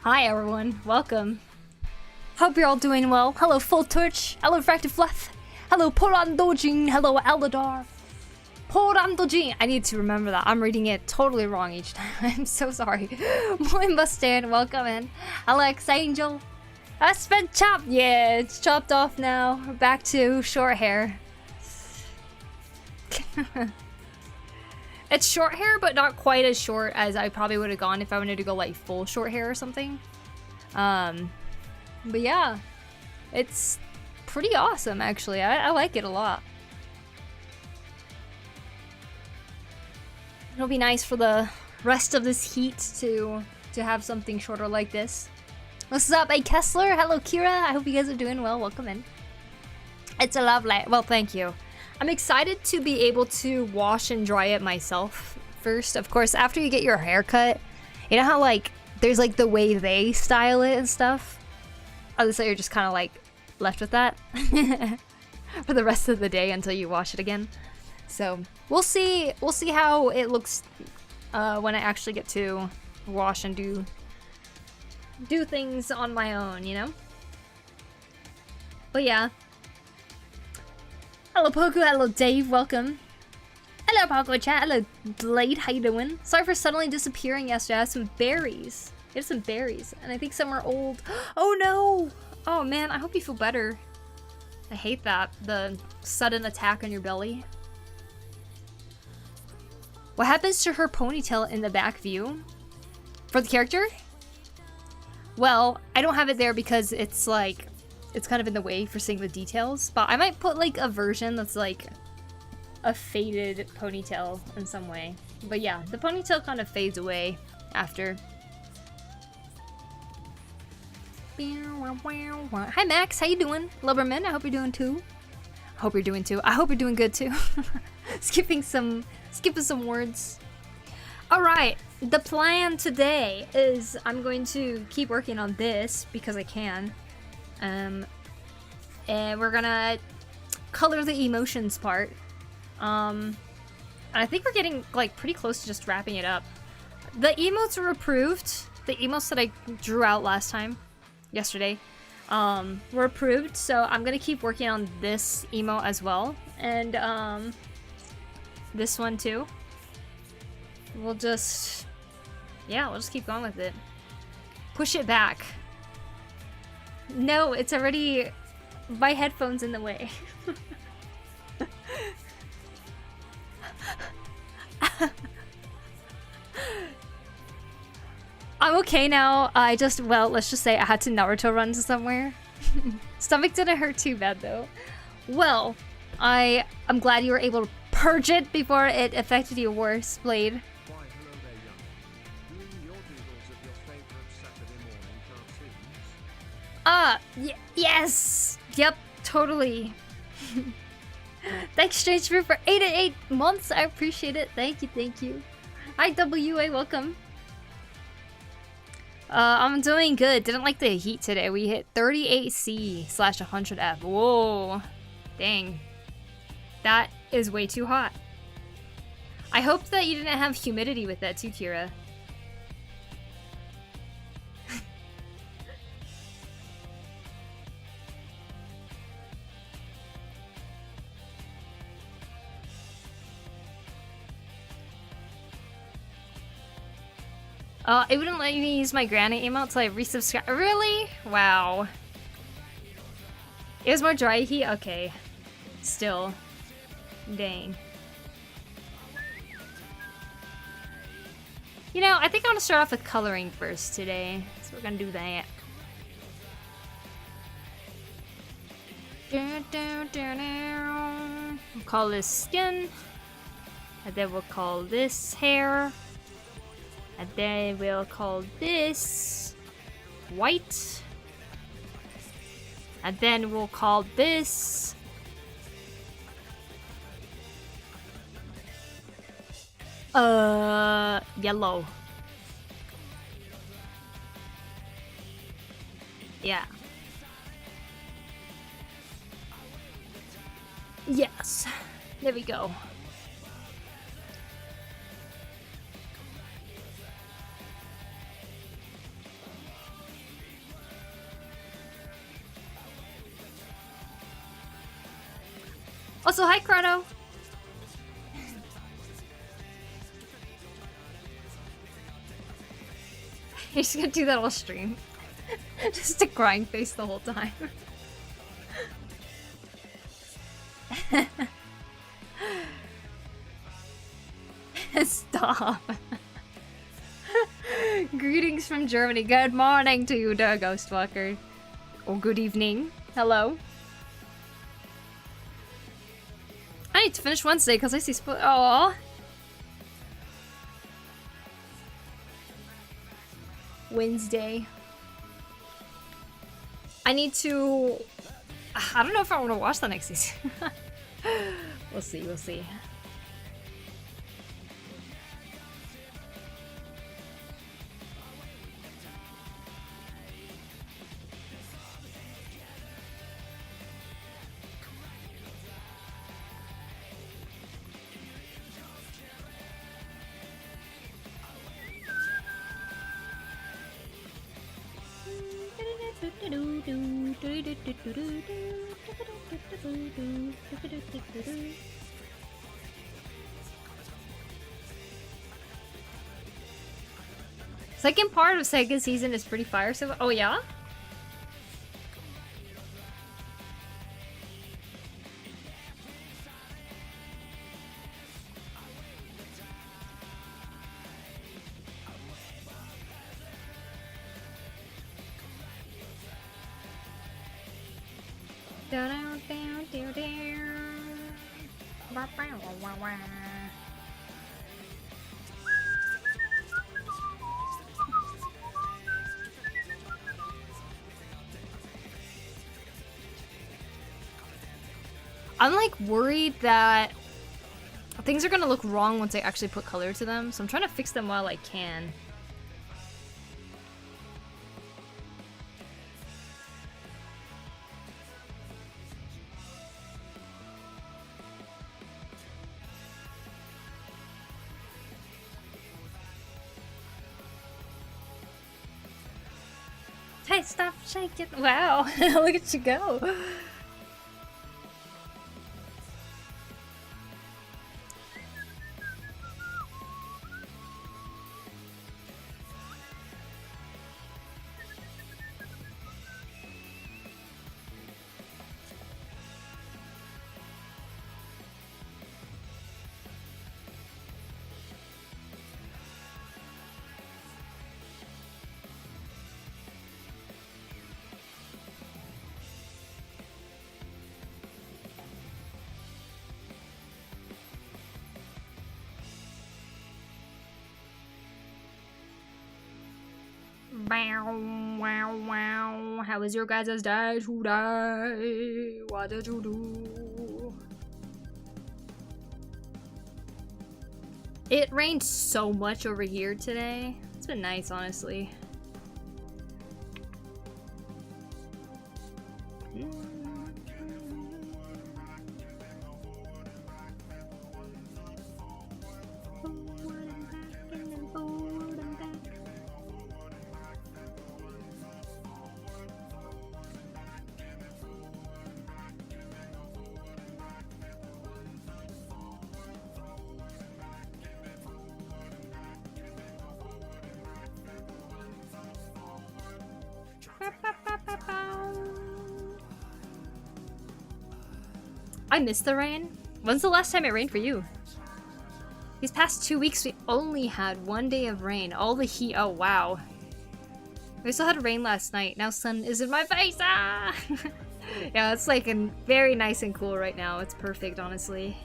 Hi everyone, welcome. Hope you're all doing well. Hello Full Torch, hello Fractive Fluff, hello Porandojin, hello Eldar. Porandojin, I need to remember that. I'm reading it totally wrong each time. I'm so sorry. Moin Mustard, welcome in. Alex Angel. That's been chopped. Yeah, it's chopped off now. We're back to short hair. It's short hair, but not quite as short as I probably would have gone if I wanted to go like full short hair or something. But yeah, it's pretty awesome actually. I like it a lot. It'll be nice for the rest of this heat to have something shorter like this. What's up, A Kessler? Hello, Kira. I hope you guys are doing well. Welcome in. It's a lovely. Well, thank you. I'm excited to be able to wash and dry it myself first. Of course, after you get your haircut, you know how like there's like the way they style it and stuff. Obviously, you're just kind of like left with that for the rest of the day until you wash it again. So we'll see. We'll see how it looks when I actually get to wash and do things on my own, you know? But yeah. Hello Poku, hello Dave, welcome. Hello Poku chat, hello Blade, how you doing? Sorry for suddenly disappearing yesterday. I had some berries. I had some berries, and I think some are old. Oh no! Oh man, I hope you feel better. I hate that, the sudden attack on your belly. What happens to her ponytail in the back view? For the character? Well, I don't have it there because it's like, it's kind of in the way for seeing the details, but I might put like a version that's like a faded ponytail in some way. But yeah, the ponytail kind of fades away after. Hi Max, how you doing? Lubberman, I hope you're doing too. I hope you're doing too. I hope you're doing good too. skipping some words. All right, the plan today is I'm going to keep working on this because I can. And we're gonna color the emotions part. And I think we're getting like pretty close to just wrapping it up. The emotes were approved. The emotes that I drew out last time, yesterday, were approved. So I'm gonna keep working on this emote as well, and this one too. We'll just, yeah, we'll just keep going with it. Push it back. No, it's already, my headphone's in the way. I'm okay now. Well, let's just say I had to Naruto run to somewhere. Stomach didn't hurt too bad though. Well, I'm glad you were able to purge it before it affected you worse, Blade. Yes! Yep, totally. Thanks, Strange Fruit, for 8 months. I appreciate it. Thank you, thank you. Hi, WA, welcome. I'm doing good. Didn't like the heat today. We hit 38°C/100F. Whoa. Dang. That is way too hot. I hope that you didn't have humidity with that too, Kira. It wouldn't let me use my granny emote till I resubscribe. Really? Wow. It was more dry heat? Okay. Still. Dang. You know, I think I want to start off with coloring first today. So we're gonna do that. We'll call this skin. And then we'll call this hair. And then we'll call this white. And then we'll call this yellow. Yeah. Yes. There we go. Also, hi, Chrono. You're just gonna do that all stream. Just a grind face the whole time. Stop. Greetings from Germany. Good morning to you, the Ghostwalker. Or good evening. Hello. I need to finish Wednesday because I see Aww. Wednesday. I need to... I don't know if I want to watch the next season. We'll see, we'll see. Second part of second season is pretty fire, so oh yeah? I'm like worried that things are gonna look wrong once I actually put color to them, so I'm trying to fix them while I can. Hey, stop shaking. Wow, look at you go. Wow. How was your guys' day today? What did you do? It rained so much over here today. It's been nice, honestly. I missed the rain. When's the last time it rained for you? These past 2 weeks we only had 1 day of rain. All the heat. Oh wow. We still had rain last night. Now sun is in my face. Ah! Yeah, it's like very nice and cool right now. It's perfect, honestly.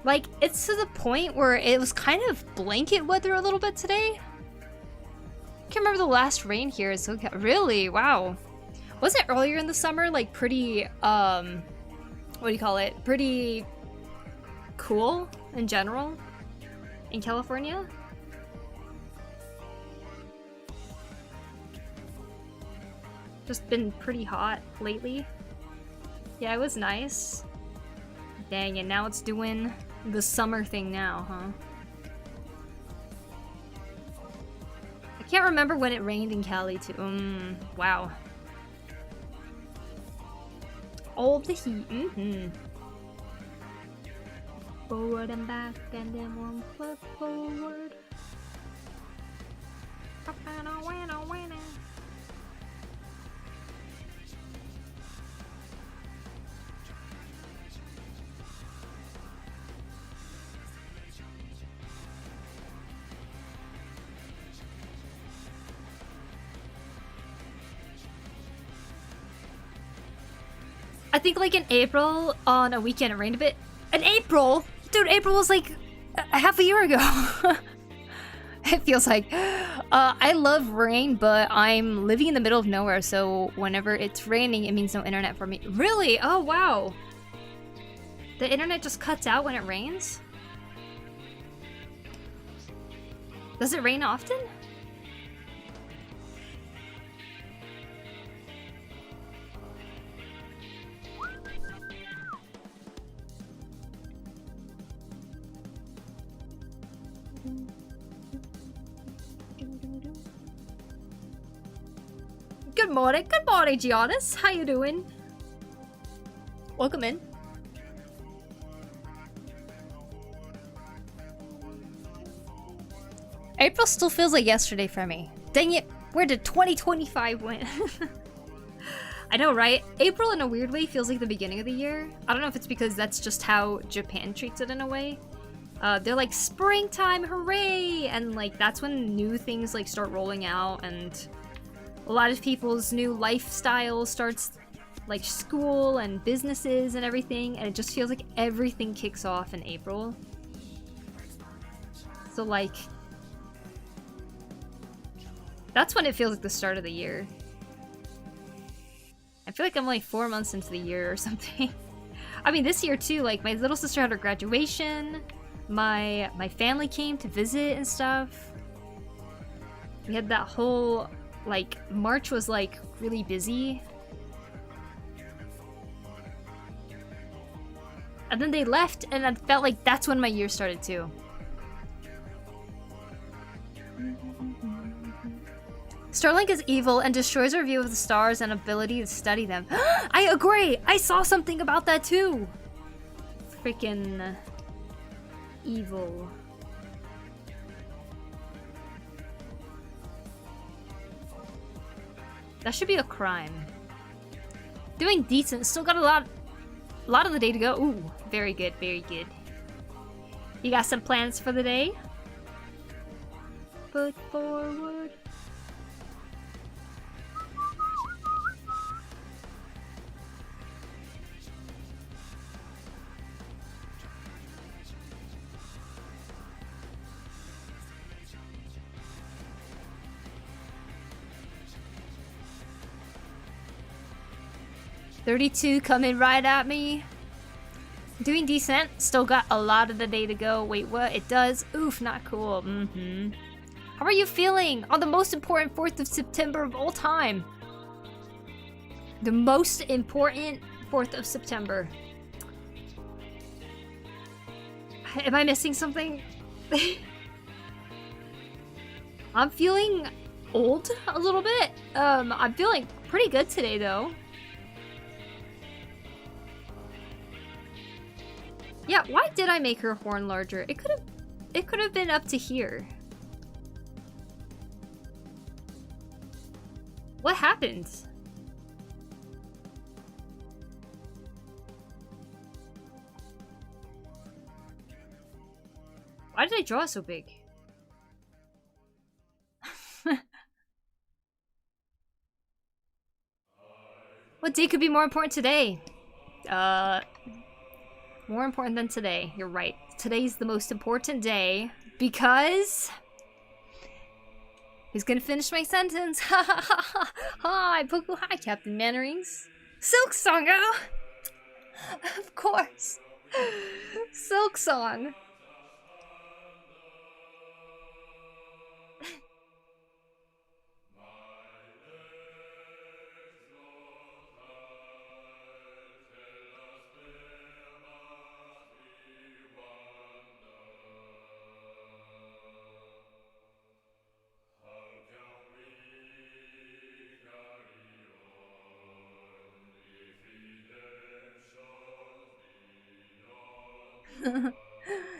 Like, it's to the point where it was kind of blanket weather a little bit today. I can't remember the last rain here. It's okay. Really? Wow. Wasn't earlier in the summer like pretty what do you call it? Pretty cool in general in California? Just been pretty hot lately. Yeah, it was nice. Dang, and now it's doing the summer thing now, huh? I can't remember when it rained in Cali too. Wow. All the heat. Forward and back, and then 1 foot forward. I think like in April on a weekend it rained a bit. In April? Dude, April was like a half a year ago. It feels like. I love rain, but I'm living in the middle of nowhere, so whenever it's raining, it means no internet for me. Really? Oh, wow. The internet just cuts out when it rains? Does it rain often? Good morning, Giannis. How you doing? Welcome in. April still feels like yesterday for me. Dang it, where did 2025 went? I know, right? April in a weird way feels like the beginning of the year. I don't know if it's because that's just how Japan treats it in a way. They're like, springtime, hooray! And like, that's when new things like start rolling out, and a lot of people's new lifestyle starts, like school and businesses and everything, and it just feels like everything kicks off in April. So like, that's when it feels like the start of the year. I feel like I'm like 4 months into the year or something. I mean, this year too, like my little sister had her graduation, my family came to visit and stuff. We had that whole, like, March was like really busy. And then they left, and I felt like that's when my year started too. Starlink is evil and destroys our view of the stars and ability to study them. I agree! I saw something about that too! Freaking evil. That should be a crime. Doing decent. Still got a lot of the day to go. Ooh, very good, very good. You got some plans for the day? Foot forward. $32 coming right at me. Doing decent. Still got a lot of the day to go. Wait, what? It does? Oof, not cool. How are you feeling on the most important 4th of September of all time? The most important 4th of September. Am I missing something? I'm feeling old a little bit. I'm feeling pretty good today though. Yeah, why did I make her horn larger? It could have been up to here. What happened? Why did I draw it so big? What day could be more important today? More important than today. You're right. Today's the most important day because he's gonna finish my sentence. Hi, Poku. Hi, Captain Mannerings. Silk Song, oh! Of course. Silk Song.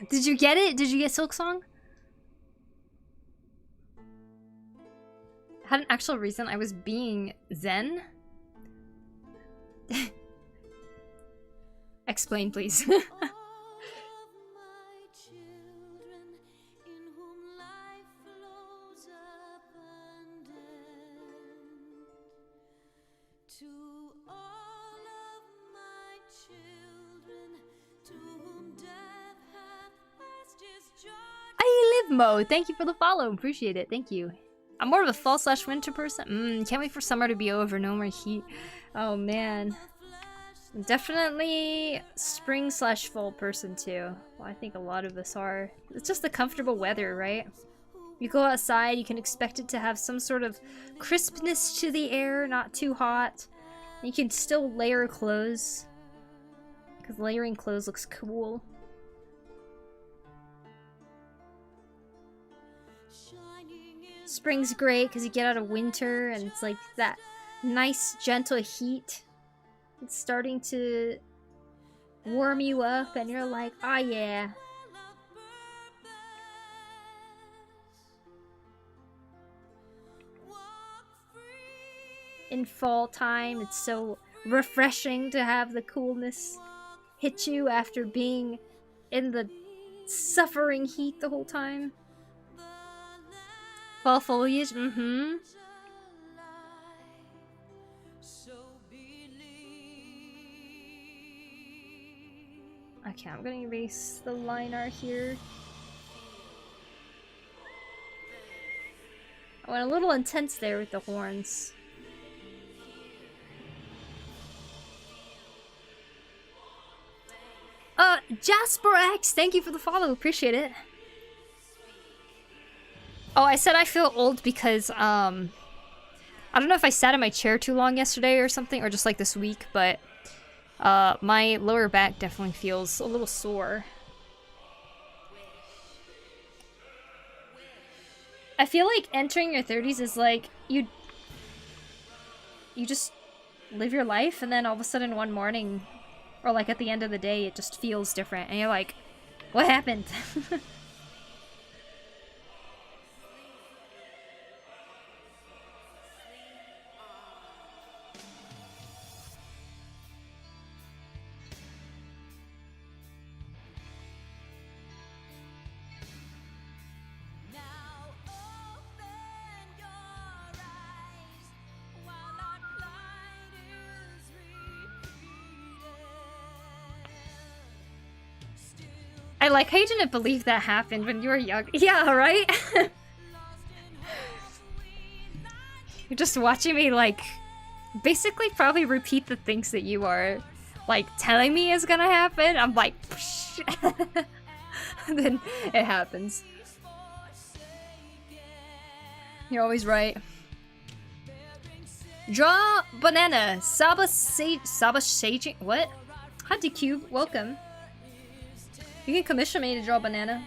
Did you get it? Did you get Silk Song? Had an actual reason I was being Zen? Explain, please. I live mode. Thank you for the follow. Appreciate it. Thank you. I'm more of a fall/winter person. Can't wait for summer to be over. No more heat. Oh man. Definitely spring/fall person too. Well, I think a lot of us are. It's just the comfortable weather, right? You go outside, you can expect it to have some sort of crispness to the air, not too hot. You can still layer clothes, because layering clothes looks cool. Spring's great because you get out of winter and it's like that nice gentle heat. It's starting to warm you up and you're like, oh yeah. In fall time, it's so refreshing to have the coolness hit you after being in the suffering heat the whole time. Fall foliage, Okay, I'm gonna erase the line art here. I went a little intense there with the horns. Jasper X, thank you for the follow, appreciate it. Oh, I said I feel old because, I don't know if I sat in my chair too long yesterday or something, or just like this week, but, my lower back definitely feels a little sore. I feel like entering your 30s is like, you just live your life, and then all of a sudden one morning, or like at the end of the day, it just feels different, and you're like, what happened? I like how you didn't believe that happened when you were young. Yeah, right? You're just watching me, like, basically probably repeat the things that you are, like, telling me is gonna happen. I'm like, and then it happens. You're always right. Draw banana. Saba Sage. What? Hunty Cube, welcome. You can commission me to draw a banana.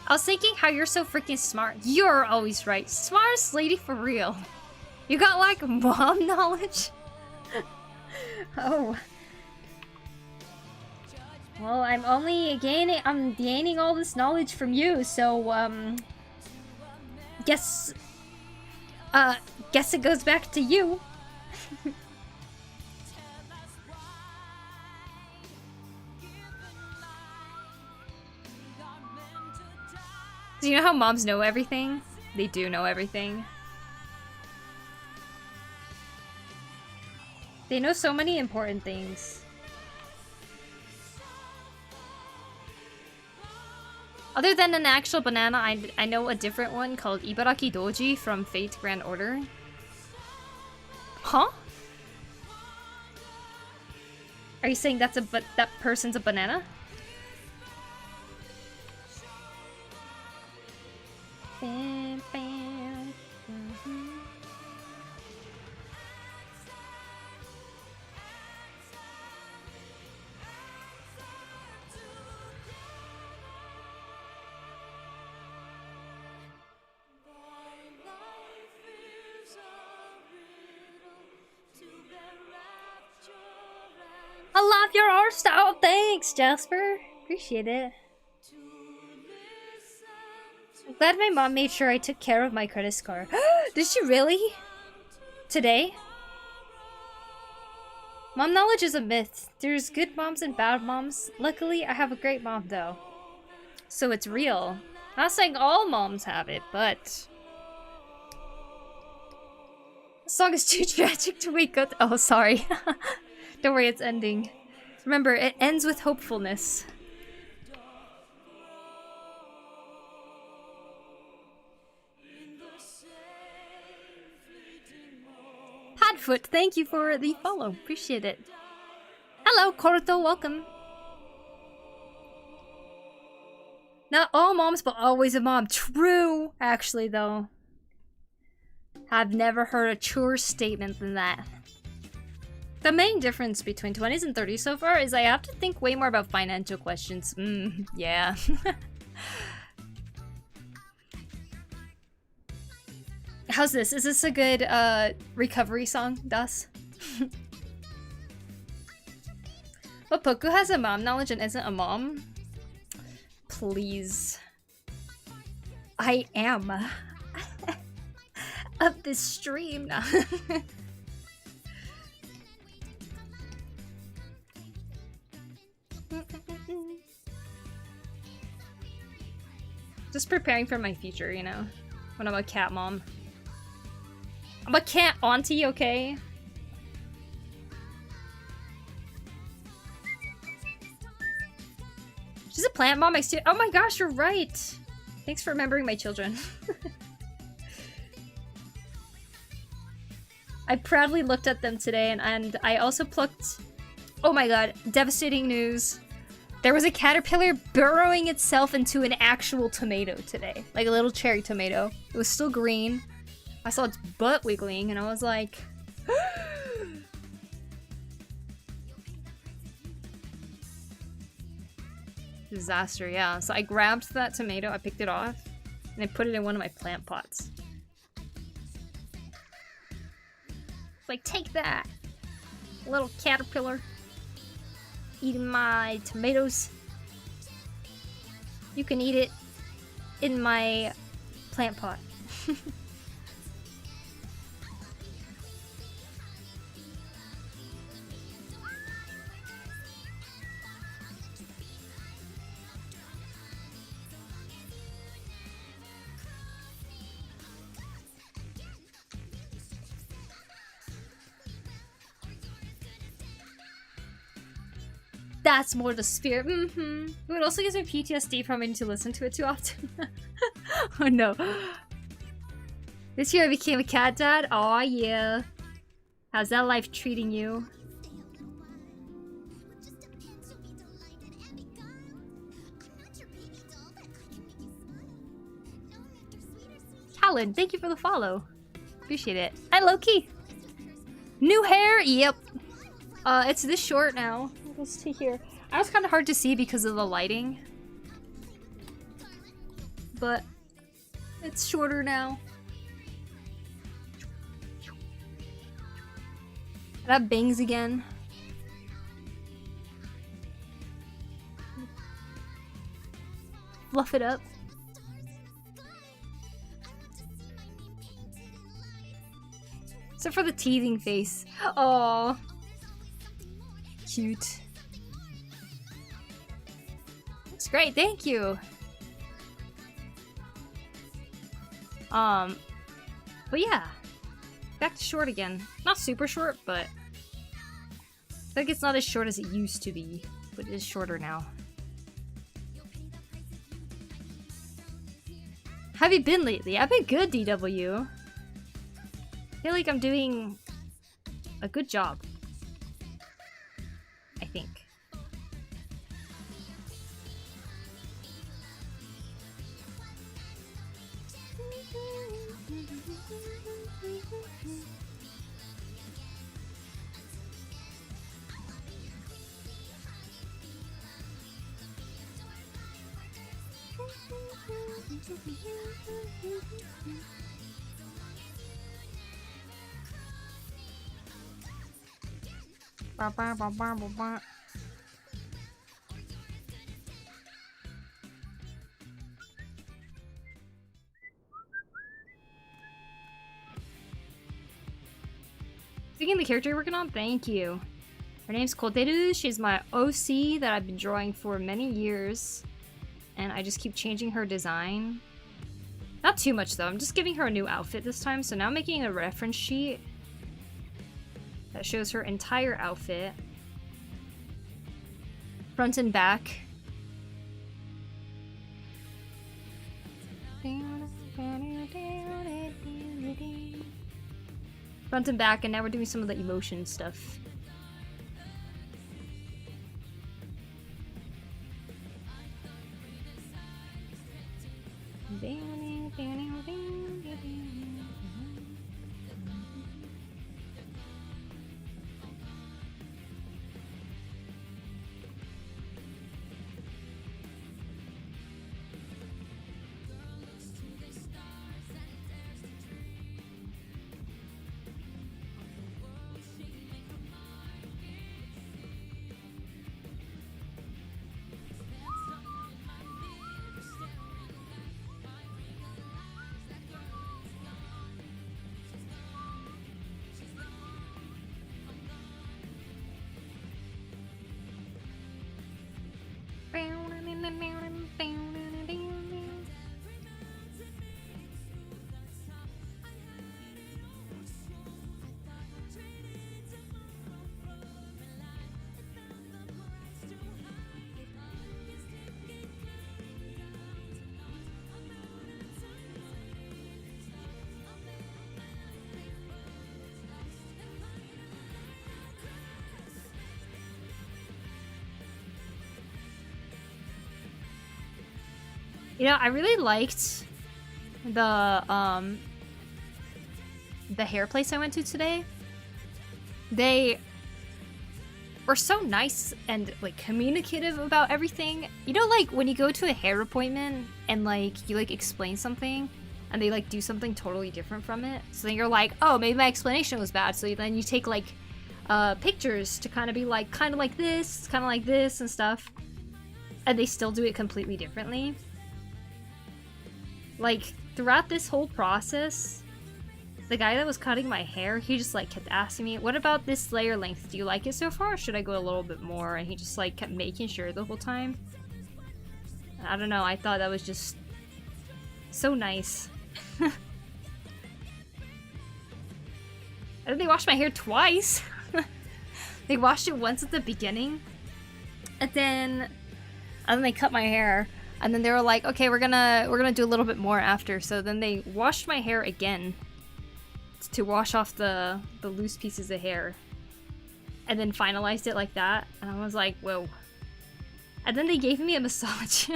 I was thinking how you're so freaking smart. You're always right. Smartest lady for real. You got like mom knowledge? Oh. Well, I'm gaining all this knowledge from you, so guess it goes back to you. Do you know how moms know everything? They do know everything. They know so many important things. Other than an actual banana, I know a different one called Ibaraki Doji from Fate Grand Order. Huh? Are you saying that person's a banana? Bam, bam. I love your art style. Thanks, Jasper. Appreciate it. I'm glad my mom made sure I took care of my credit score. Did she really? Today? Mom knowledge is a myth. There's good moms and bad moms. Luckily, I have a great mom, though. So it's real. Not saying all moms have it, but... The song is too tragic to wake up. Oh, sorry. Don't worry, it's ending. Remember, it ends with hopefulness. Padfoot, thank you for the follow. Appreciate it. Hello, Corto, welcome. Not all moms, but always a mom. True, actually, though. I've never heard a truer statement than that. The main difference between 20s and 30s so far is I have to think way more about financial questions. Yeah. How's this? Is this a good recovery song, Das? But Poku has a mom knowledge and isn't a mom? Please. I am. Of this stream now. Just preparing for my future, you know, when I'm a cat mom. I'm a cat auntie, okay? She's a plant mom. Oh my gosh, you're right. Thanks for remembering my children. I proudly looked at them today, and I also plucked... Oh my god, devastating news. There was a caterpillar burrowing itself into an actual tomato today. Like a little cherry tomato. It was still green. I saw its butt wiggling, and I was like... Disaster, yeah. So I grabbed that tomato, I picked it off, and I put it in one of my plant pots. Like, take that, little caterpillar. Eating my tomatoes. You can eat it in my plant pot. That's more the spirit. It also gives me PTSD from having to listen to it too often. Oh no. This year I became a cat dad. Aw, yeah. How's that life treating you? Callan, thank you for the follow. Appreciate it. Hi, Loki. New hair? Yep. It's this short now. Let's see here. I was kind of hard to see because of the lighting. But it's shorter now. I have bangs again. Fluff it up. Except for the teething face. Oh, cute. That's great, thank you. But yeah, back to short again. Not super short, but I think it's not as short as it used to be, but it is shorter now. How have you been lately? I've been good, DW. I feel like I'm doing a good job. I think. Speaking of the character you're working on, thank you. Her name's Koteru. She's my OC that I've been drawing for many years. And I just keep changing her design. Not too much though, I'm just giving her a new outfit this time. So now I'm making a reference sheet that shows her entire outfit. Front and back. Front and back, and now we're doing some of the emotion stuff. You know, I really liked the hair place I went to today. They were so nice and like communicative about everything. You know, like when you go to a hair appointment and like you like explain something and they like do something totally different from it. So then you're like, oh, maybe my explanation was bad. So then you take like pictures to kind of be like, kind of like this and stuff. And they still do it completely differently. Like, throughout this whole process, the guy that was cutting my hair, he just, like, kept asking me, what about this layer length? Do you like it so far, or should I go a little bit more? And he just, like, kept making sure the whole time. I don't know, I thought that was just so nice. And then they washed my hair twice. They washed it once at the beginning, and then they cut my hair. And then they were like, okay, we're gonna do a little bit more after. So then they washed my hair again to wash off the loose pieces of hair. And then finalized it like that. And I was like, whoa. And then they gave me a massage.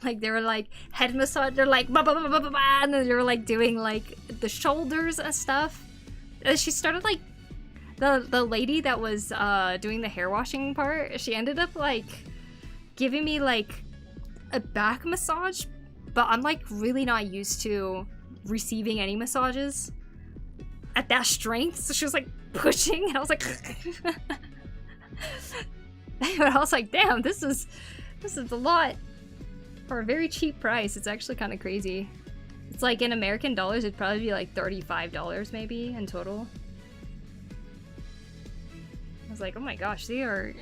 Like, they were like, head massage. They're like, bah, bah, bah, bah, bah, bah, and then they were like doing like the shoulders and stuff. And she started like, the lady that was doing the hair washing part, she ended up like giving me like a back massage, but I'm like really not used to receiving any massages at that strength. So she was like pushing, and I was like, but I was like, damn, this is a lot for a very cheap price. It's actually kind of crazy. It's like in American dollars, it'd probably be like $35 maybe in total. I was like, oh my gosh, they are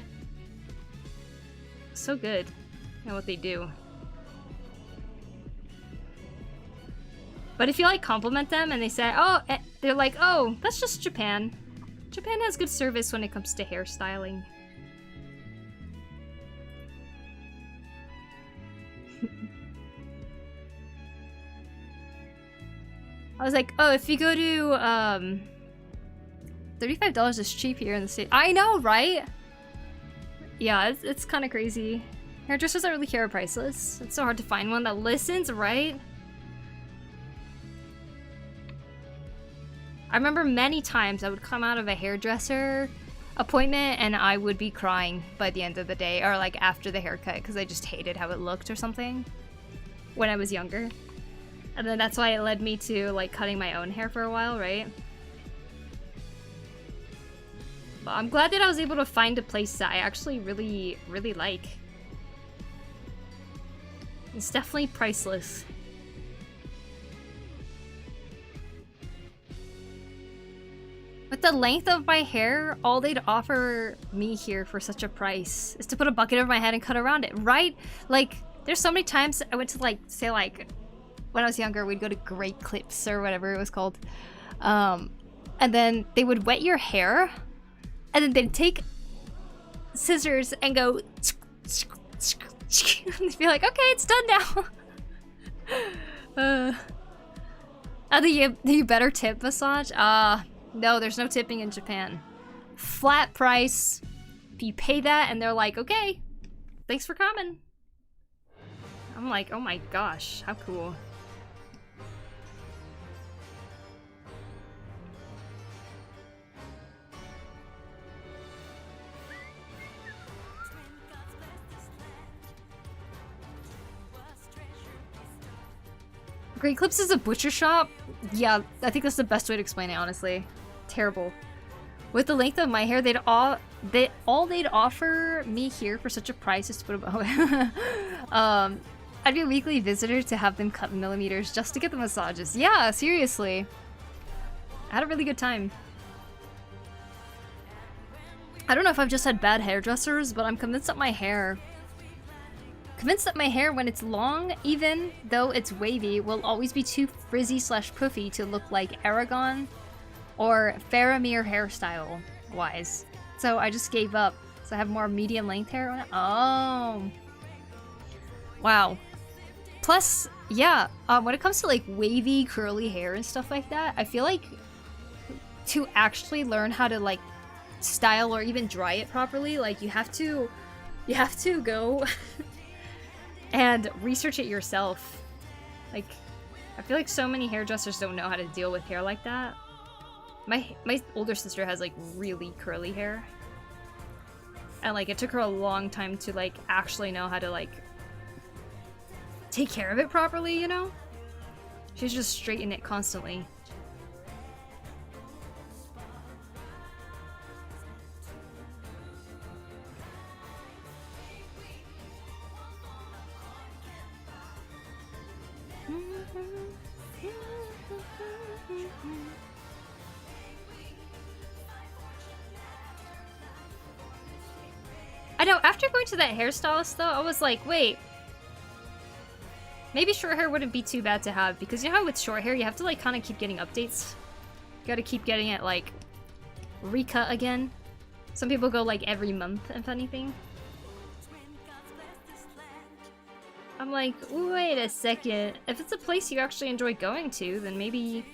so good at what they do. But if you like compliment them and they say, oh, they're like, oh, that's just Japan. Japan has good service when it comes to hairstyling. I was like, oh, if you go to $35 is cheap here in the States. I know, right? Yeah, it's kind of crazy. Hairdressers don't really care priceless. It's so hard to find one that listens, right? I remember many times I would come out of a hairdresser appointment and I would be crying by the end of the day, or like after the haircut, because I just hated how it looked or something when I was younger. And then that's why it led me to like cutting my own hair for a while, right? But I'm glad that I was able to find a place that I actually really, really like. It's definitely priceless. With the length of my hair, all they'd offer me here for such a price is to put a bucket over my head and cut around it, right? Like, there's so many times I went to, like, say, like, when I was younger, we'd go to Great Clips or whatever it was called. And then they would wet your hair, and then they'd take scissors and go, and they'd be like, okay, it's done now. Oh, the better tip massage? No, there's no tipping in Japan. Flat price. You pay that and they're like, okay, thanks for coming. I'm like, oh my gosh, how cool. Great Clips is a butcher shop? Yeah, I think that's the best way to explain it, honestly. Terrible. With the length of my hair, all they'd offer me here for such a price is to put a I'd be a weekly visitor to have them cut millimeters just to get the massages. Yeah, seriously. I had a really good time. I don't know if I've just had bad hairdressers, but I'm convinced that my hair when it's long, even though it's wavy, will always be too frizzy / poofy to look like Aragon or Faramir hairstyle wise. So I just gave up. So I have more medium length hair on it. Oh. Wow. Plus, yeah, when it comes to like wavy, curly hair and stuff like that, I feel like to actually learn how to like style or even dry it properly, like you have to go and research it yourself. Like, I feel like so many hairdressers don't know how to deal with hair like that. My older sister has like really curly hair. And like it took her a long time to like actually know how to like take care of it properly, you know? She's just straighten it constantly. I know, after going to that hairstylist though, I was like, wait. Maybe short hair wouldn't be too bad to have, because you know how with short hair you have to like kind of keep getting updates? You gotta keep getting it like recut again. Some people go like every month, if anything. I'm like, wait a second. If it's a place you actually enjoy going to, then maybe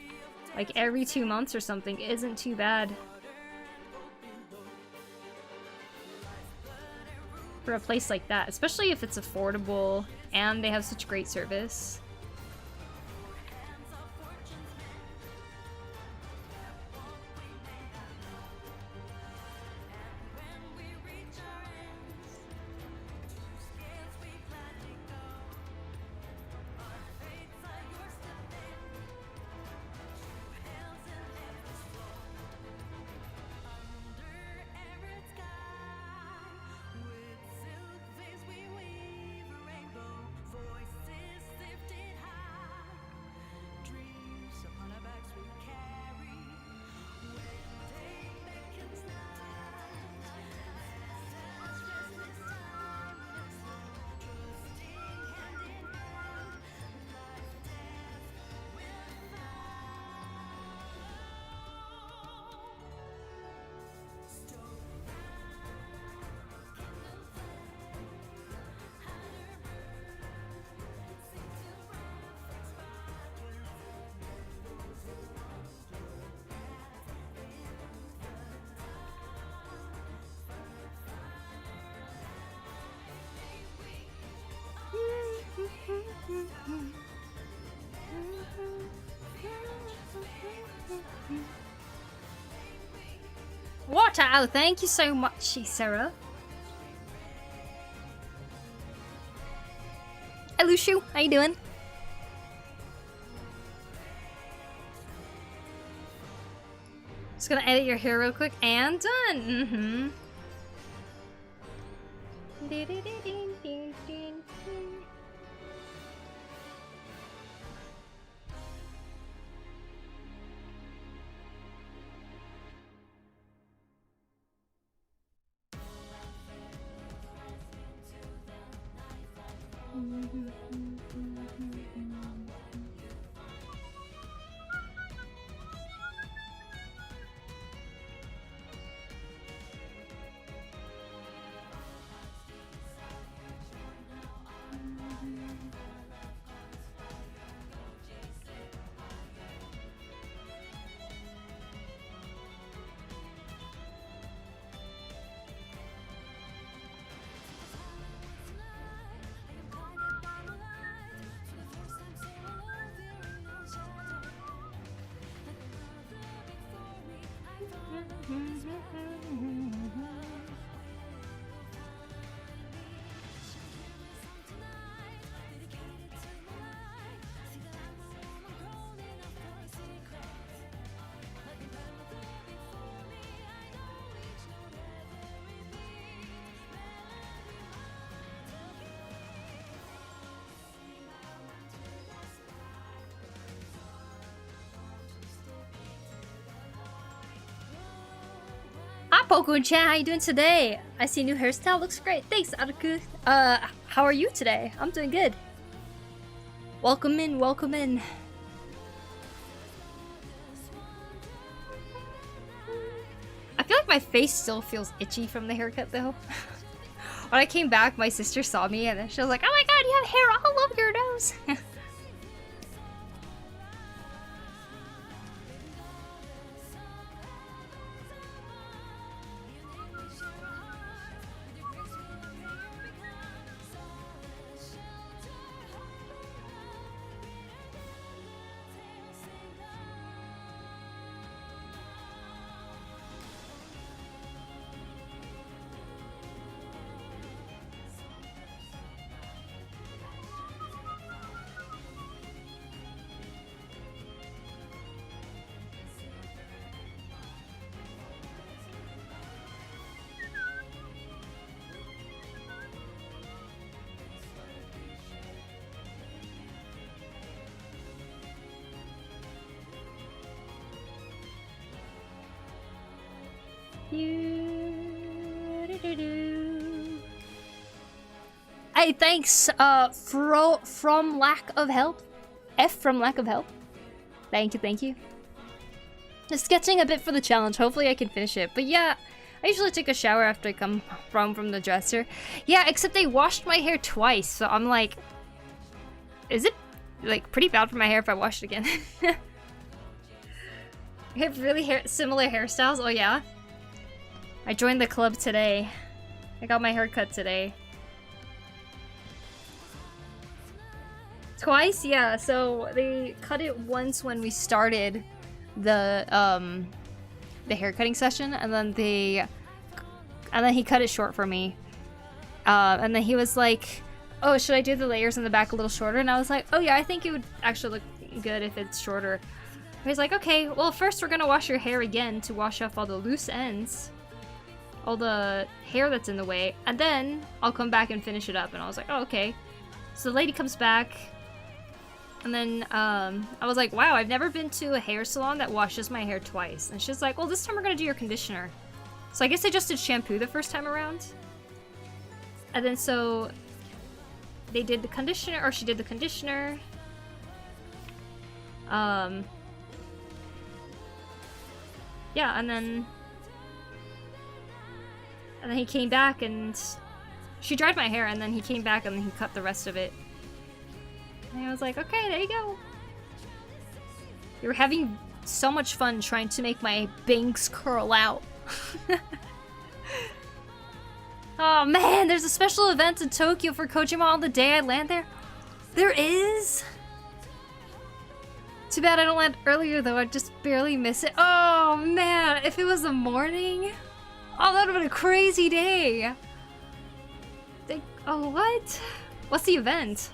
like every 2 months or something isn't too bad. For a place like that, especially if it's affordable and they have such great service. Water! Oh, thank you so much, Sarah. Hey, Lushu, how you doing? Just gonna edit your hair real quick and done. Poku in chat, how you doing today? I see new hairstyle, looks great. Thanks, Adaku. How are you today? I'm doing good. Welcome in, welcome in. I feel like my face still feels itchy from the haircut though. When I came back, my sister saw me and she was like, oh my god, you have hair all over your nose. Hey, thanks, from lack of help. F from lack of help. Thank you, thank you. Just sketching a bit for the challenge. Hopefully I can finish it. But yeah, I usually take a shower after I come from the dresser. Yeah, except they washed my hair twice, so I'm like, is it like pretty bad for my hair if I wash it again? I have really similar hairstyles. Oh yeah. I joined the club today. I got my hair cut today. Twice? Yeah, so they cut it once when we started the haircutting session, and then he cut it short for me. And then he was like, oh, should I do the layers in the back a little shorter? And I was like, oh yeah, I think it would actually look good if it's shorter. He's like, okay, well first we're gonna wash your hair again to wash off all the loose ends, all the hair that's in the way, and then I'll come back and finish it up. And I was like, oh, okay. So the lady comes back, and then I was like, wow, I've never been to a hair salon that washes my hair twice. And she's like, well, this time we're gonna do your conditioner. So I guess I just did shampoo the first time around. And then so they did the conditioner, or she did the conditioner. Yeah, and then he came back and she dried my hair, and then he came back and then he cut the rest of it. And I was like, okay, there you go. You're having so much fun trying to make my bangs curl out. Oh man, there's a special event in Tokyo for Kojima on the day I land there. There is? Too bad I don't land earlier though, I'd just barely miss it. Oh man, if it was the morning? Oh, that would've been a crazy day. Oh, what? What's the event?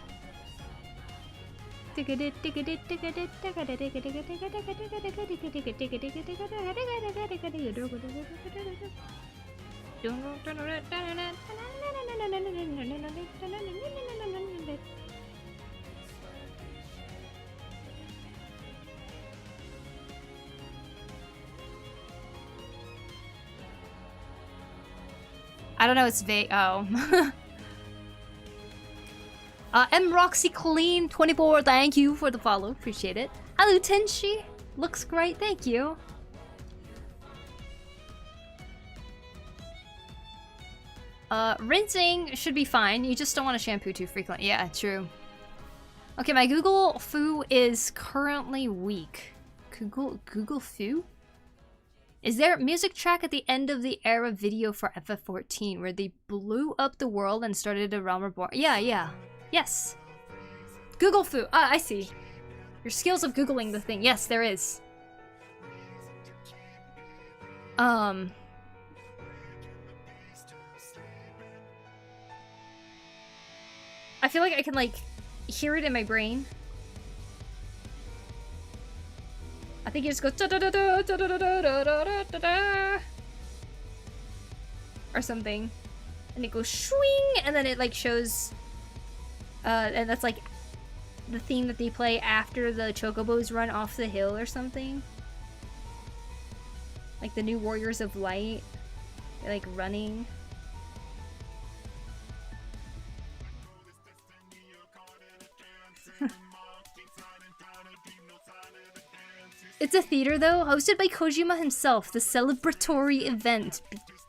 I don't know, it's vague. Oh. M Roxy Clean 24, thank you for the follow. Appreciate it. Hello, Tenshi. Looks great, thank you. Rinsing should be fine. You just don't want to shampoo too frequently. Yeah, true. Okay, my Google Foo is currently weak. Google Foo? Is there a music track at the end of the era video for FF14 where they blew up the world and started a realm reborn? Yeah. Yes. Google Foo. Ah, I see. Your skills of Googling the thing. Yes, there is. I feel like I can, like, hear it in my brain. I think you just go or something, and it goes swing, and then it like shows, and that's like the theme that they play after the chocobos run off the hill or something. Like the new Warriors of Light, they're like running. It's a theater though, hosted by Kojima himself. The celebratory event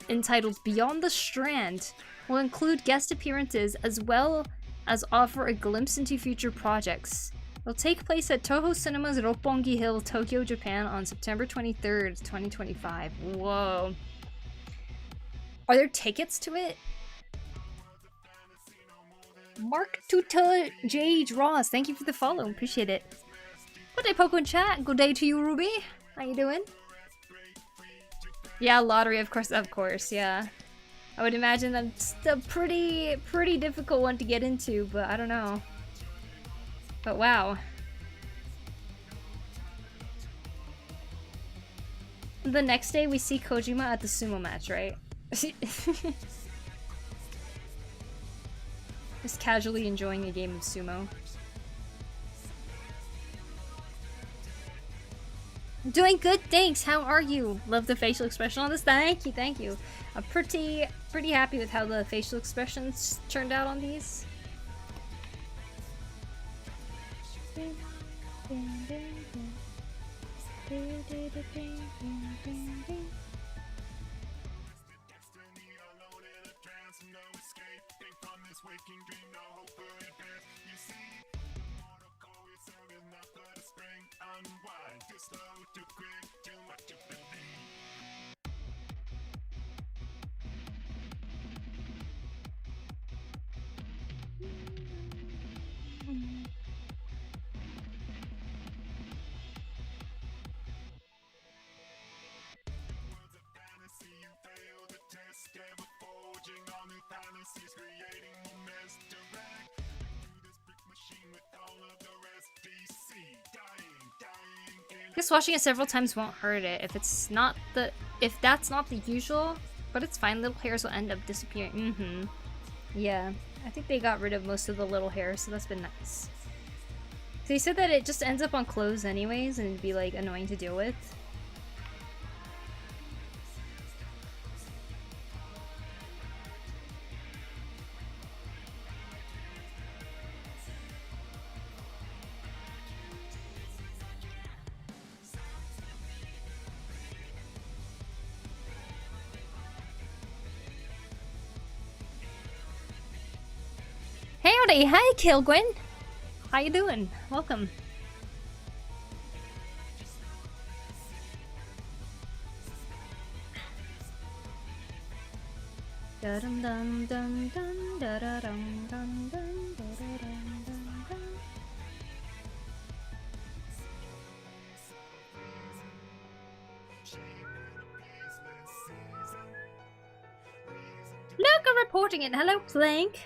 entitled Beyond the Strand will include guest appearances as well as offer a glimpse into future projects. It'll take place at Toho Cinemas Roppongi Hill, Tokyo, Japan on September 23rd, 2025. Whoa. Are there tickets to it? Mark Tuta J. Ross, thank you for the follow. Appreciate it. Good day, Poku in chat. Good day to you, Ruby. How you doing? Yeah, lottery, of course, yeah. I would imagine that's a pretty difficult one to get into, but I don't know. But wow. The next day we see Kojima at the sumo match, right? Just casually enjoying a game of sumo. Doing good, thanks. How are you? Love the facial expression on this. Thank you. I'm pretty happy with how the facial expressions turned out on these. Just watching it several times won't hurt it if that's not the usual, but it's fine. Little hairs will end up disappearing. Yeah, I think they got rid of most of the little hairs, so that's been nice. They said that it just ends up on clothes anyways, and it'd be like annoying to deal with. Howdy, hi Kilgwin. How you doing? Welcome. Look, I'm reporting it. Hello, Plank.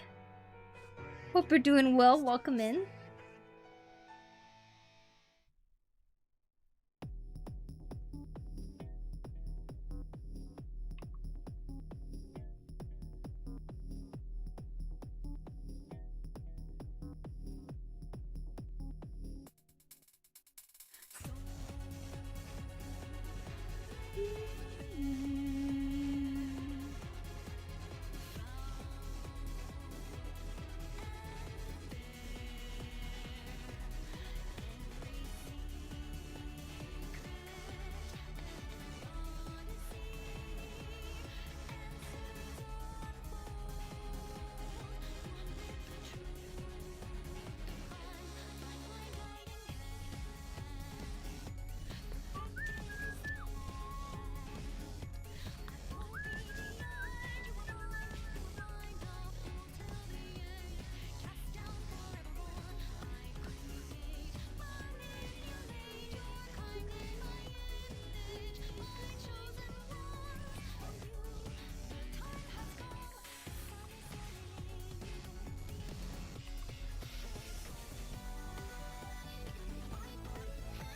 Hope you're doing well. Welcome in.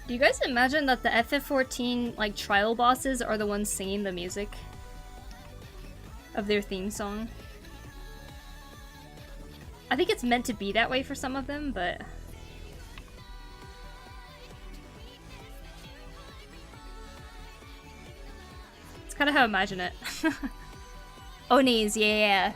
Do you guys imagine that the FF14 like trial bosses are the ones singing the music of their theme song? I think it's meant to be that way for some of them, but it's kind of how I imagine it. Onis, yeah.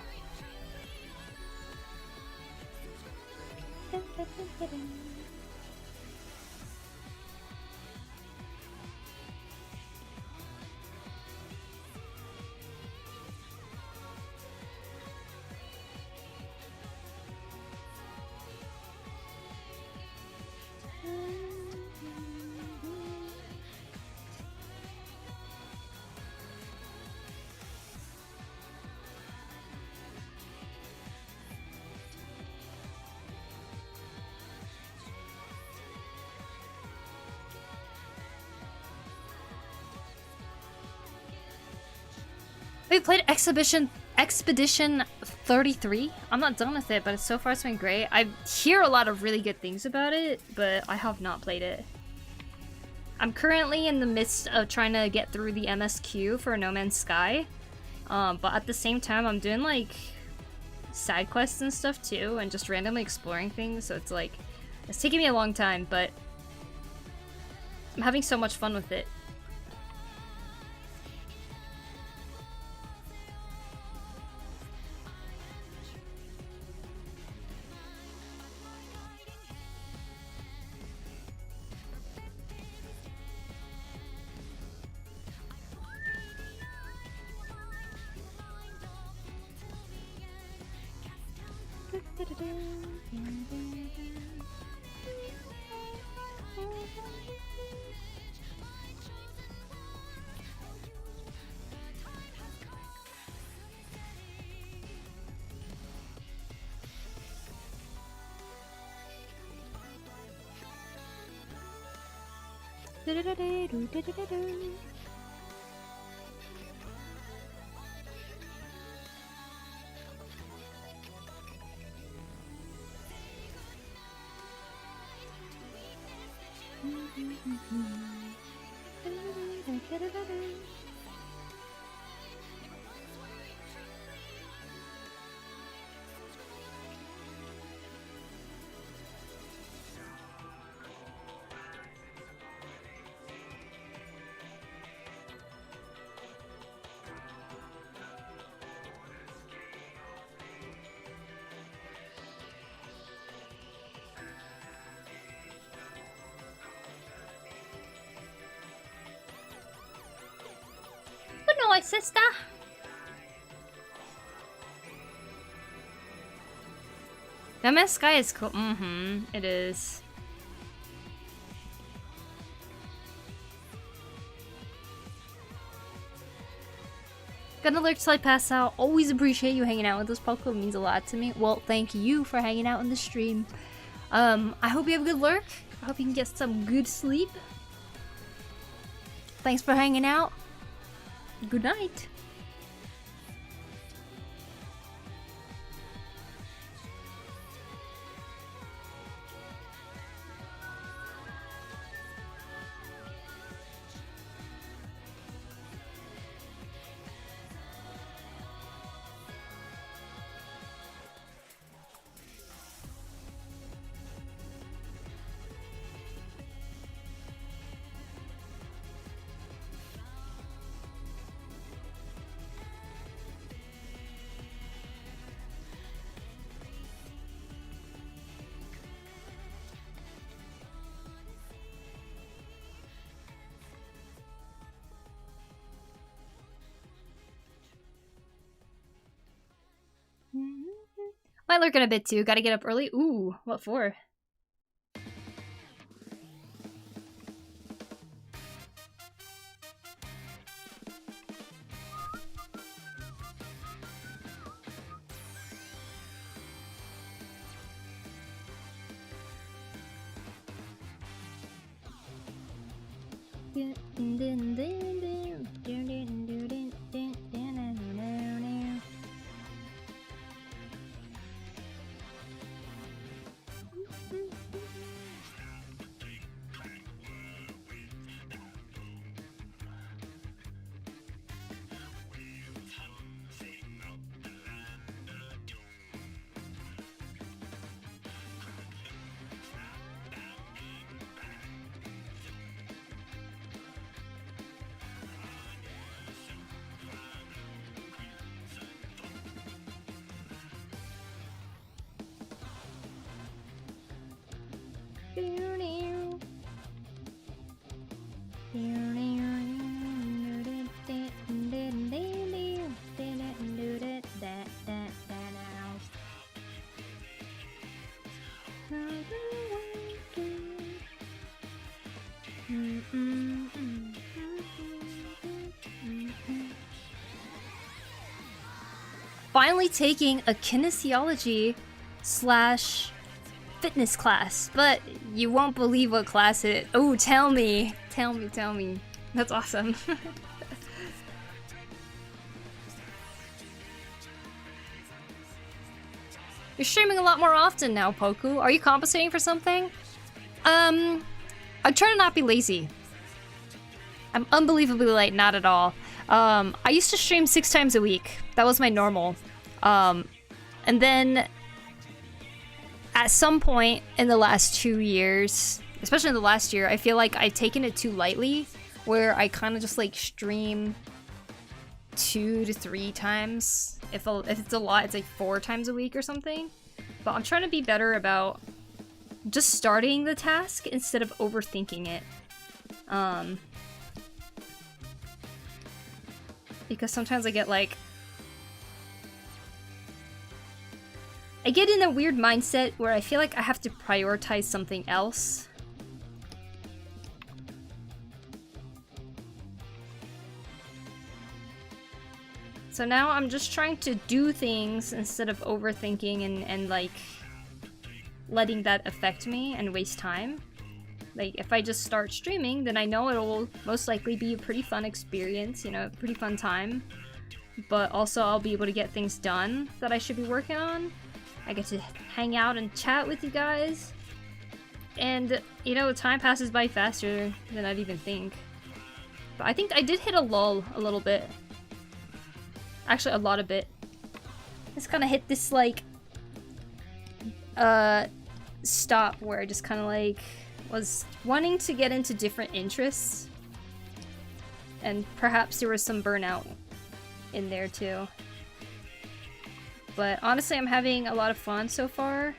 We played Expedition 33. I'm not done with it, but so far it's been great. I hear a lot of really good things about it, but I have not played it. I'm currently in the midst of trying to get through the MSQ for No Man's Sky, but at the same time I'm doing like side quests and stuff too, and just randomly exploring things, so it's like, it's taking me a long time, but I'm having so much fun with it. Sister. The Man's Sky is cool. It is. Gonna lurk till I pass out. Always appreciate you hanging out with us, Poku. It means a lot to me. Well, thank you for hanging out in the stream. I hope you have a good lurk. I hope you can get some good sleep. Thanks for hanging out. Good night. Might lurk in a bit too. Gotta get up early. Ooh, what for? Finally taking a kinesiology / fitness class, but you won't believe what class it is. Oh, tell me. Tell me. That's awesome. You're streaming a lot more often now, Poku. Are you compensating for something? I'm trying to not be lazy. I'm unbelievably late, not at all. I used to stream 6 times a week. That was my normal. And then at some point in the last 2 years, especially in the last year, I feel like I've taken it too lightly, where I kind of just like stream 2 to 3 times. If it's a lot, it's like 4 times a week or something. But I'm trying to be better about just starting the task instead of overthinking it. Because sometimes I get like... I get in a weird mindset where I feel like I have to prioritize something else. So now I'm just trying to do things instead of overthinking and like letting that affect me and waste time. Like if I just start streaming, then I know it'll most likely be a pretty fun experience, you know, a pretty fun time. But also I'll be able to get things done that I should be working on. I get to hang out and chat with you guys. And, you know, time passes by faster than I'd even think. But I think I did hit a lull a little bit. Actually, a lot of it. Just kind of hit this, like, stop where I just kind of, like, was wanting to get into different interests. And perhaps there was some burnout in there, too. But honestly, I'm having a lot of fun so far.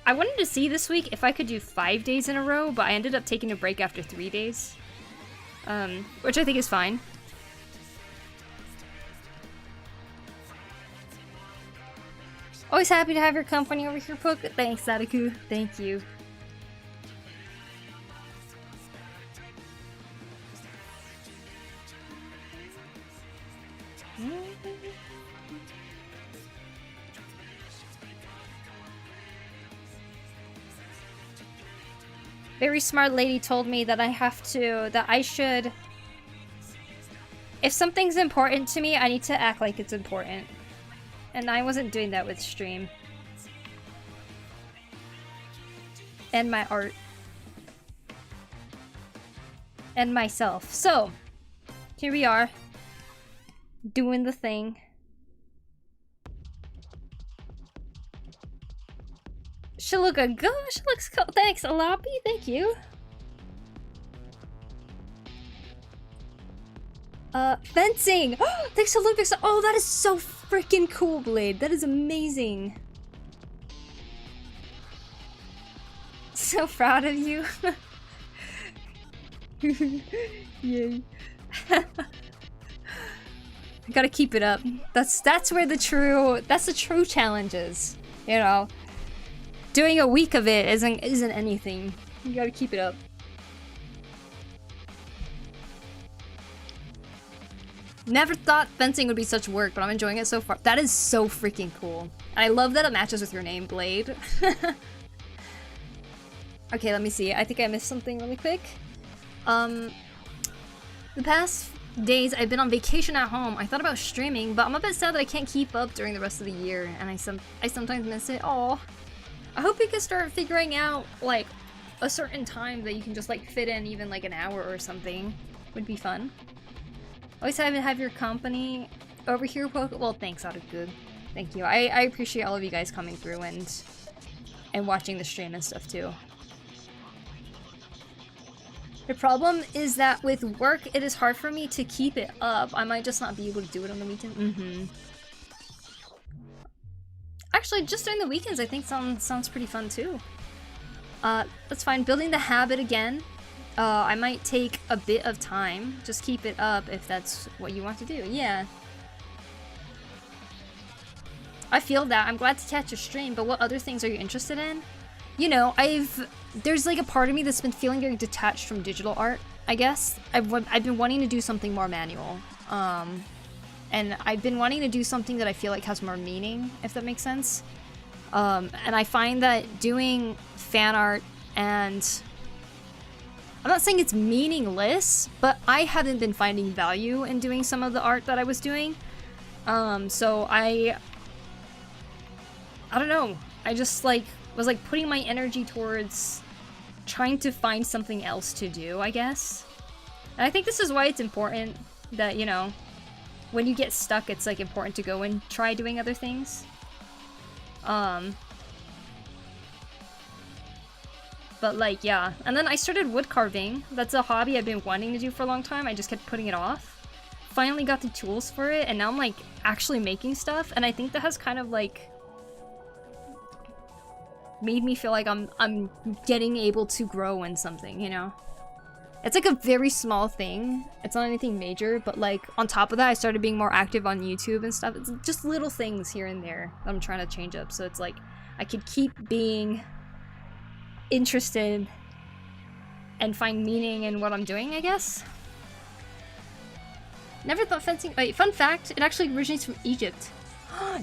I wanted to see this week if I could do 5 days in a row, but I ended up taking a break after 3 days. Which I think is fine. Always happy to have your company over here, Poku. Thanks, Sadaku. Thank you. Very smart lady told me that I should... If something's important to me, I need to act like it's important. And I wasn't doing that with stream. And my art. And myself. So, here we are. Doing the thing. She look good. She looks cool. Thanks, Alapi. Thank you. Fencing. Thanks, Olympics. Oh, that is so freaking cool, Blade. That is amazing. So proud of you. Yay. I gotta keep it up. That's where the true challenge is. You know. Doing a week of it isn't anything. You gotta keep it up. Never thought fencing would be such work, but I'm enjoying it so far. That is so freaking cool. I love that it matches with your name, Blade. Okay, let me see. I think I missed something really quick. The past days I've been on vacation at home. I thought about streaming, but I'm a bit sad that I can't keep up during the rest of the year, and I sometimes miss it. Aw. I hope we can start figuring out, like, a certain time that you can just, like, fit in even, like, an hour or something. Would be fun. Always have your company over here, Poku. Well, thanks, Good. Thank you. I appreciate all of you guys coming through and watching the stream and stuff, too. The problem is that with work, it is hard for me to keep it up. I might just not be able to do it on the weekend. Actually, just during the weekends, I think sounds pretty fun too. That's fine. Building the habit again. I might take a bit of time. Just keep it up if that's what you want to do. Yeah. I feel that. I'm glad to catch a stream, but what other things are you interested in? You know, there's like a part of me that's been feeling very detached from digital art, I guess. I've been wanting to do something more manual. And I've been wanting to do something that I feel like has more meaning, if that makes sense. And I find that doing fan art, and I'm not saying it's meaningless, but I haven't been finding value in doing some of the art that I was doing. So I don't know. I just was putting my energy towards trying to find something else to do, I guess. And I think this is why it's important that, you know, when you get stuck, it's like important to go and try doing other things. But like, yeah. And then I started wood carving. That's a hobby I've been wanting to do for a long time. I just kept putting it off. Finally got the tools for it, and now I'm like actually making stuff. And I think that has kind of like made me feel like I'm getting able to grow in something, you know? It's like a very small thing. It's not anything major, but like on top of that, I started being more active on YouTube and stuff. It's just little things here and there that I'm trying to change up. So it's like I could keep being interested and find meaning in what I'm doing, I guess. Never thought fencing. Wait, fun fact, it actually originates from Egypt.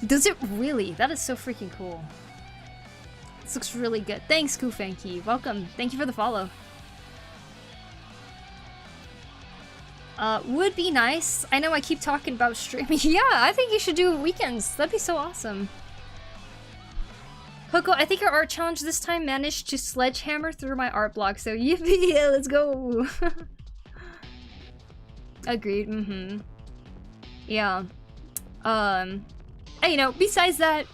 Does it really? That is so freaking cool. This looks really good. Thanks, Kufanki. Welcome. Thank you for the follow. Would be nice. I know I keep talking about streaming. Yeah, I think you should do weekends. That'd be so awesome. Hoko, I think your art challenge this time managed to sledgehammer through my art block, so yippee, yeah, let's go. Agreed, Yeah. And, you know, besides that,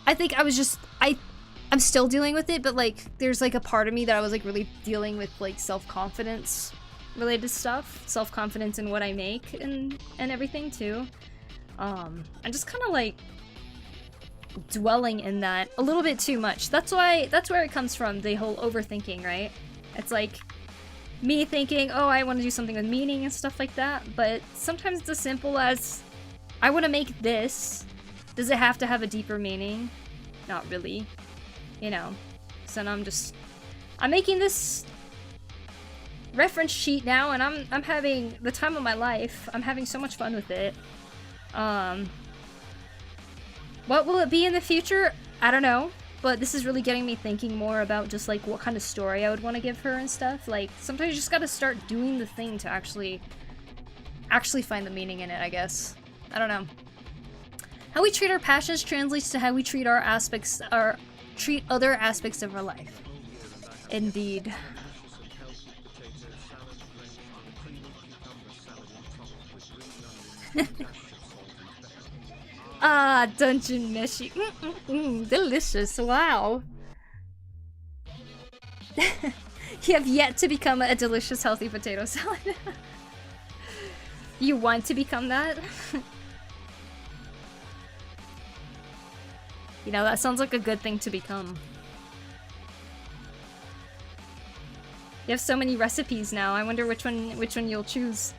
I think I was just, I'm still dealing with it, but like, there's like a part of me that I was like really dealing with like self-confidence related stuff. Self-confidence in what I make and everything too. I'm just kind of like dwelling in that a little bit too much. That's where it comes from, the whole overthinking, right? It's like me thinking, oh, I want to do something with meaning and stuff like that, but sometimes it's as simple as, I want to make this. Does it have to have a deeper meaning? Not really. You know, so now I'm making this reference sheet now, and I'm having the time of my life. I'm having so much fun with it. What will it be in the future? I don't know, but this is really getting me thinking more about just like what kind of story I would want to give her and stuff. Like, sometimes you just gotta start doing the thing to actually find the meaning in it, I guess. I don't know. How we treat our passions translates to how we treat treat other aspects of our life. Indeed. Ah, dungeon meshi. Delicious, wow. You have yet to become a delicious, healthy potato salad. You want to become that? You know, that sounds like a good thing to become. You have so many recipes now. I wonder which one you'll choose.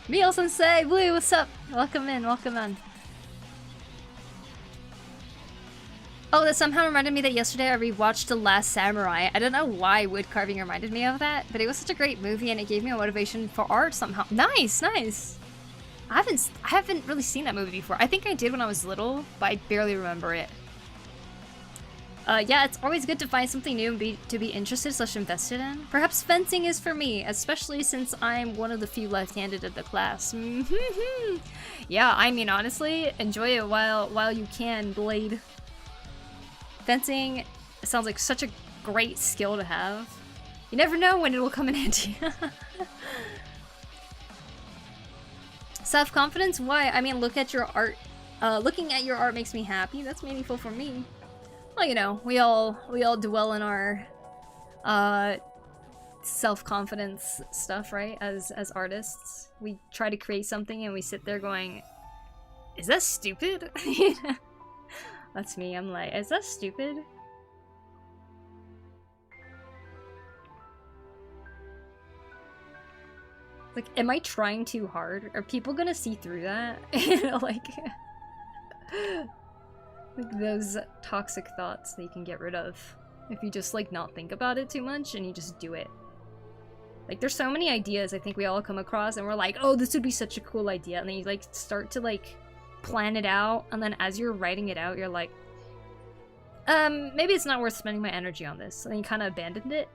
Meal Sensei, Blue, what's up? Welcome in, welcome in. Oh, that somehow reminded me that yesterday I rewatched The Last Samurai. I don't know why wood carving reminded me of that, but it was such a great movie and it gave me a motivation for art somehow. Nice, nice. I haven't really seen that movie before. I think I did when I was little, but I barely remember it. Yeah, it's always good to find something new and to be interested / invested in. Perhaps fencing is for me, especially since I'm one of the few left-handed of the class. Yeah, I mean, honestly, enjoy it while you can, Blade. Fencing sounds like such a great skill to have. You never know when it will come in handy. Self-confidence? Why? I mean, look at your art. Looking at your art makes me happy. That's meaningful for me. Well, you know, we all dwell in our self-confidence stuff, right? As artists, we try to create something and we sit there going, "Is that stupid?" That's me. I'm like, "Is that stupid?" Like, am I trying too hard? Are people gonna see through that? You know, like those toxic thoughts that you can get rid of if you just like not think about it too much and you just do it. Like, there's so many ideas I think we all come across and we're like, oh, this would be such a cool idea, and then you like start to like plan it out, and then as you're writing it out, you're like, maybe it's not worth spending my energy on this, and then you kind of abandoned it.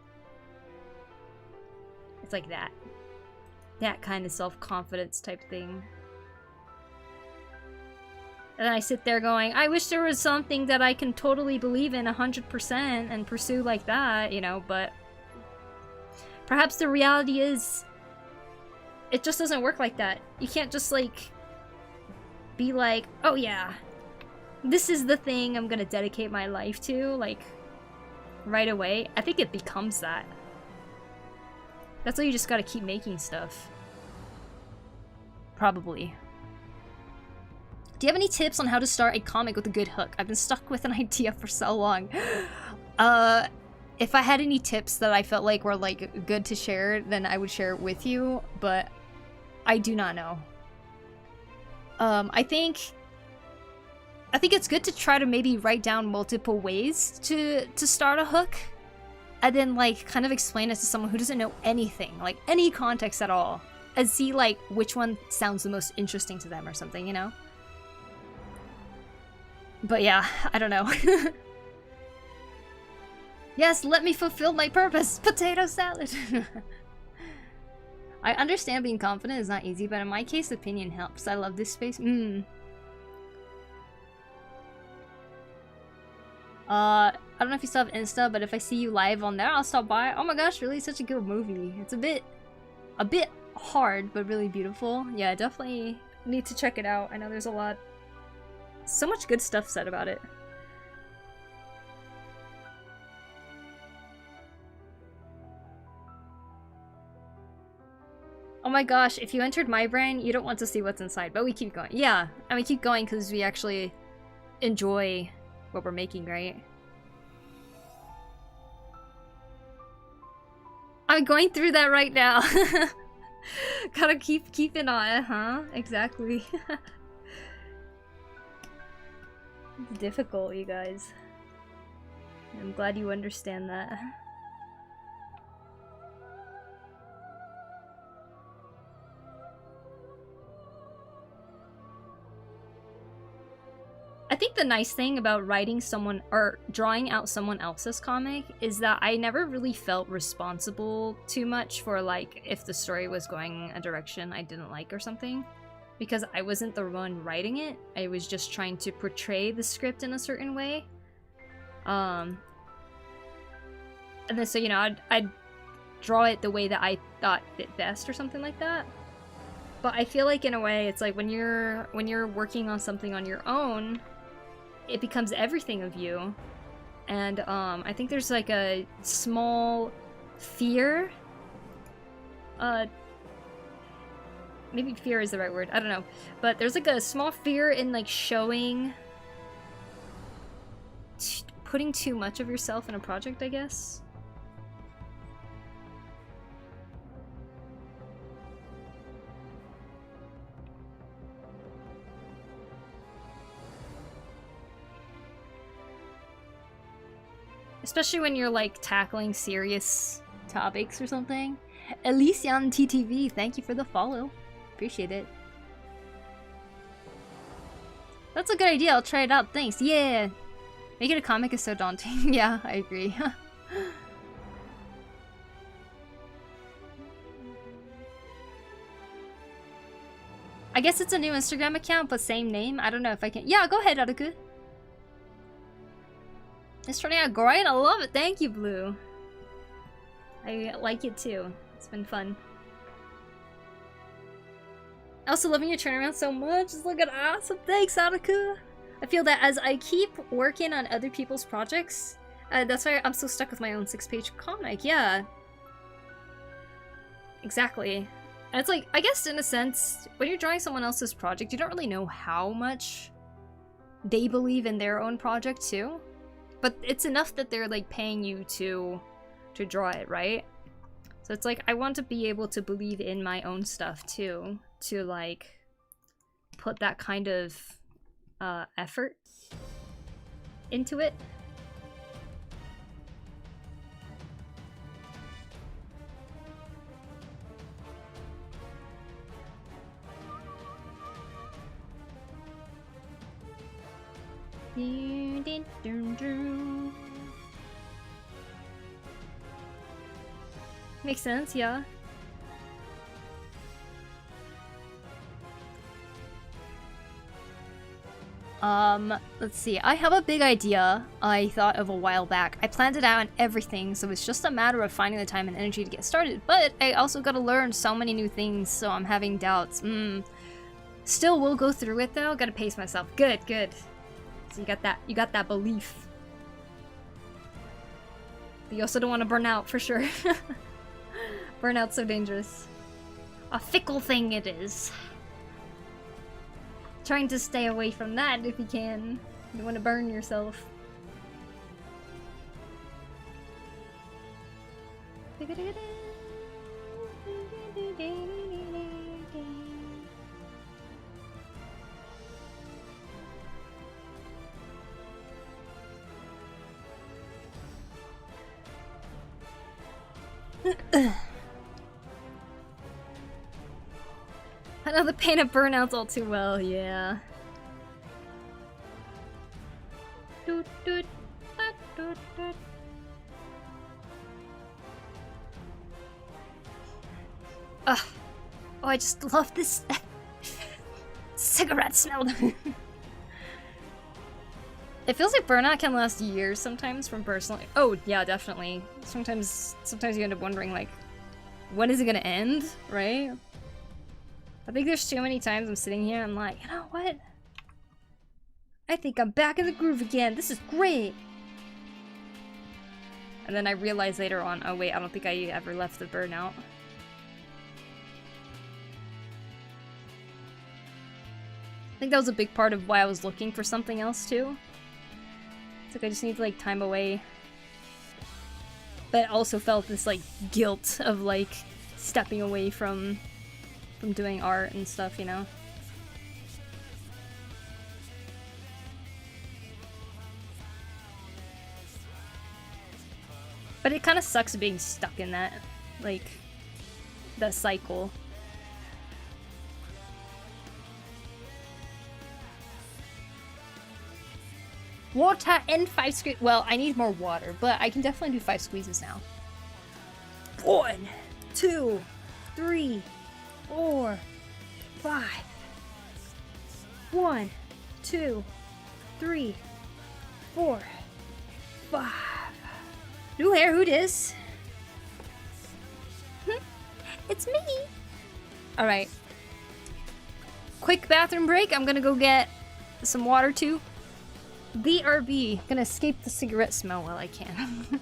It's like that kind of self-confidence type thing. And then I sit there going, I wish there was something that I can totally believe in 100% and pursue like that, you know, but perhaps the reality is it just doesn't work like that. You can't just like be like, oh yeah, this is the thing I'm gonna dedicate my life to, like, right away. I think it becomes that. That's why you just gotta keep making stuff. Probably. Do you have any tips on how to start a comic with a good hook? I've been stuck with an idea for so long. If I had any tips that I felt like were like good to share, then I would share it with you, but I do not know. I think it's good to try to maybe write down multiple ways to start a hook, and then like kind of explain it to someone who doesn't know anything, like any context at all, and see like which one sounds the most interesting to them or something, you know? But yeah, I don't know. Yes, let me fulfill my purpose! Potato salad! I understand being confident is not easy, but in my case, opinion helps. I love this space. I don't know if you still have Insta, but if I see you live on there, I'll stop by. Oh my gosh, really such a good movie. It's a bit hard, but really beautiful. Yeah, definitely need to check it out. I know there's so much good stuff said about it. Oh my gosh, if you entered my brain, you don't want to see what's inside, but we keep going. Yeah, and we keep going because we actually enjoy what we're making, right? I'm going through that right now. Gotta keep an eye, huh? Exactly. It's difficult, you guys. I'm glad you understand that. I think the nice thing about writing someone or drawing out someone else's comic is that I never really felt responsible too much for like if the story was going a direction I didn't like or something, because I wasn't the one writing it. I was just trying to portray the script in a certain way. And then so, you know, I'd draw it the way that I thought fit best or something like that. But I feel like in a way it's like when you're working on something on your own, it becomes everything of you. And I think there's like a small fear. Maybe fear is the right word, I don't know. But there's like a small fear in like showing, putting too much of yourself in a project, I guess. Especially when you're like tackling serious topics or something. Elysian TTV, thank you for the follow. Appreciate it. That's a good idea, I'll try it out, thanks. Yeah! Making a comic is so daunting. Yeah, I agree. I guess it's a new Instagram account, but same name. I don't know if I can. Yeah, go ahead, Aruku. It's turning out great. I love it. Thank you, Blue. I like it too. It's been fun. I also loving your turnaround so much. It's looking awesome. Thanks, Aruku. I feel that as I keep working on other people's projects, that's why I'm so stuck with my own 6-page comic. Yeah. Exactly. And it's like, I guess in a sense, when you're drawing someone else's project, you don't really know how much they believe in their own project too. But it's enough that they're like paying you to draw it, right? So it's like I want to be able to believe in my own stuff too, to like put that kind of effort into it. Makes sense, yeah. Let's see. I have a big idea I thought of a while back. I planned it out and everything, so it's just a matter of finding the time and energy to get started. But I also gotta learn so many new things, so I'm having doubts. Still, we'll go through it though. Gotta pace myself. Good, good. So you got that belief. But you also don't want to burn out, for sure. Burnout's so dangerous. A fickle thing it is. Trying to stay away from that if you can. You don't want to burn yourself. I know the pain of burnouts all too well, yeah. Ugh. Oh, I just love this cigarette smell. It feels like burnout can last years sometimes from personal. Oh yeah, definitely. Sometimes you end up wondering like, when is it gonna end, right? I think there's too many times I'm sitting here and I'm like, you know what? I think I'm back in the groove again. This is great. And then I realize later on, oh wait, I don't think I ever left the burnout. I think that was a big part of why I was looking for something else too. It's like I just need to like time away. But I also felt this like guilt of like stepping away from doing art and stuff, you know? But it kind of sucks being stuck in that, like, that cycle. Water and 5 squeezes. Well, I need more water, but I can definitely do 5 squeezes now. 1, 2, 3, 4, 5. 1, 2, 3, 4, 5. New hair, who dis? It's me. All right. Quick bathroom break. I'm gonna go get some water too. BRB. Gonna escape the cigarette smell while I can.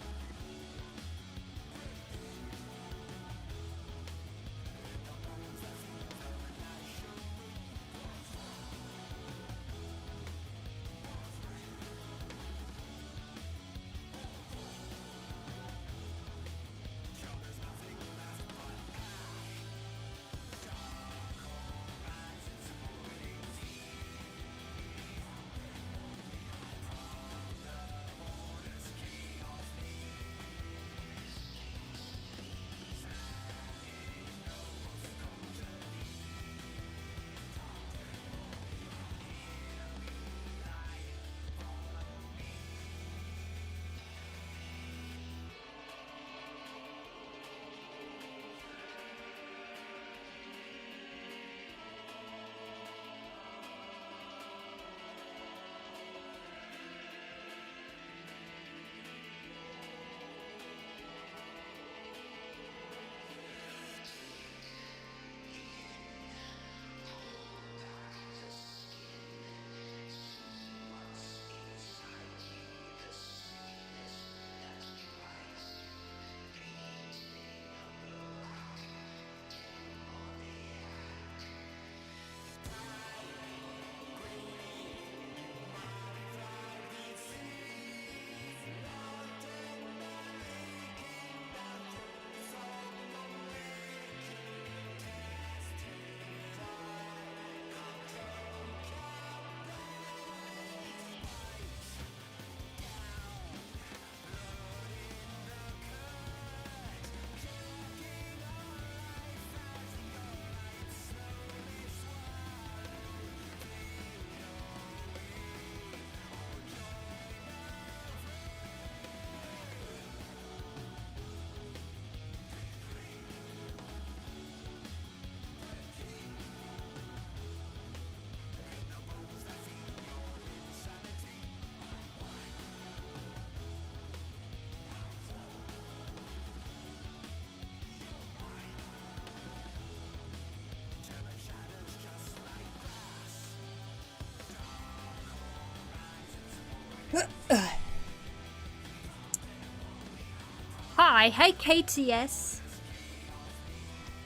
Hi, hi KTS.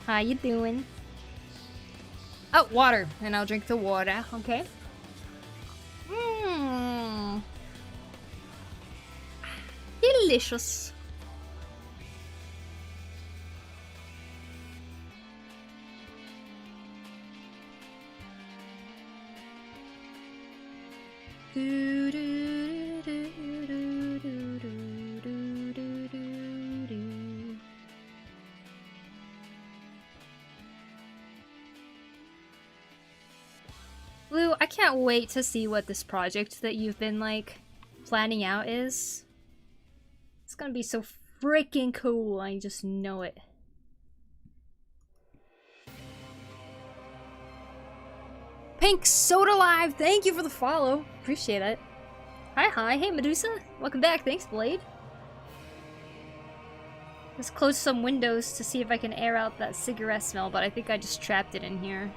How you doing? Oh, water, and I'll drink the water. Okay. Mmm. Delicious. Lou, I can't wait to see what this project that you've been like planning out is. It's gonna be so freaking cool, I just know it. Pink Soda Live, thank you for the follow. Appreciate it. Hi, hey Medusa. Welcome back, thanks Blade. Let's close some windows to see if I can air out that cigarette smell, but I think I just trapped it in here.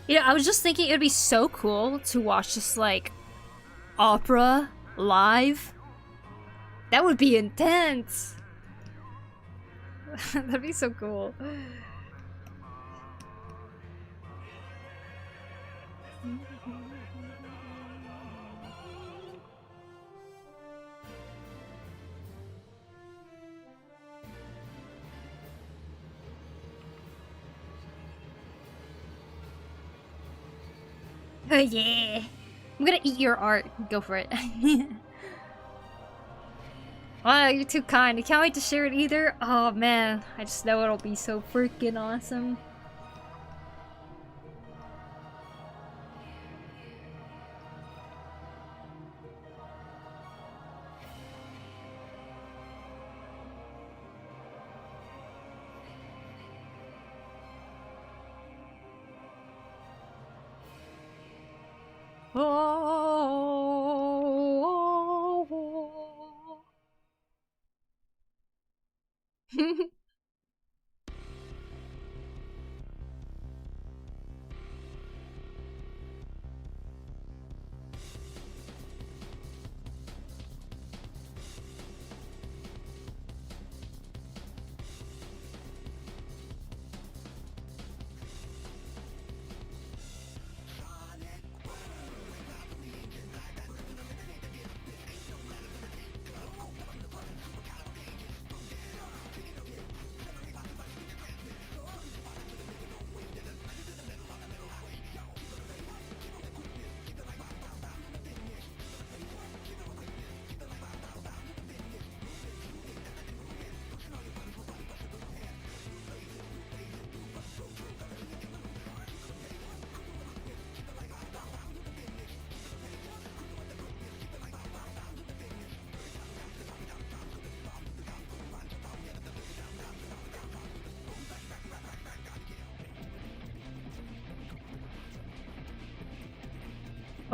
You know, I was just thinking it would be so cool to watch this, like, opera live. That would be intense. That'd be so cool. Oh yeah. I'm gonna eat your art. Go for it. Wow, you're too kind. I can't wait to share it either. Oh man, I just know it'll be so freaking awesome. Oh.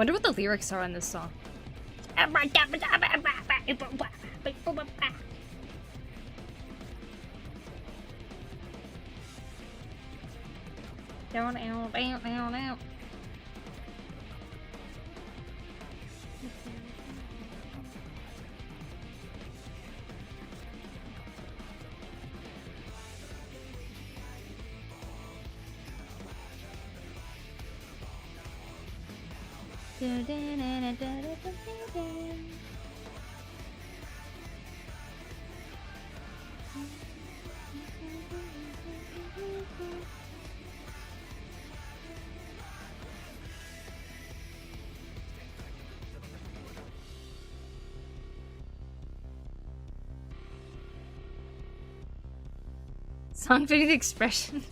wonder what the lyrics are on this song. Down, down, down, down, down. Song fitting the expression.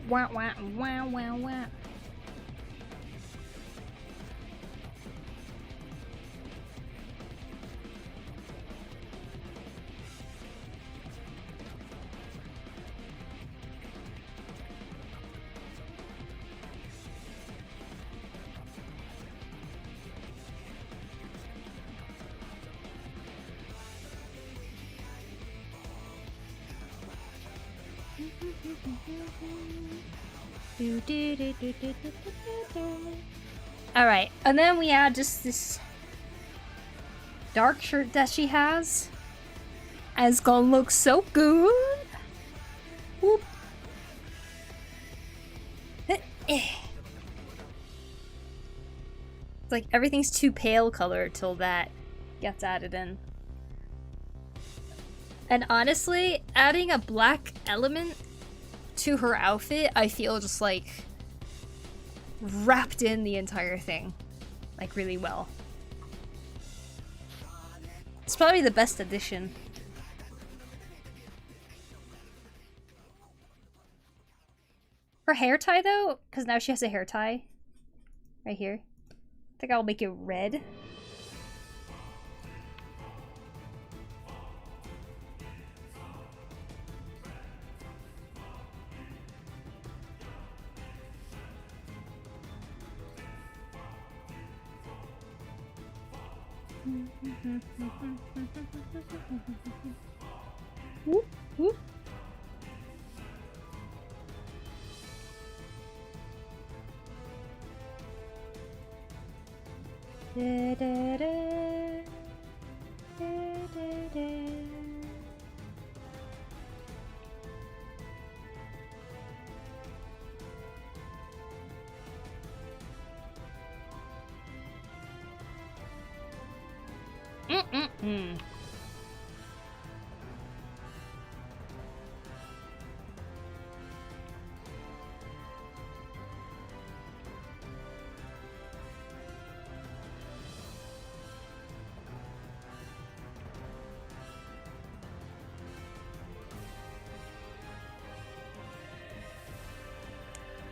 Wah, wah, wah, wah, wah. Alright, and then we add just this dark shirt that she has. And it's gonna look so good. Whoop. It's like everything's too pale color till that gets added in. And honestly, adding a black element to her outfit, I feel just like wrapped in the entire thing, like really well. It's probably the best addition. Her hair tie though, because now she has a hair tie right here. I think I'll make it red. Whoop, whoop. Da, da, da. Da, da, da.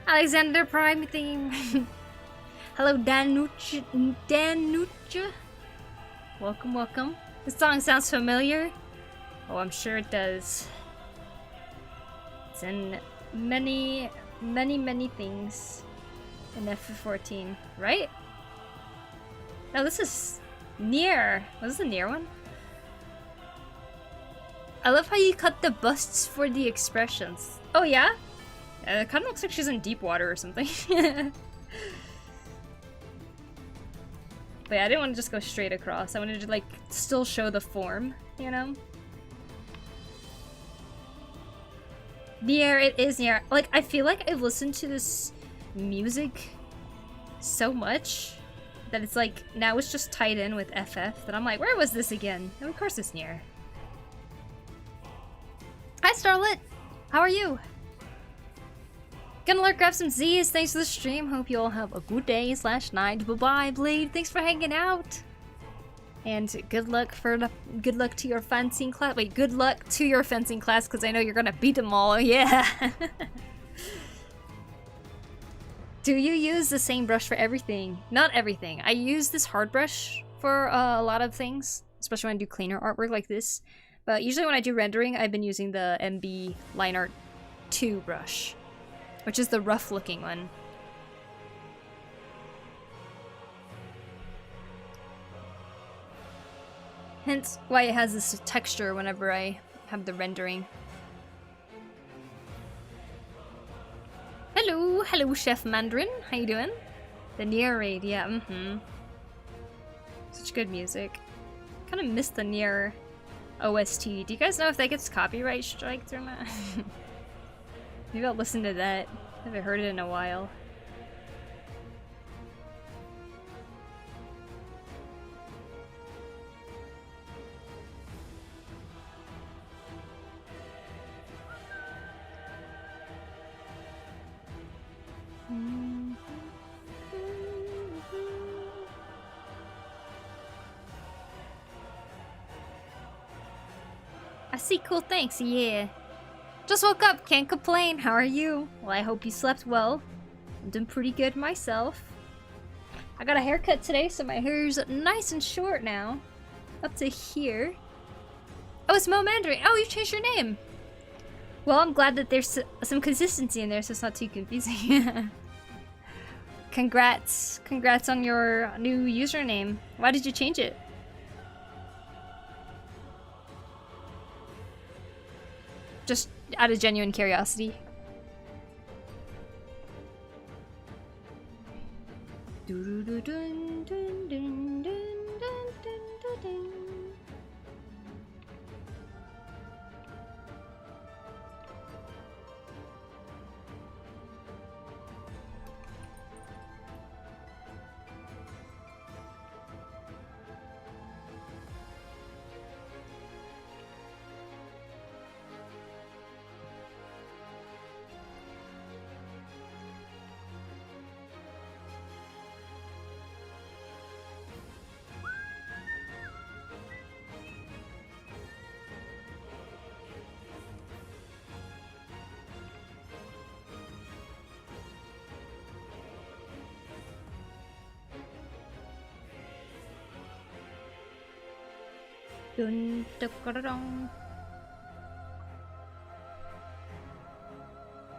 Alexander Prime theme. Hello, Danucha. Welcome, welcome. This song sounds familiar. Oh, I'm sure it does. It's in many things in F14, right? No, this is Nier. Was this a Nier one? I love how you cut the busts for the expressions. Oh yeah? It kind of looks like she's in deep water or something. But yeah, I didn't want to just go straight across. I wanted to like still show the form, you know? Nier, it is Nier. Like, I feel like I've listened to this music so much that it's like, now it's just tied in with FF that I'm like, where was this again? And of course it's Nier. Hi Starlet! How are you? Gonna lurk, grab some Z's. Thanks for the stream. Hope you all have a good day / night. Bye-bye, Blade. Thanks for hanging out. And good luck to your fencing class. Wait, good luck to your fencing class, because I know you're gonna beat them all. Yeah. Do you use the same brush for everything? Not everything. I use this hard brush for a lot of things, especially when I do cleaner artwork like this. But usually when I do rendering, I've been using the MB Line Art 2 brush, which is the rough looking one. Hence why it has this texture whenever I have the rendering. Hello, hello Chef Mandarin, how you doing? The Nier raid, yeah, Such good music. Kind of missed the Nier OST. Do you guys know if that gets copyright striked or not? Maybe I'll listen to that. I haven't heard it in a while. I see, cool, thanks, yeah. Just woke up, can't complain, how are you? Well, I hope you slept well. I'm doing pretty good myself. I got a haircut today, so my hair's nice and short now. Up to here. Oh, it's Mo Mandarin. Oh, you changed your name. Well, I'm glad that there's some consistency in there, so it's not too confusing. Congrats. Congrats on your new username. Why did you change it? Just out of genuine curiosity.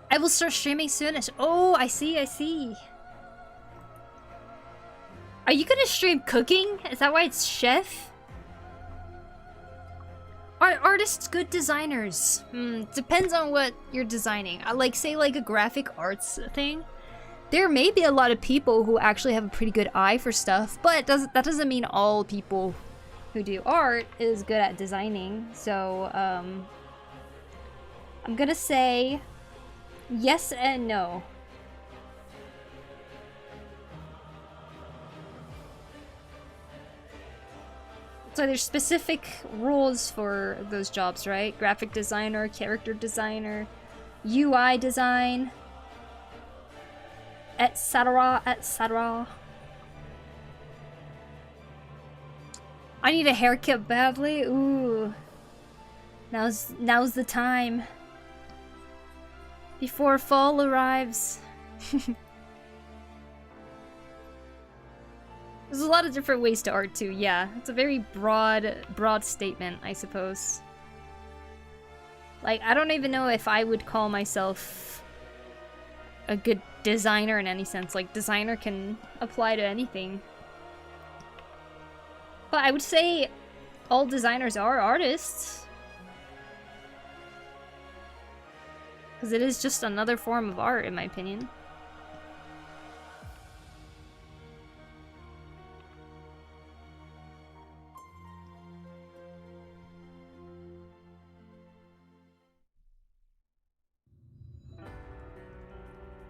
I will start streaming soon. Oh, I see, I see. Are you gonna stream cooking? Is that why it's chef? Are artists good designers? Depends on what you're designing. Like, say like a graphic arts thing. There may be a lot of people who actually have a pretty good eye for stuff, but that doesn't mean all people who do art is good at designing. So I'm gonna say yes and no. So there's specific rules for those jobs, right? Graphic designer, character designer, UI design, etc., etc. I need a haircut badly. Ooh. Now's the time. Before fall arrives. There's a lot of different ways to art too, yeah. It's a very broad statement, I suppose. Like, I don't even know if I would call myself a good designer in any sense. Like, designer can apply to anything. But I would say all designers are artists. Because it is just another form of art, in my opinion.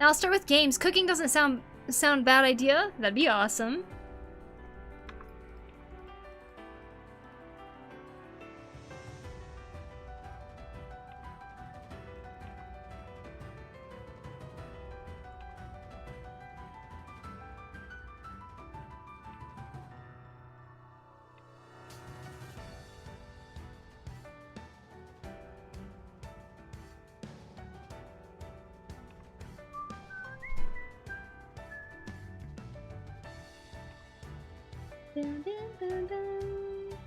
Now I'll start with games. Cooking doesn't sound bad idea. That'd be awesome. Dun, dun, dun, dun, dun.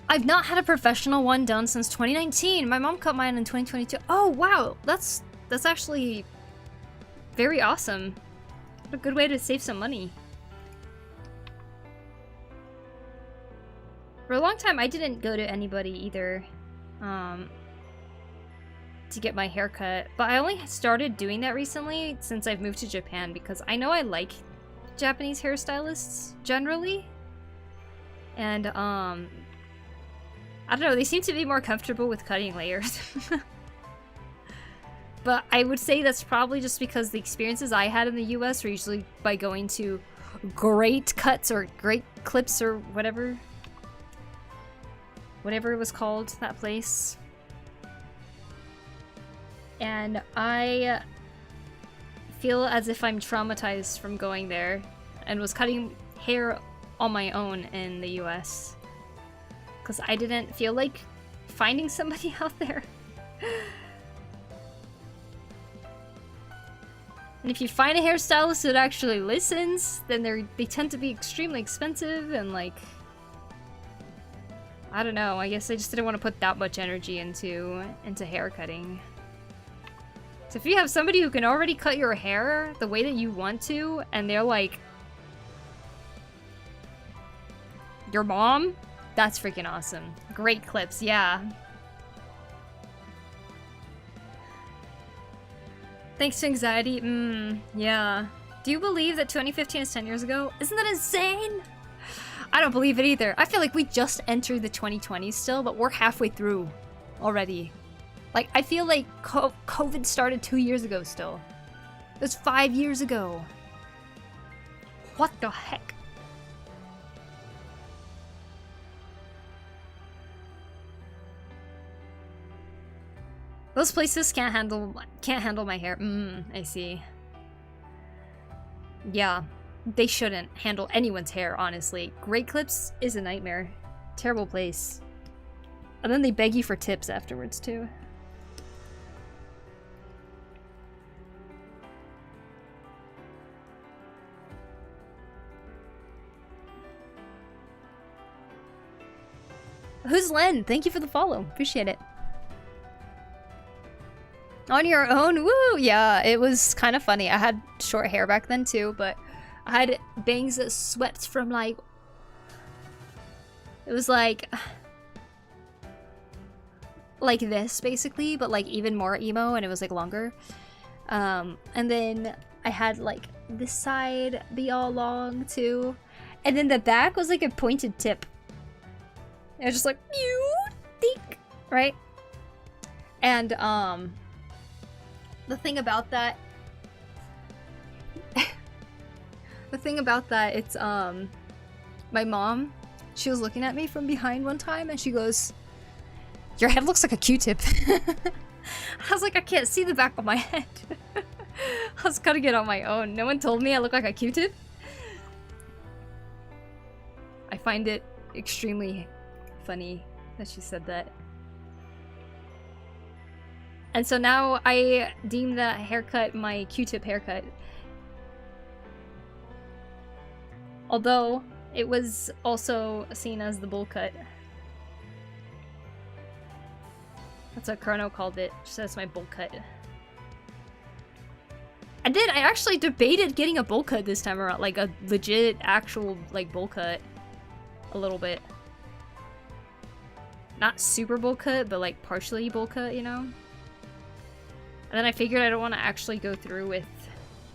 I've not had a professional one done since 2019. My mom cut mine in 2022. Oh wow, that's actually very awesome. What a good way to save some money. For a long time, I didn't go to anybody either to get my hair cut, but I only started doing that recently since I've moved to Japan because I know I like Japanese hairstylists generally, and I don't know, they seem to be more comfortable with cutting layers. But I would say that's probably just because the experiences I had in the US were usually by going to Great Cuts or Great Clips or whatever it was called, that place. And I feel as if I'm traumatized from going there and was cutting hair on my own in the US. Because I didn't feel like finding somebody out there. And if you find a hairstylist that actually listens, then they tend to be extremely expensive and like... I don't know, I guess I just didn't want to put that much energy into hair cutting. So if you have somebody who can already cut your hair the way that you want to, and they're like... your mom? That's freaking awesome. Great clips, yeah. Thanks to anxiety, yeah. Do you believe that 2015 is 10 years ago? Isn't that insane? I don't believe it either. I feel like we just entered the 2020s still, but we're halfway through already. Like, I feel like COVID started 2 years ago still. It was 5 years ago. What the heck? Those places can't handle my hair. I see. Yeah. They shouldn't handle anyone's hair, honestly. Great Clips is a nightmare. Terrible place. And then they beg you for tips afterwards, too. Who's Len? Thank you for the follow. Appreciate it. On your own? Woo! Yeah, it was kind of funny. I had short hair back then, too, but... I had bangs that swept from like... It was like this, basically, but like even more emo, and it was like longer. And then I had like this side be all long, too. And then the back was like a pointed tip. It was just like, think, right? And, the thing about that... The thing about that, it's, my mom, she was looking at me from behind one time and she goes, "Your head looks like a Q-tip." I was like, I can't see the back of my head. I was cutting it on my own. No one told me I look like a Q-tip. I find it extremely funny that she said that. And so now I deem that haircut my Q-tip haircut. Although, it was also seen as the bowl cut. That's what Chrono called it. She says my bowl cut. I actually debated getting a bowl cut this time around. Like a legit, actual, like, bowl cut. A little bit. Not super bowl cut, but like partially bowl cut, you know? And then I figured I don't want to actually go through with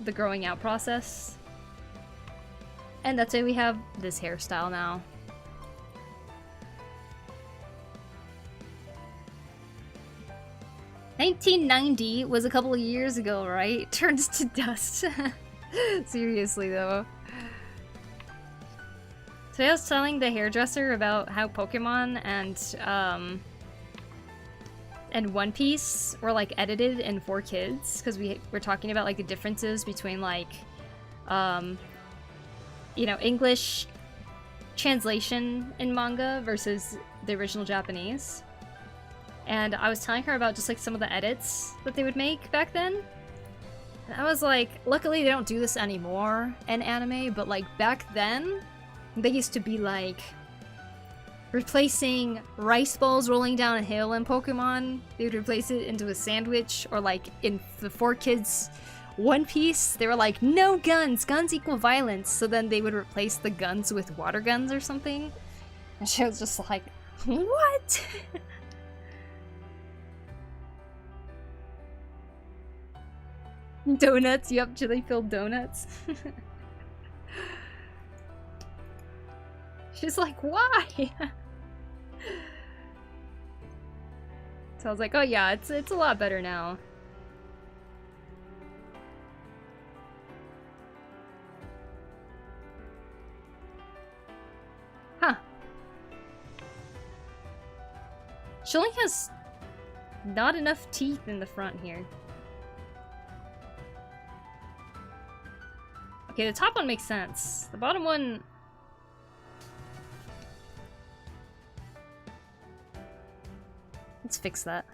the growing out process. And that's why we have this hairstyle now. $1990 was a couple of years ago, right? Turns to dust. Seriously, though. Today I was telling the hairdresser about how Pokemon and One Piece were like edited in 4Kids, because we're talking about like the differences between like, you know, English translation in manga versus the original Japanese. And I was telling her about just like some of the edits that they would make back then. And I was like, luckily they don't do this anymore in anime, but like back then, they used to be like replacing rice balls rolling down a hill in Pokemon. They would replace it into a sandwich, or like in the 4Kids One Piece, they were like, no guns, guns equal violence. So then they would replace the guns with water guns or something. And she was just like, what? Donuts, yep, chili-filled donuts. She's like, why? So I was like, oh yeah, it's a lot better now. Huh. She only has not enough teeth in the front here. Okay, the top one makes sense. The bottom one... Let's fix that.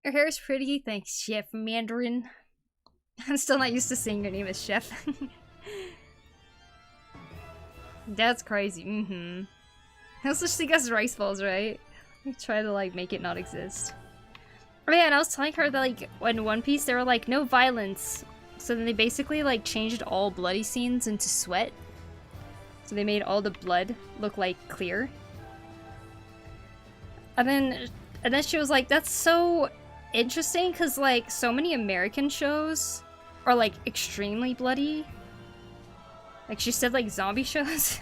Your hair is pretty, thanks, Chef Mandarin. I'm still not used to saying your name as Chef. That's crazy, mm-hmm. I also think that's rice balls, right? I try to, like, make it not exist. Oh yeah, and I was telling her that, like, in One Piece, they were like, no violence. So then they basically, like, changed all bloody scenes into sweat. So they made all the blood look, like, clear. And then she was like, that's so interesting, because, like, so many American shows are, like, extremely bloody. Like, she said, like, zombie shows.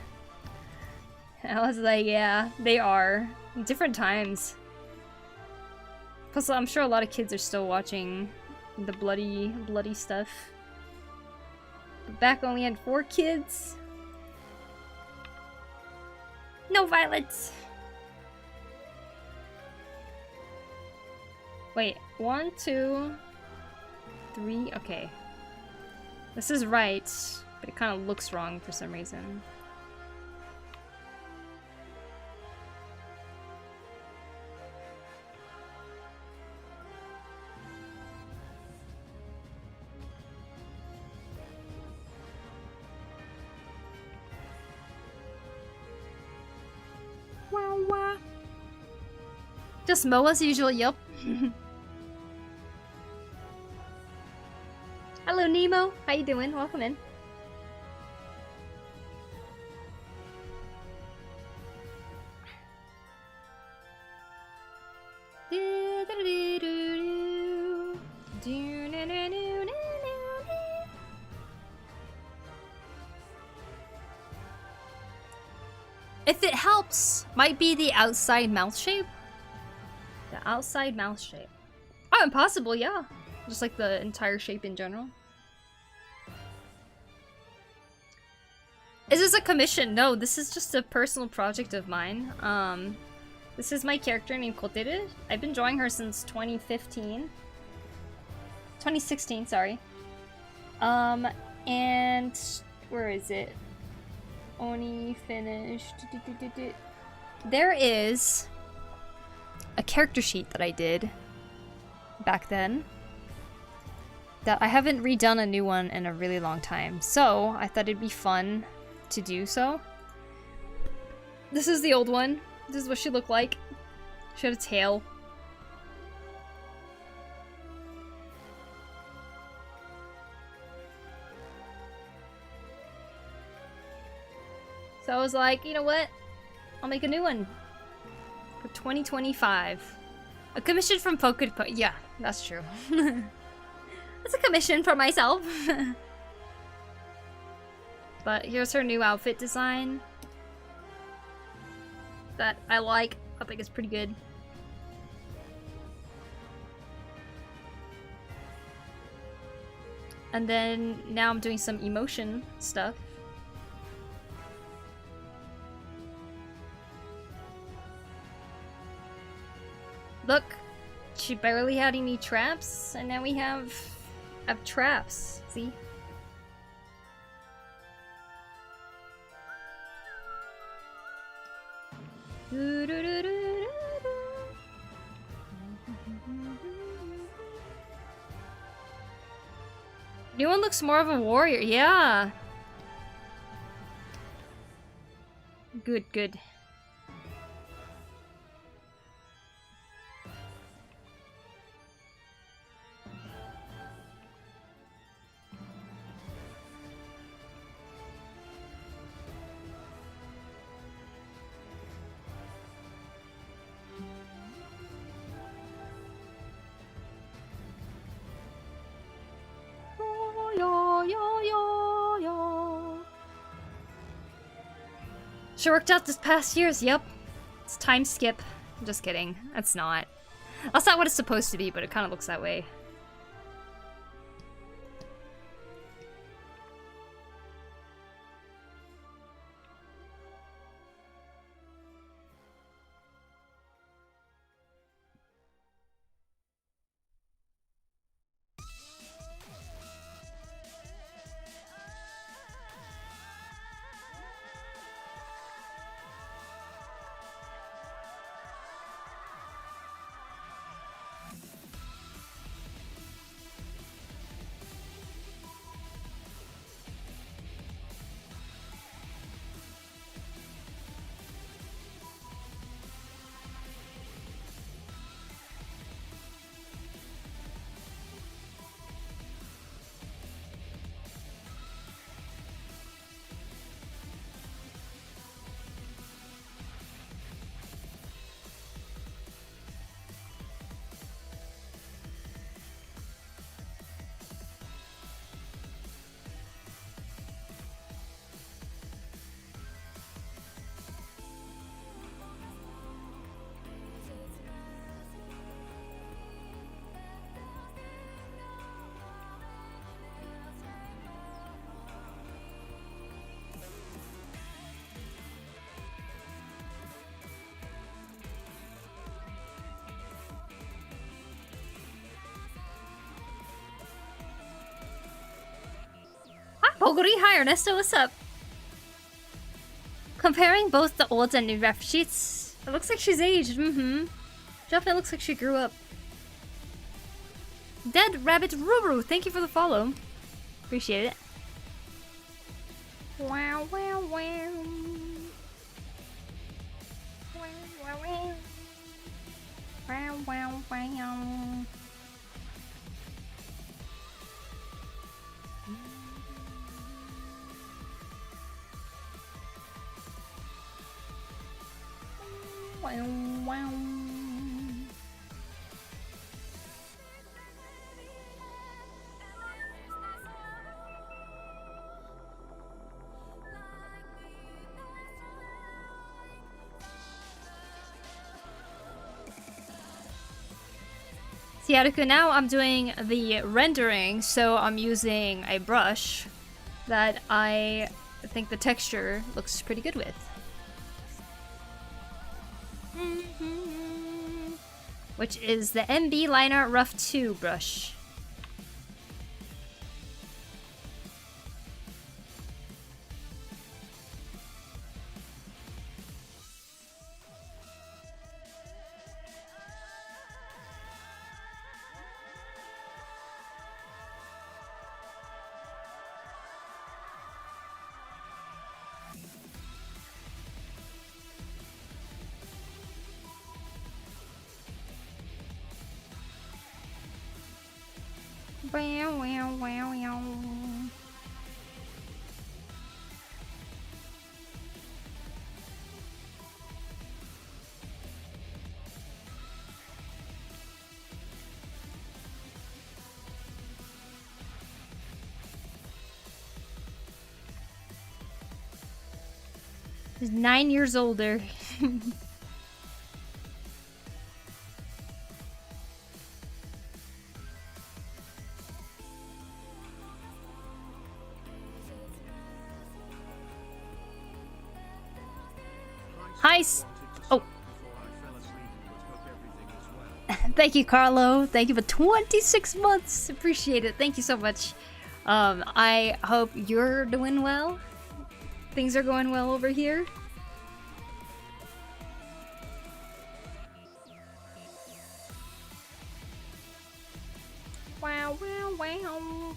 I was like, yeah, they are. Different times. Plus, I'm sure a lot of kids are still watching the bloody stuff. But back only had 4 kids. No violence. Wait, 1, 2, 3, okay. This is right, but it kind of looks wrong for some reason. Wah, wah. Just mow as usual, yup. Hello Nemo, how you doing? Welcome in. If it helps, might be the outside mouth shape. The outside mouth shape. Oh, impossible, yeah. Just like the entire shape in general. Is this a commission? No, this is just a personal project of mine. This is my character named Koteru. I've been drawing her since 2015. 2016, sorry. And where is it? Oni finished. There is a character sheet that I did back then that I haven't redone a new one in a really long time. So I thought it'd be fun to do so. This is the old one. This is what she looked like. She had a tail. So I was like, you know what? I'll make a new one for 2025. A commission from Poku. Yeah, that's true. That's a commission for myself. But here's her new outfit design that I like. I think it's pretty good. And then now I'm doing some emotion stuff. Look, she barely had any traps, and now we have traps. See? New one looks more of a warrior. Yeah. Good, good. She worked out this past years, yep. It's time skip. I'm just kidding. That's not. That's not what it's supposed to be, but it kind of looks that way. Pokuri, hi Ernesto, what's up? Comparing both the old and new ref sheets, it looks like she's aged, Definitely looks like she grew up. Dead Rabbit Ruru, thank you for the follow. Appreciate it. Wow, wow, wow. Wow, wow, wow. Wow, wow, wow. Wow, wow. See, Haruka, now I'm doing the rendering, so I'm using a brush that I think the texture looks pretty good with. Which is the MB Liner Rough 2 brush. Wow, wow, wow, wow. He's 9 years older. Hi. Oh. Thank you, Carlo. Thank you for 26 months. Appreciate it. Thank you so much. I hope you're doing well. Things are going well over here. Wow, wow, wow.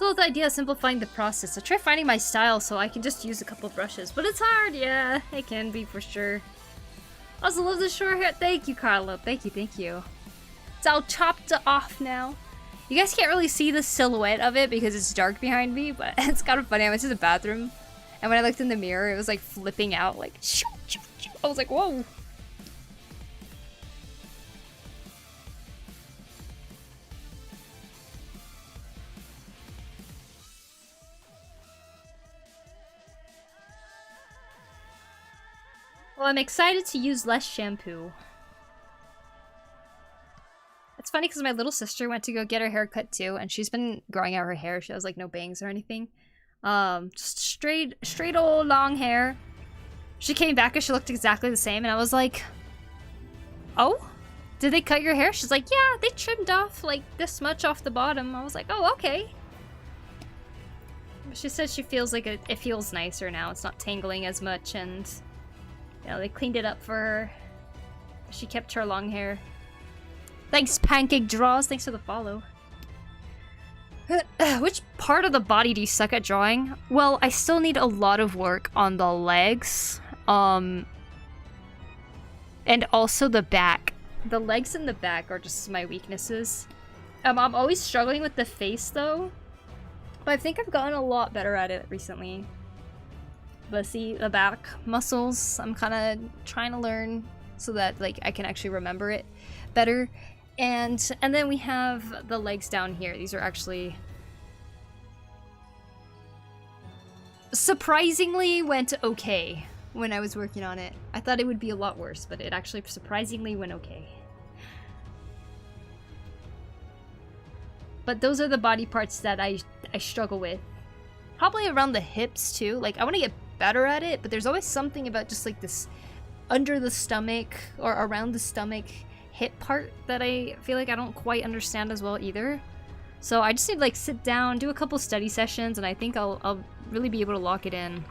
So the idea of simplifying the process. I try finding my style so I can just use a couple brushes, but it's hard, yeah, it can be for sure. I also love the short hair. Thank you, Carlo. Thank you, thank you. It's all chopped off now. You guys can't really see the silhouette of it because it's dark behind me, but it's kind of funny. I went to the bathroom, and when I looked in the mirror, it was like flipping out, like shoo, shoo, shoo. I was like, whoa. Well, I'm excited to use less shampoo. It's funny because my little sister went to go get her hair cut too, and she's been growing out her hair. She has like no bangs or anything. Just straight old long hair. She came back and she looked exactly the same, and I was like, oh? Did they cut your hair? She's like, yeah, they trimmed off like this much off the bottom. I was like, oh, okay. She said she feels like it feels nicer now. It's not tangling as much, and you know, they cleaned it up for her. She kept her long hair. Thanks, Pancake Draws. Thanks for the follow. Which part of the body do you suck at drawing? Well, I still need a lot of work on the legs. And also the back. The legs and the back are just my weaknesses. I'm always struggling with the face, though. But I think I've gotten a lot better at it recently. But see, the back muscles, I'm kind of trying to learn so that like I can actually remember it better. And then we have the legs down here. These are actually surprisingly went okay when I was working on it. I thought it would be a lot worse, but it actually surprisingly went okay. But those are the body parts that I struggle with. Probably around the hips too. Like I want to get better at it, but there's always something about just like this under the stomach or around the stomach hip part that I feel like I don't quite understand as well either. So I just need to like sit down, do a couple study sessions, and I think I'll really be able to lock it in.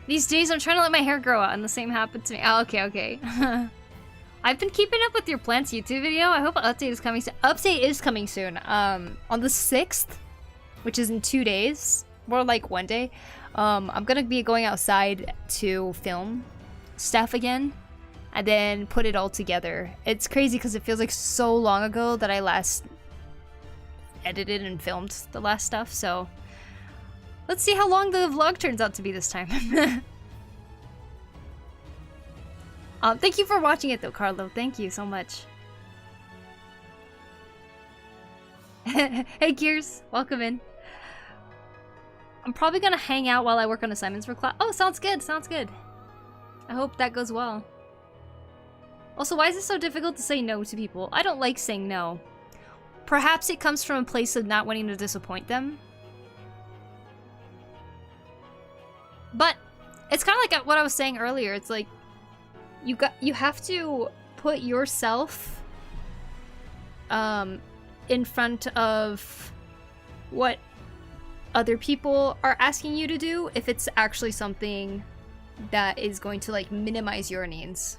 These days I'm trying to let my hair grow out and the same happened to me. Oh, okay. I've been keeping up with your plants YouTube video. I hope an update is coming soon. Update is coming soon. On the 6th, which is in 2 days, more like one day, I'm gonna be going outside to film stuff again and then put it all together. It's crazy because it feels like so long ago that I last edited and filmed the last stuff, so let's see how long the vlog turns out to be this time. Thank you for watching it though, Carlo. Thank you so much. Hey Gears, welcome in. I'm probably gonna hang out while I work on assignments for class. Oh, sounds good, sounds good. I hope that goes well. Also, why is it so difficult to say no to people? I don't like saying no. Perhaps it comes from a place of not wanting to disappoint them. But it's kind of like what I was saying earlier. It's like you have to put yourself in front of what other people are asking you to do if it's actually something that is going to like minimize your needs.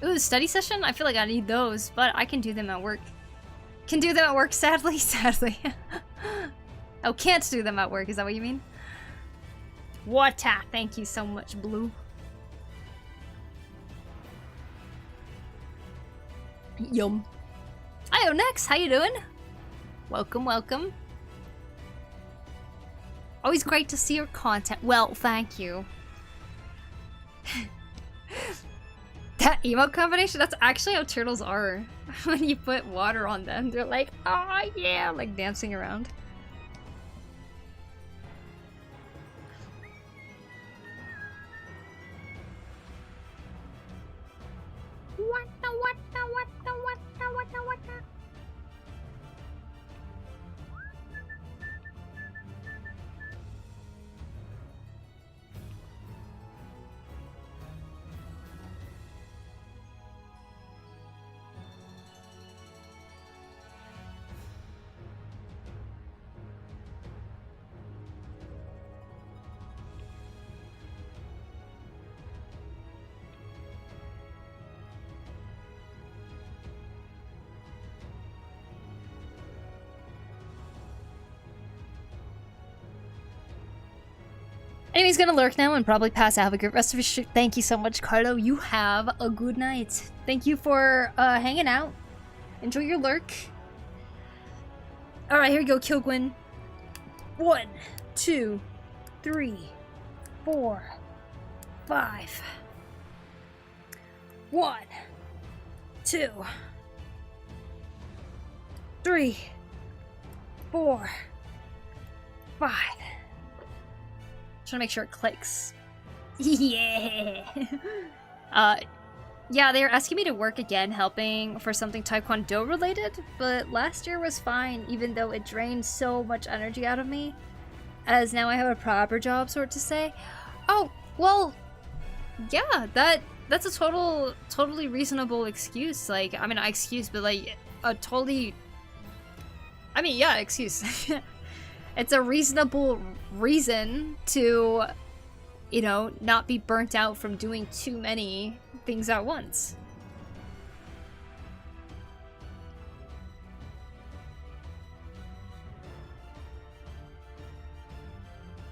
Ooh, study session? I feel like I need those, but I can do them at work. Can do them at work, sadly, sadly. Oh, can't do them at work, is that what you mean? Water, thank you so much, Blue. Yum. Hi, Next, how you doing? Welcome, welcome. Always great to see your content. Well, thank you. That emote combination, that's actually how turtles are. When you put water on them, they're like, oh yeah, like dancing around. What the. Anyways, gonna lurk now and probably pass out. Have a good rest of your shoot. Thank you so much, Carlo. You have a good night. Thank you for hanging out. Enjoy your lurk. Alright, here we go, Kilgwin. 1, 2, 3, 4, 5. 1, 2, 3, 4, 5. Trying to make sure it clicks. Yeah. Yeah, they were asking me to work again, helping for something Taekwondo related, but last year was fine, even though it drained so much energy out of me, as now I have a proper job, sort to say. Oh, well, yeah, that's a totally reasonable excuse. Like, I mean, not excuse, but like a totally, I mean, yeah, excuse. It's a reasonable reason to, you know, not be burnt out from doing too many things at once.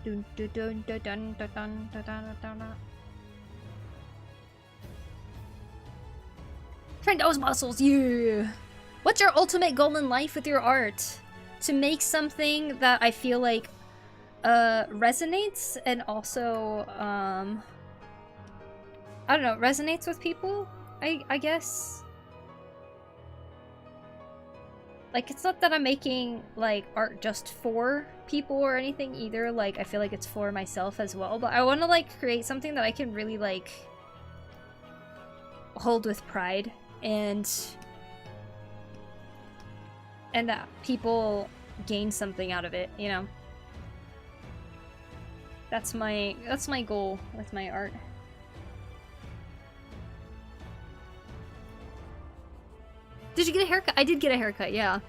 Dun, dun, dun, dun, dun, dun, dun, dun, dun, dun. Train those muscles, yeah! What's your ultimate goal in life with your art? To make something that I feel like resonates and also I don't know, resonates with people, I guess. Like, it's not that I'm making like art just for people or anything either. Like, I feel like it's for myself as well, but I want to like create something that I can really like hold with pride and that people gain something out of it, you know? That's my goal with my art. Did you get a haircut? I did get a haircut, yeah.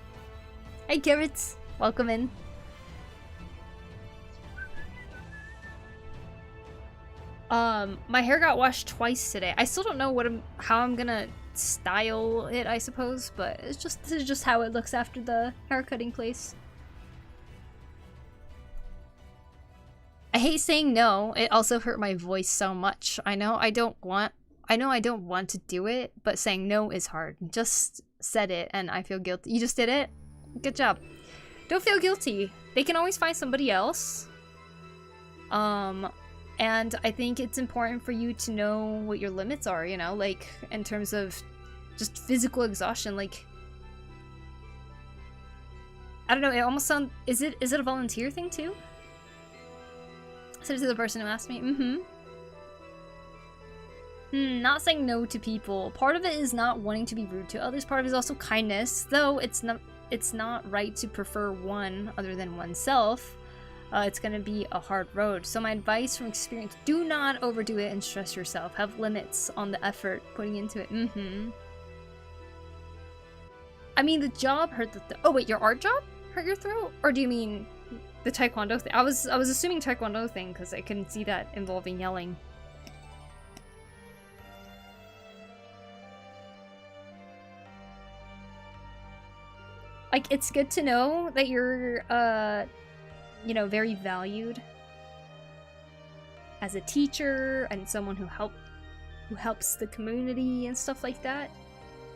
Hey Carrots, welcome in. My hair got washed twice today. I still don't know how I'm gonna style it, I suppose, but this is just how it looks after the haircutting place. I hate saying no. It also hurt my voice so much. I know I don't want to do it, but saying no is hard. Just said it and I feel guilty. You just did it? Good job. Don't feel guilty. They can always find somebody else. And I think it's important for you to know what your limits are, you know, like in terms of just physical exhaustion. Like, I don't know, it almost sounds, is it a volunteer thing too? Said to the person who asked me. Not saying no to people. Part of it is not wanting to be rude to others. Part of it is also kindness, though it's not right to prefer one other than oneself. It's gonna be a hard road. So my advice from experience, do not overdo it and stress yourself. Have limits on the effort putting into it. I mean, the job hurt the oh wait, your art job hurt your throat? Or do you mean the taekwondo thing? I was assuming taekwondo thing because I couldn't see that involving yelling. Like, it's good to know that you're you know, very valued as a teacher and someone who helps the community and stuff like that.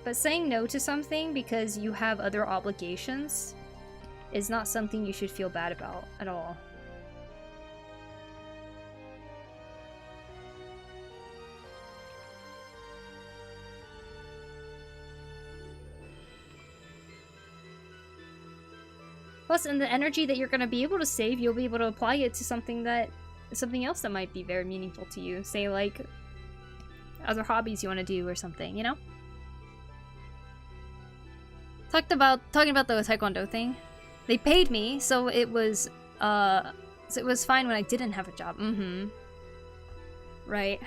But saying no to something because you have other obligations is not something you should feel bad about at all. Plus, in the energy that you're going to be able to save, you'll be able to apply it to something else that might be very meaningful to you. Say, like, other hobbies you want to do or something, you know? Talking about the taekwondo thing. They paid me, so it was fine when I didn't have a job. Right.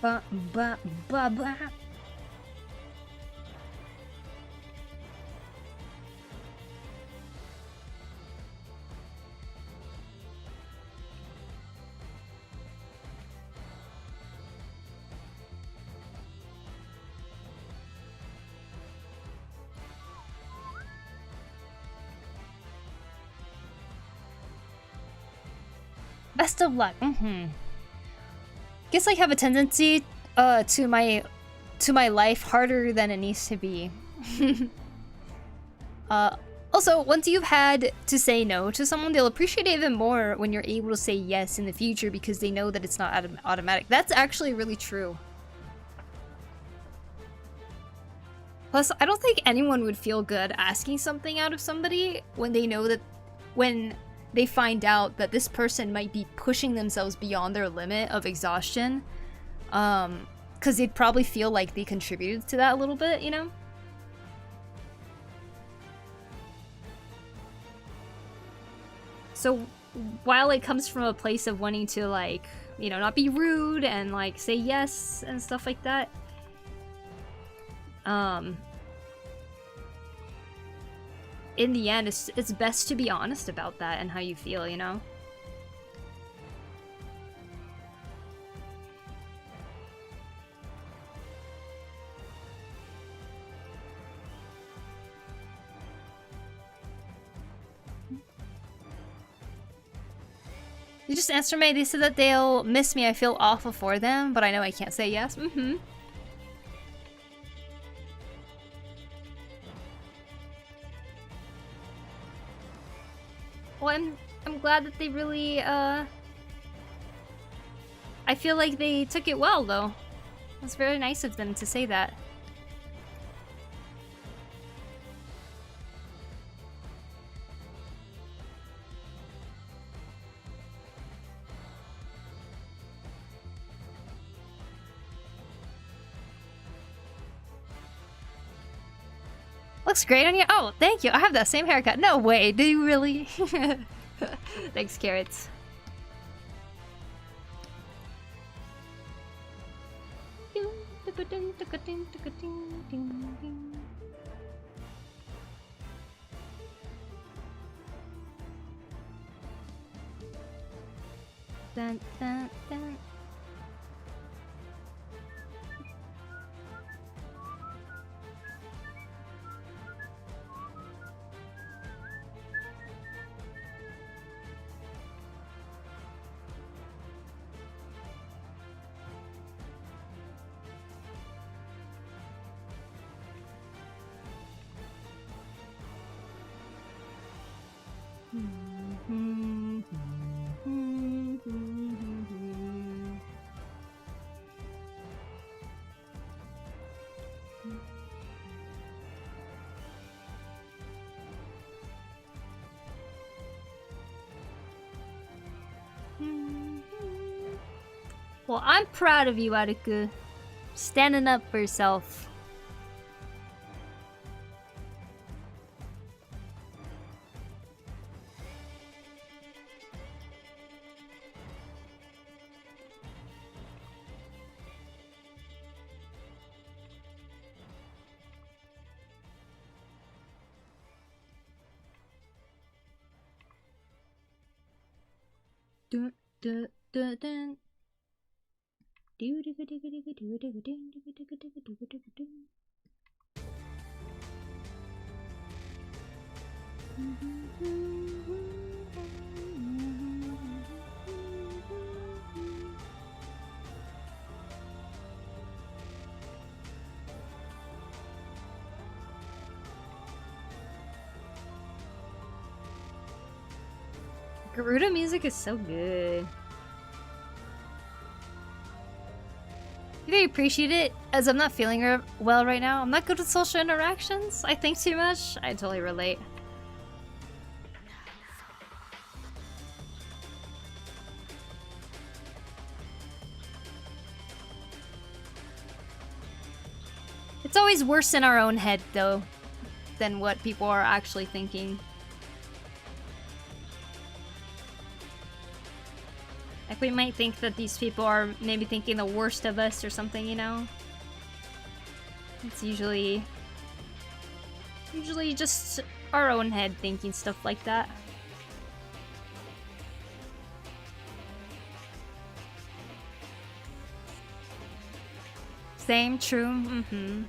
Ba ba ba ba. Best of luck. Guess I have a tendency to my life harder than it needs to be. Also, once you've had to say no to someone, they'll appreciate it even more when you're able to say yes in the future because they know that it's not automatic. That's actually really true. Plus, I don't think anyone would feel good asking something out of somebody when they know that when they find out that this person might be pushing themselves beyond their limit of exhaustion. Because they'd probably feel like they contributed to that a little bit, you know? So while it comes from a place of wanting to, like, you know, not be rude and, like, say yes and stuff like that, in the end, it's best to be honest about that and how you feel, you know? You just answered me. They said that they'll miss me. I feel awful for them, but I know I can't say yes. Well, I'm glad that they really, I feel like they took it well, though. It's very nice of them to say that. Looks great on you. Oh, thank you. I have that same haircut. No way. Do you really? Thanks, Carrots. Dun, dun, dun. Well, I'm proud of you, Aruku. Standing up for yourself. Dun, dun, dun, dun. Garuda music is so good. You really appreciate it, as I'm not feeling well right now. I'm not good with social interactions. I think too much. I totally relate. It's always worse in our own head, though, than what people are actually thinking. Like, we might think that these people are maybe thinking the worst of us or something, you know? It's usually just our own head thinking stuff like that. Same, true, mm-hmm.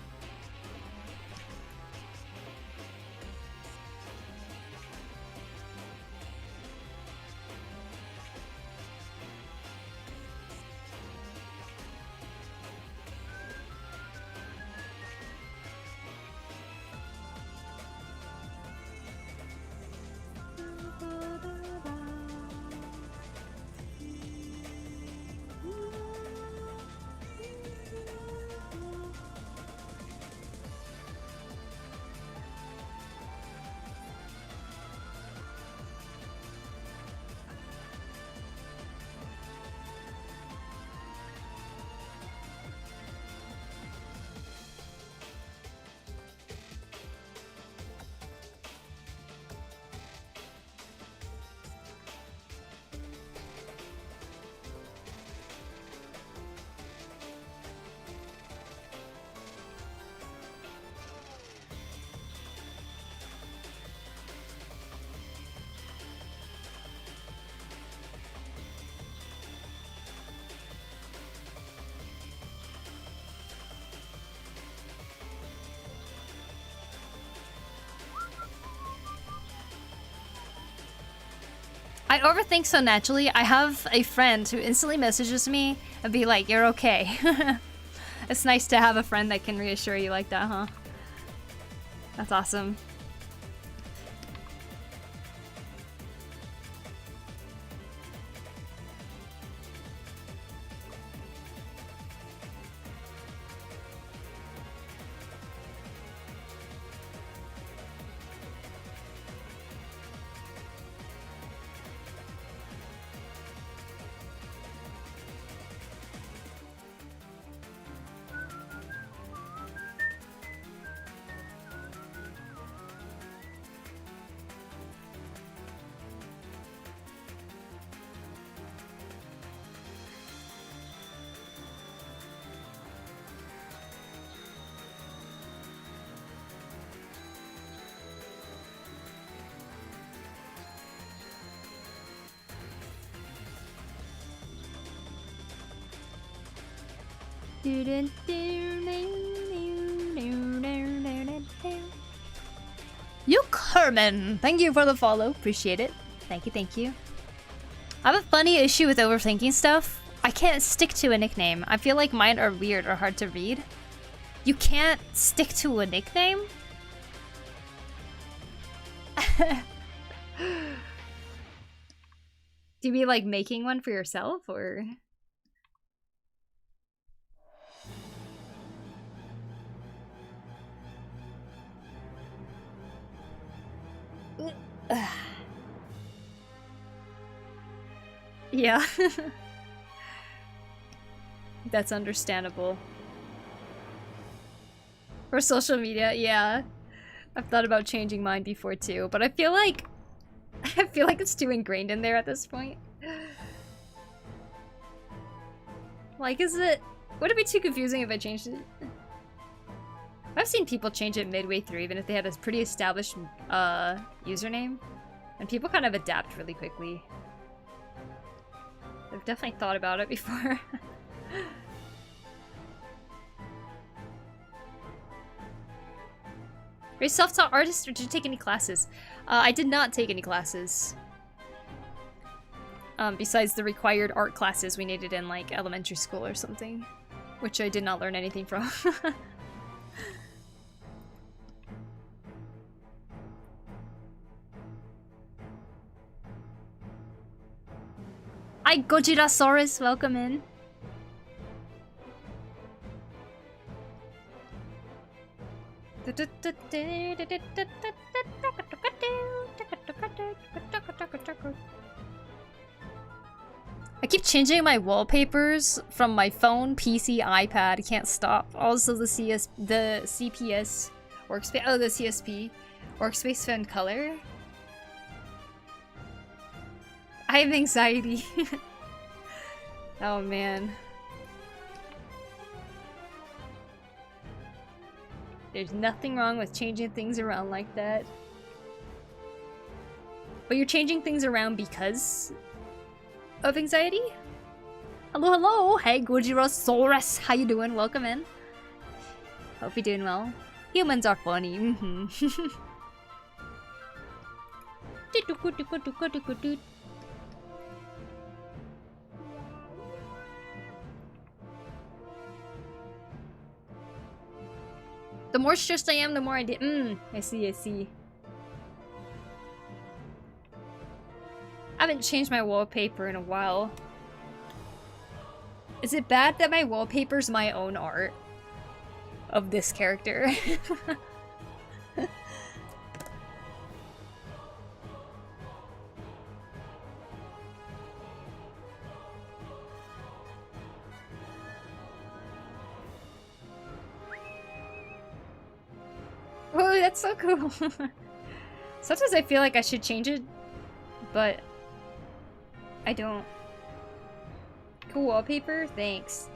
I overthink so naturally. I have a friend who instantly messages me and be like, "You're okay." It's nice to have a friend that can reassure you like that, huh? That's awesome. You Kerman, thank you for the follow. Appreciate it. Thank you, thank you. I have a funny issue with overthinking stuff. I can't stick to a nickname. I feel like mine are weird or hard to read. You can't stick to a nickname? Do you be like making one for yourself or? Yeah. That's understandable. For social media, yeah. I've thought about changing mine before too, but I feel like it's too ingrained in there at this point. Like, would it be too confusing if I changed it? I've seen people change it midway through, even if they had a pretty established username. And people kind of adapt really quickly. I've definitely thought about it before. Are you a self-taught artist or did you take any classes? I did not take any classes. Besides the required art classes we needed in like elementary school or something. Which I did not learn anything from. Hi Gojirasaurus, welcome in. I keep changing my wallpapers from my phone, PC, iPad. I can't stop. Also the CPS workspace. Oh, the CSP workspace found color. I have anxiety. Oh man. There's nothing wrong with changing things around like that. But you're changing things around because of anxiety? Hello, hello! Hey, Gojirasaurus! How you doing? Welcome in. Hope you're doing well. Humans are funny. The more stressed I am, the more I did. I see, I see. I haven't changed my wallpaper in a while. Is it bad that my wallpaper's my own art of this character? Oh, that's so cool. Sometimes I feel like I should change it, but I don't. Cool wallpaper? Thanks.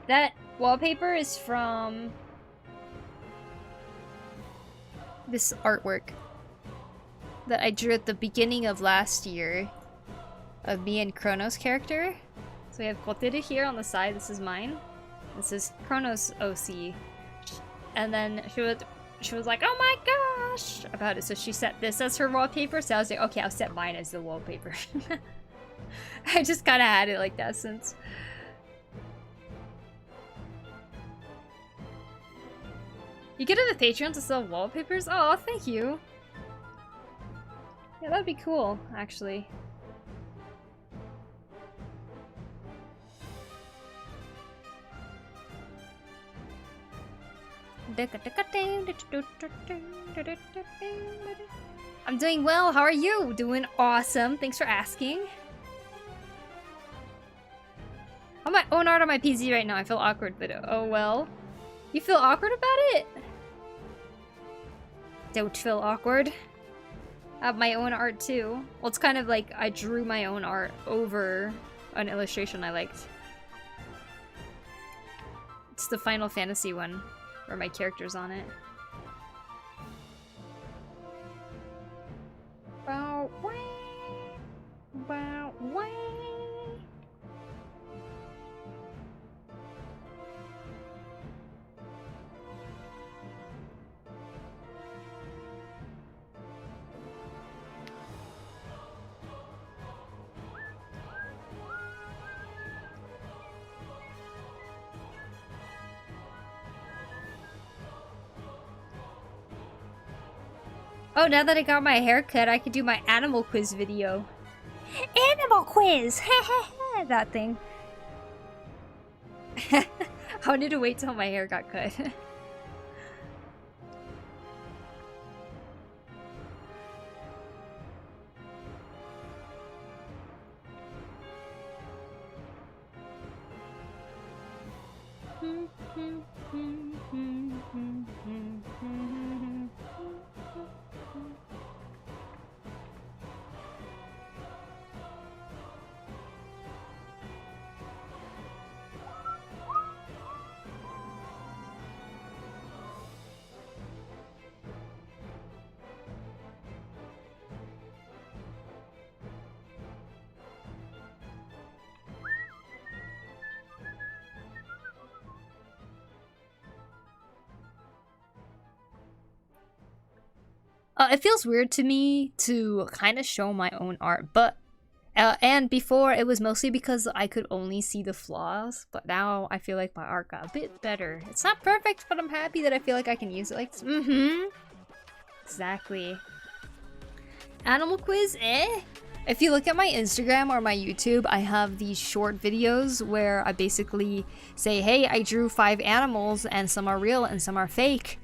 That wallpaper is from this artwork that I drew at the beginning of last year of me and Chronos' character. So we have Koteru here on the side. This is mine. This is Chronos' OC. And then she was like, oh my gosh, about it. So she set this as her wallpaper. So I was like, okay, I'll set mine as the wallpaper. I just kind of had it like that since. You get on the Patreon to sell wallpapers? Oh, thank you. Yeah, that'd be cool, actually. I'm doing well. How are you? Doing awesome. Thanks for asking. I'm my own art on my PC right now. I feel awkward, but oh well. You feel awkward about it? Don't feel awkward. I have my own art too. Well, it's kind of like I drew my own art over an illustration I liked. It's the Final Fantasy one, where my character's on it. Wow, wow, wow, wow. Oh, now that I got my haircut, I could do my animal quiz video. Animal quiz! That thing. I need to wait till my hair got cut. It feels weird to me to kind of show my own art, but and before it was mostly because I could only see the flaws, but now I feel like my art got a bit better. It's not perfect, but I'm happy that I feel like I can use it like this. Exactly. Animal quiz, eh? If you look at my Instagram or my YouTube, I have these short videos where I basically say, hey, I drew 5 animals and some are real and some are fake.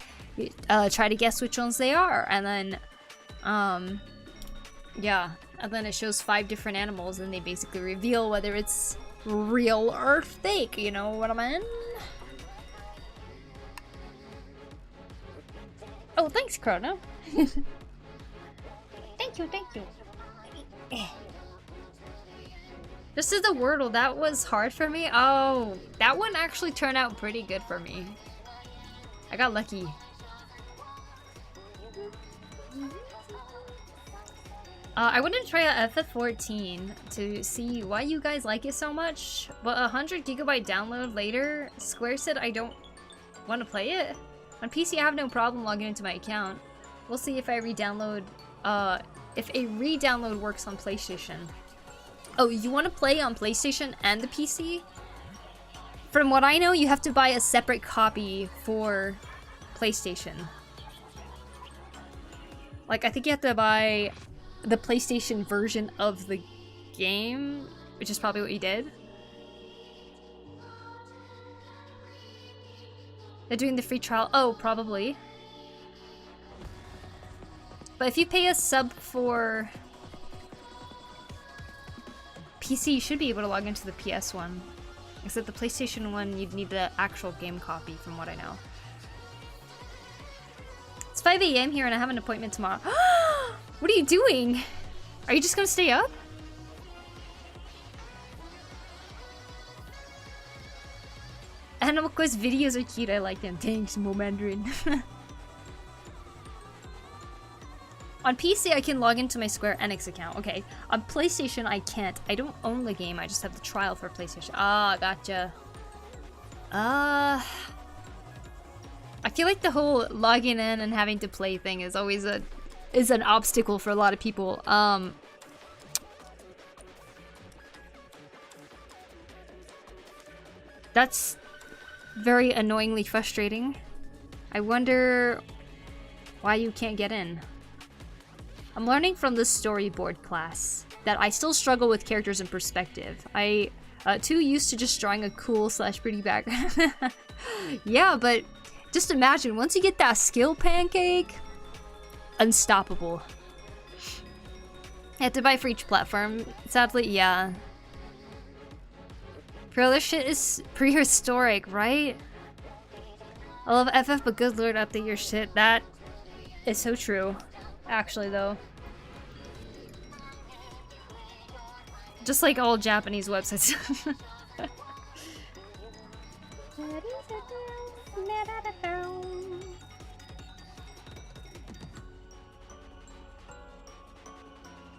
Try to guess which ones they are, and then yeah, and then it shows 5 different animals and they basically reveal whether it's real or fake, you know what I mean? Oh, thanks, Chrono. Thank you. This is the Wordle. That was hard for me. Oh, that one actually turned out pretty good for me. I got lucky. I wanted to try out FF14 to see why you guys like it so much, but 100 GB download later, Square said I don't want to play it. On PC, I have no problem logging into my account. We'll see if I re-download, if a re-download works on PlayStation. Oh, you want to play on PlayStation and the PC? From what I know, you have to buy a separate copy for PlayStation. Like, I think you have to buy the PlayStation version of the game, which is probably what you did. They're doing the free trial. Oh, probably. But if you pay a sub for PC, you should be able to log into the PS one. Except the PlayStation one, you'd need the actual game copy, from what I know. It's 5 AM here and I have an appointment tomorrow. What are you doing? Are you just gonna stay up? Animal Quiz videos are cute, I like them. Thanks, Mo Mandarin. On PC, I can log into my Square Enix account. Okay, on PlayStation, I can't. I don't own the game, I just have the trial for PlayStation. Ah, gotcha. I feel like the whole logging in and having to play thing is always an obstacle for a lot of people. That's very annoyingly frustrating. I wonder why you can't get in. I'm learning from the storyboard class that I still struggle with characters in perspective. I too used to just drawing a cool / pretty background. Yeah, but just imagine once you get that skill pancake, unstoppable. I have to buy for each platform. Sadly, yeah. For other shit is prehistoric, right? I love FF, but good lord, update your shit. That is so true. Actually, though. Just like all Japanese websites.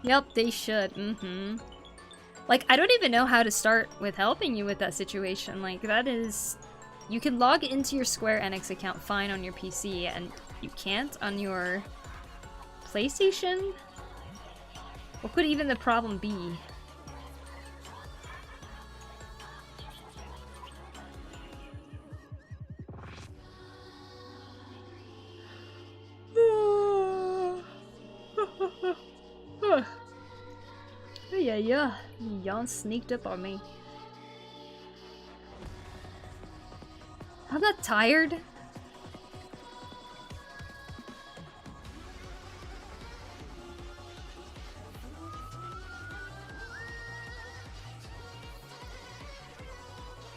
Yep, they should. Like, I don't even know how to start with helping you with that situation. Like, that is... You can log into your Square Enix account fine on your PC, and you can't on your PlayStation? What could even the problem be? yeah. Y'all sneaked up on me. I'm not tired.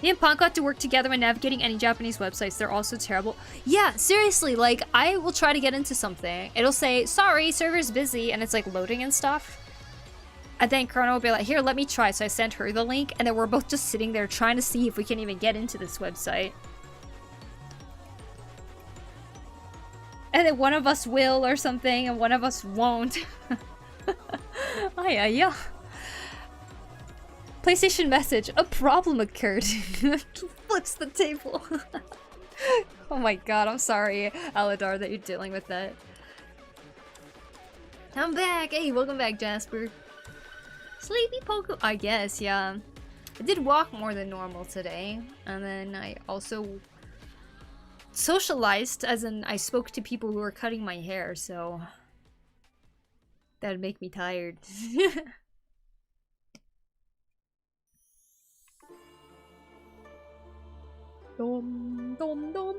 Me and Punk got to work together when navigating any Japanese websites. They're also terrible. Yeah, seriously, like, I will try to get into something. It'll say, sorry, server's busy, and it's like loading and stuff. And then Chrono will be like, here, let me try. So I sent her the link, and then we're both just sitting there trying to see if we can even get into this website. And then one of us will or something, and one of us won't. Yeah. PlayStation message, a problem occurred. Flips the table. Oh my god, I'm sorry, Aladar, that you're dealing with that. I'm back! Hey, welcome back, Jasper. Sleepy Poku. I guess, yeah. I did walk more than normal today, and then I also socialized, as in I spoke to people who were cutting my hair, so that'd make me tired. Dum, dum, dum.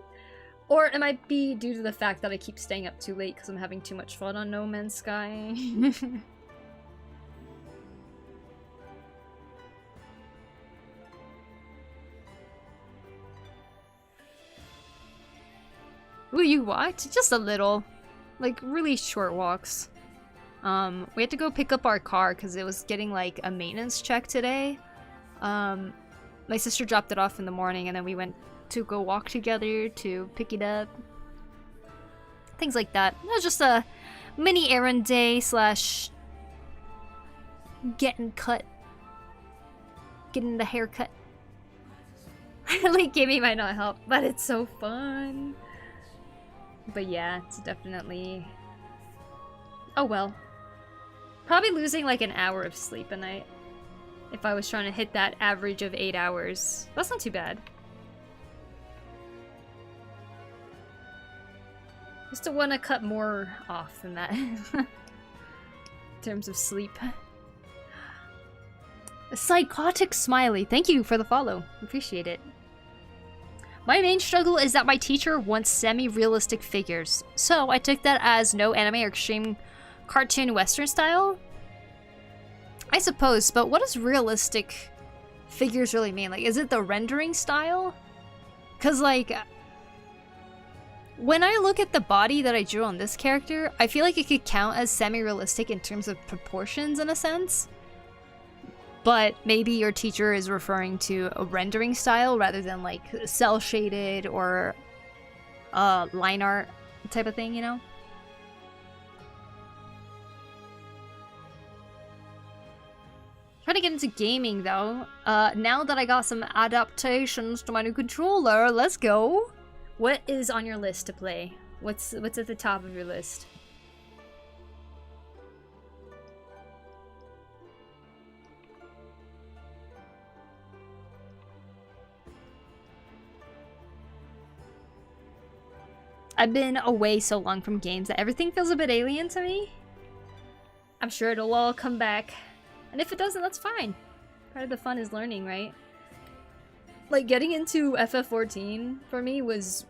Or it might be due to the fact that I keep staying up too late because I'm having too much fun on No Man's Sky. Ooh, you walked? Just a little. Like, really short walks. We had to go pick up our car because it was getting, like, a maintenance check today. My sister dropped it off in the morning and then we went to go walk together to pick it up. Things like that. It was just a mini errand day slash getting cut. Getting the haircut. Like, gaming might not help, but it's so fun. But yeah, it's definitely... Oh well. Probably losing like an hour of sleep a night. If I was trying to hit that average of 8 hours. That's not too bad. Just to want to cut more off than that. In terms of sleep. A psychotic smiley. Thank you for the follow. Appreciate it. My main struggle is that my teacher wants semi-realistic figures. So I took that as no anime or extreme cartoon western style. I suppose, but what does realistic figures really mean? Like, is it the rendering style? Because, like, when I look at the body that I drew on this character, I feel like it could count as semi-realistic in terms of proportions in a sense. But maybe your teacher is referring to a rendering style rather than, like, cel-shaded or line art type of thing, you know? Trying to get into gaming though. Now that I got some adaptations to my new controller, let's go. What is on your list to play? What's at the top of your list? I've been away so long from games that everything feels a bit alien to me. I'm sure it'll all come back. And if it doesn't, that's fine. Part of the fun is learning, right? Like, getting into FF14 for me was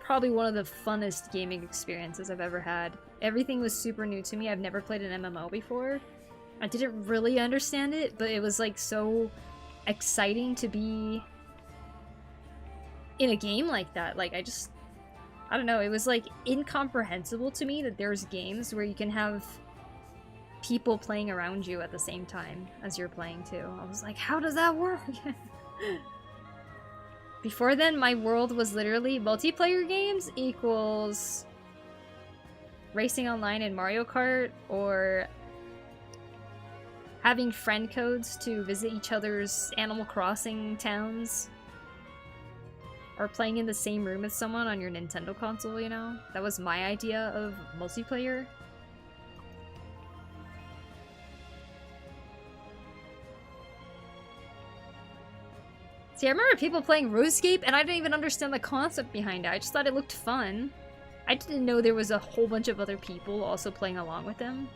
probably one of the funnest gaming experiences I've ever had. Everything was super new to me. I've never played an MMO before. I didn't really understand it, but it was like so exciting to be in a game like that. Like, I don't know, it was like incomprehensible to me that there's games where you can have people playing around you at the same time as you're playing too. I was like, how does that work? Before then, my world was literally multiplayer games equals racing online in Mario Kart, or having friend codes to visit each other's Animal Crossing towns, or playing in the same room as someone on your Nintendo console, you know? That was my idea of multiplayer. See, I remember people playing RuneScape, and I didn't even understand the concept behind it. I just thought it looked fun. I didn't know there was a whole bunch of other people also playing along with them.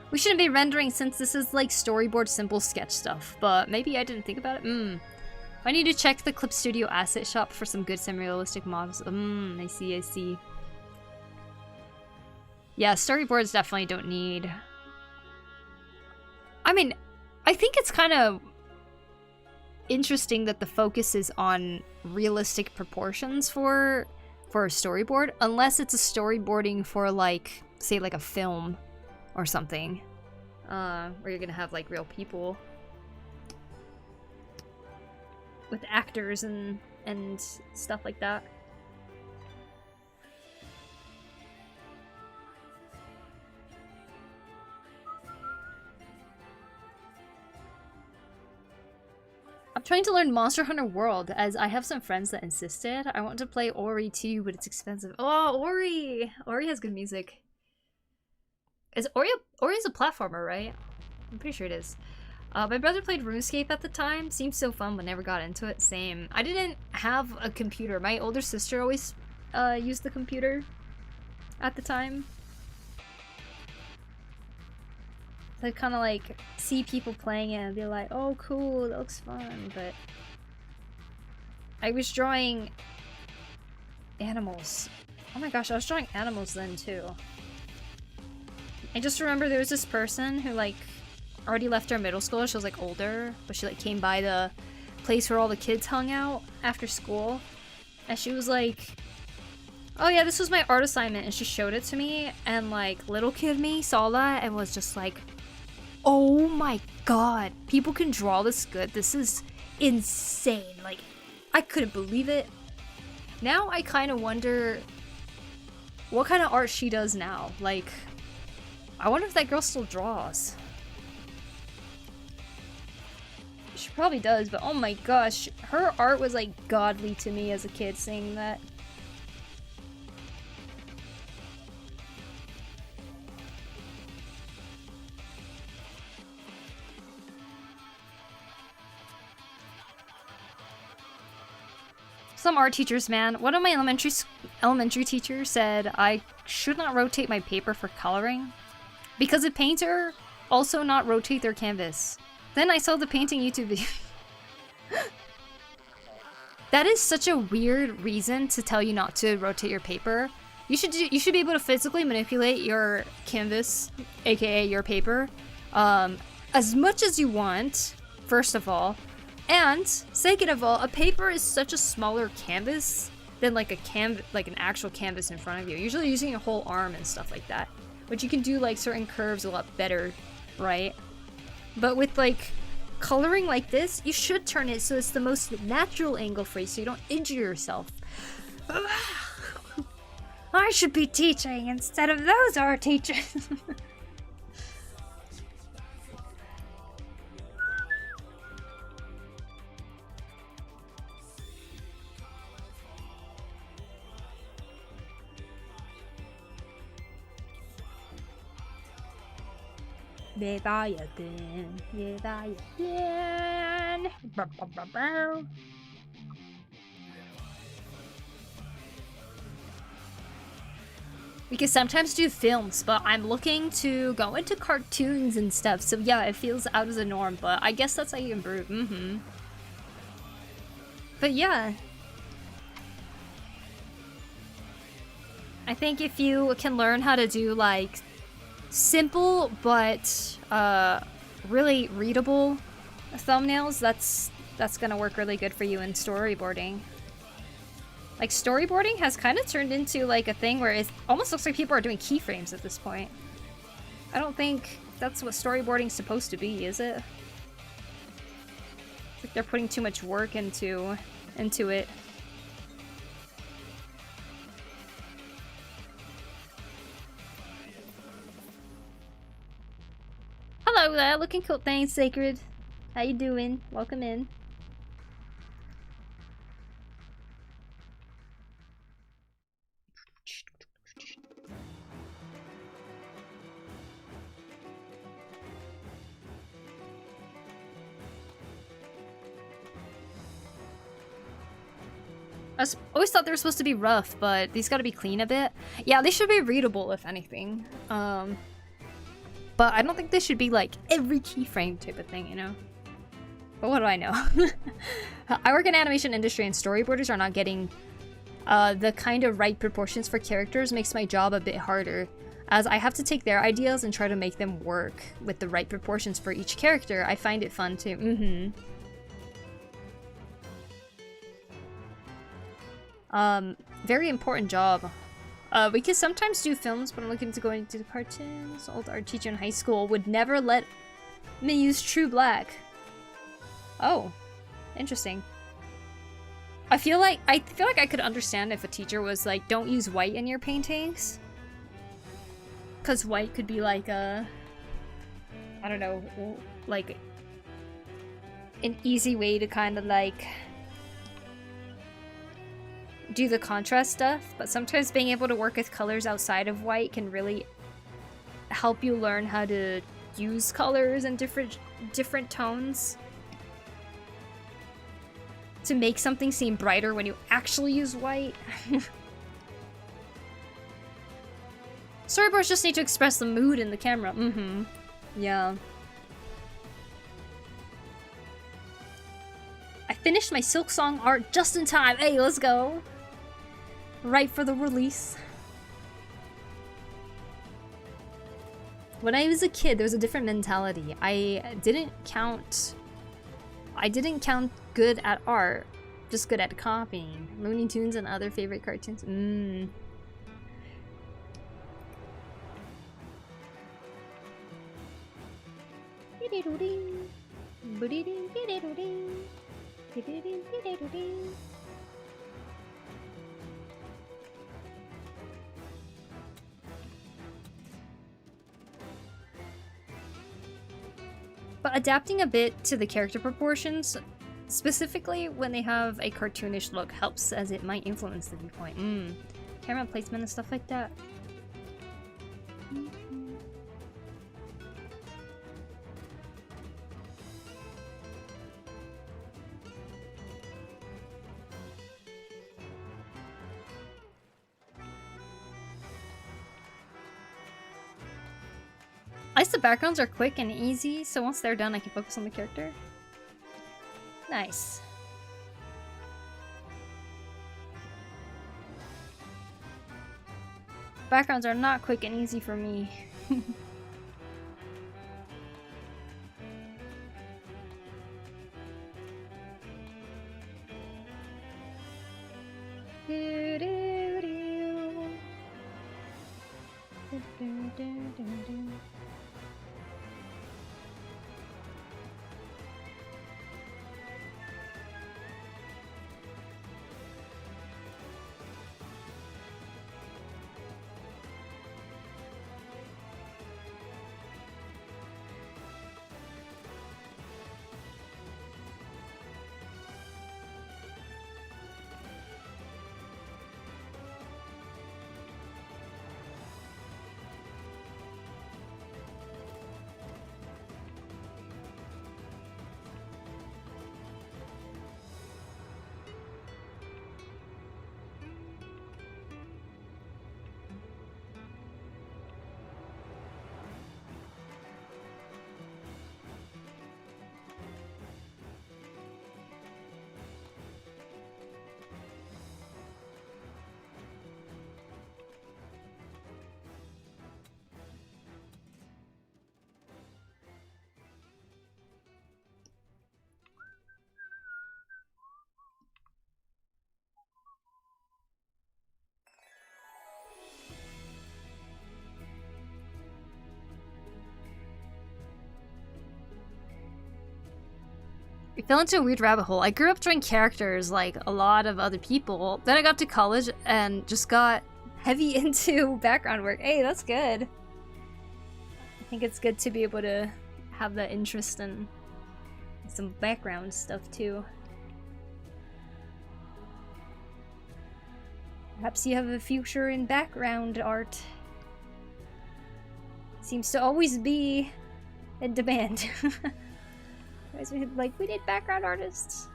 We shouldn't be rendering since this is like storyboard simple sketch stuff, but maybe I didn't think about it. I need to check the Clip Studio asset shop for some good semi-realistic models. I see. Yeah, storyboards definitely don't need... I mean, I think it's kind of interesting that the focus is on realistic proportions for a storyboard, unless it's a storyboarding for like, say like a film or something, where you're gonna have like real people with actors and stuff like that. I'm trying to learn Monster Hunter World as I have some friends that insisted. I want to play Ori too, but it's expensive. Oh, Ori! Ori has good music. Is Ori's a platformer, right? I'm pretty sure it is. My brother played RuneScape at the time. Seemed so fun, but never got into it. Same. I didn't have a computer. My older sister always used the computer at the time. So I kind of like see people playing it and be like, oh cool, that looks fun, but I was drawing animals. Oh my gosh, I was drawing animals then too. I just remember there was this person who like already left our middle school. She was like older, but she like came by the place where all the kids hung out after school, and she was like, oh yeah, this was my art assignment, and she showed it to me, and like little kid me saw that and was just like, oh my god, people can draw this good. This is insane. Like, I couldn't believe it. Now I kind of wonder what kind of art she does now. Like, I wonder if that girl still draws. She probably does, but oh my gosh, her art was like godly to me as a kid seeing that. Some art teachers, man. One of my elementary teachers said I should not rotate my paper for coloring because a painter also not rotate their canvas. Then I saw the painting YouTube video. That is such a weird reason to tell you not to rotate your paper. You should be able to physically manipulate your canvas, aka your paper, as much as you want, first of all. And second of all, a paper is such a smaller canvas than like an actual canvas in front of you. Usually using your whole arm and stuff like that. But you can do like certain curves a lot better, right? But with like coloring like this, you should turn it so it's the most natural angle for you so you don't injure yourself. I should be teaching instead of those art teachers. Vet vad jag den, vet vad jag den. We can sometimes do films, but I'm looking to go into cartoons and stuff, so yeah, it feels out of the norm, but I guess that's how you improve. But yeah. I think if you can learn how to do like simple but really readable thumbnails, that's gonna work really good for you in storyboarding. Like, storyboarding has kind of turned into like a thing where it almost looks like people are doing keyframes at this point. I don't think that's what storyboarding's supposed to be, is it? It's like they're putting too much work into it. Hello there, looking cool. Thanks, Sacred. How you doing? Welcome in. I always thought they were supposed to be rough, but these gotta be clean a bit. Yeah, they should be readable, if anything. But I don't think this should be like every keyframe type of thing, you know? But what do I know? I work in animation industry and storyboarders are not getting the kind of right proportions for characters makes my job a bit harder, as I have to take their ideas and try to make them work with the right proportions for each character. I find it fun too. Very important job. We could sometimes do films, but I'm looking to go into cartoons. Old art teacher in high school would never let me use true black. Oh, interesting. I feel like I could understand if a teacher was like, don't use white in your paintings. Cause white could be like I don't know, like an easy way to kind of like do the contrast stuff, but sometimes being able to work with colors outside of white can really help you learn how to use colors and different tones to make something seem brighter when you actually use white. Storyboards just need to express the mood in the camera. Yeah. I finished my Silk Song art just in time. Hey, let's go. Right for the release. When I was a kid, there was a different mentality. I didn't count good at art, just good at copying. Looney Tunes and other favorite cartoons. But adapting a bit to the character proportions, specifically when they have a cartoonish look, helps as it might influence the viewpoint. Camera placement and stuff like that. At least the backgrounds are quick and easy, so once they're done, I can focus on the character. Nice. Backgrounds are not quick and easy for me. I fell into a weird rabbit hole. I grew up drawing characters like a lot of other people. Then I got to college and just got heavy into background work. Hey, that's good. I think it's good to be able to have that interest in some background stuff too. Perhaps you have a future in background art. Seems to always be in demand. Like, we need background artists.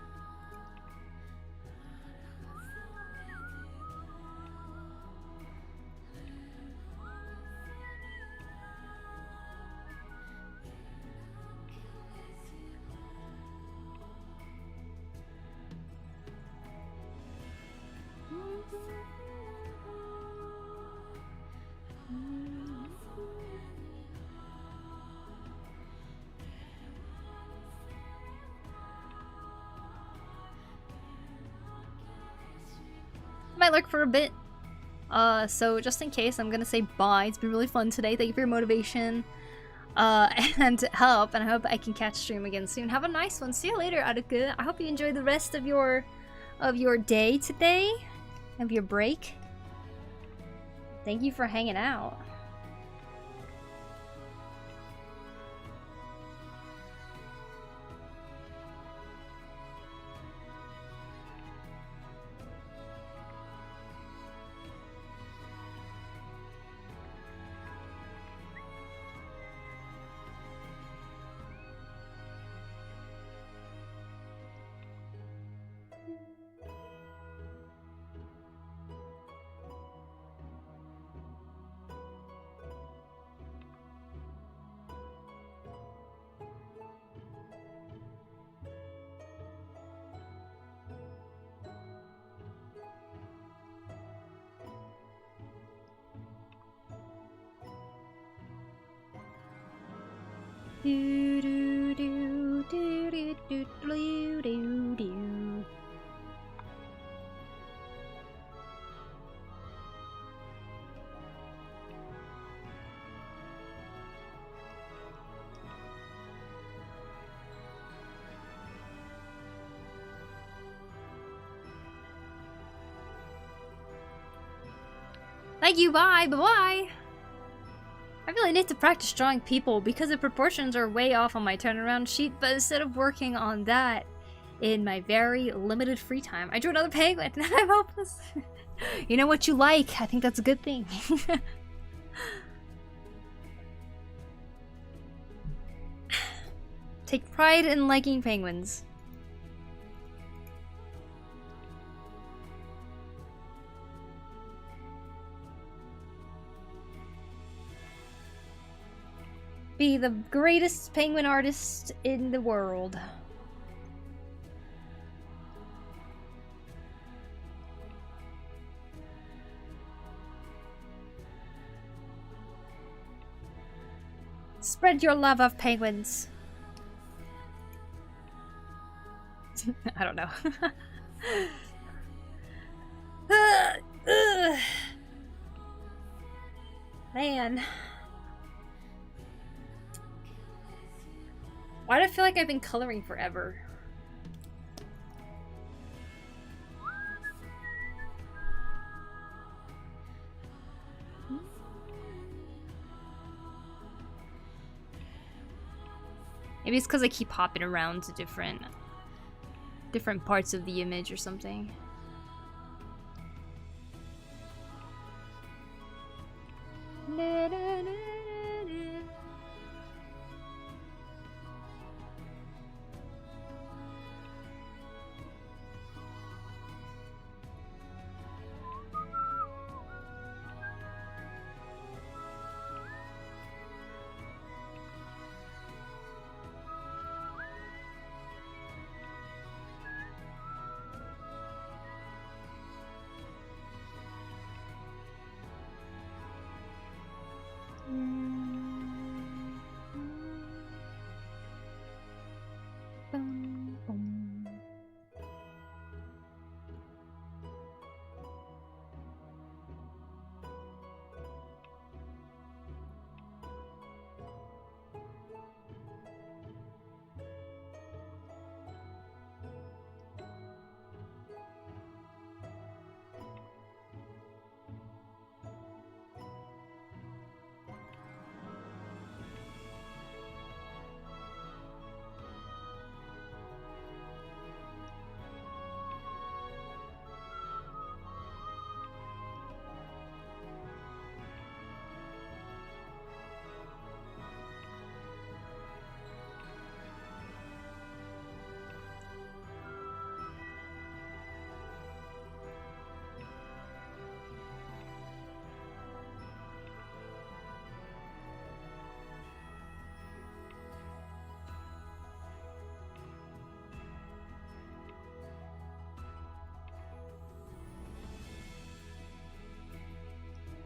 might lurk for a bit. So just in case, I'm gonna say bye. It's been really fun today. Thank you for your motivation and help, and I hope I can catch stream again soon. Have a nice one. See you later, Aruku. I hope you enjoy the rest of your day today, of your break. Thank you for hanging out. Do do do do do do do do do. Thank you, bye, bye-bye! I really need to practice drawing people because the proportions are way off on my turnaround sheet, but instead of working on that in my very limited free time, I drew another penguin and I'm hopeless. You know what you like, I think that's a good thing. Take pride in liking penguins. Be the greatest penguin artist in the world. Spread your love of penguins. I don't know. Man. Why do I feel like I've been coloring forever? Maybe it's because I keep hopping around to different parts of the image or something.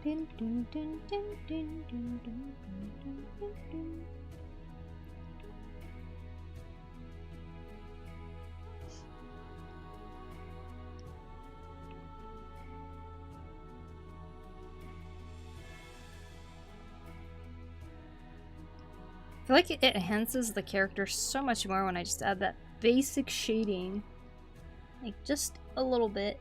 Dun, dun, dun, dun, dun, dun, dun, dun, dun, dun. I feel like it enhances the character so much more when I just add that basic shading. Like, just a little bit.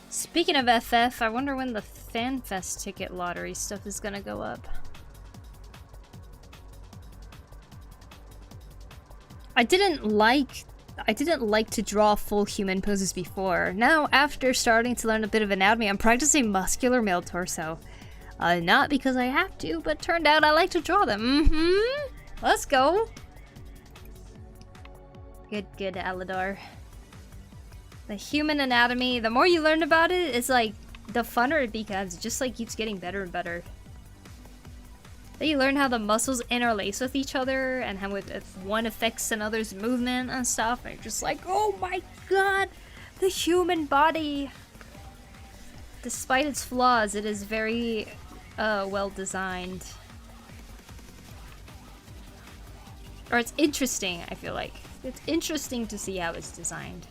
Speaking of FF, I wonder when the FanFest ticket lottery stuff is gonna go up. I didn't like to draw full human poses before. Now, after starting to learn a bit of anatomy, I'm practicing muscular male torso. Not because I have to, but turned out I like to draw them. Let's go. Good, Aladar. The human anatomy, the more you learn about it, it's like, the funner it becomes. It just like keeps getting better and better. Then you learn how the muscles interlace with each other and how if one affects another's movement and stuff. And you're just like, oh my god, the human body. Despite its flaws, it is very well designed. Or it's interesting, I feel like. It's interesting to see how it's designed.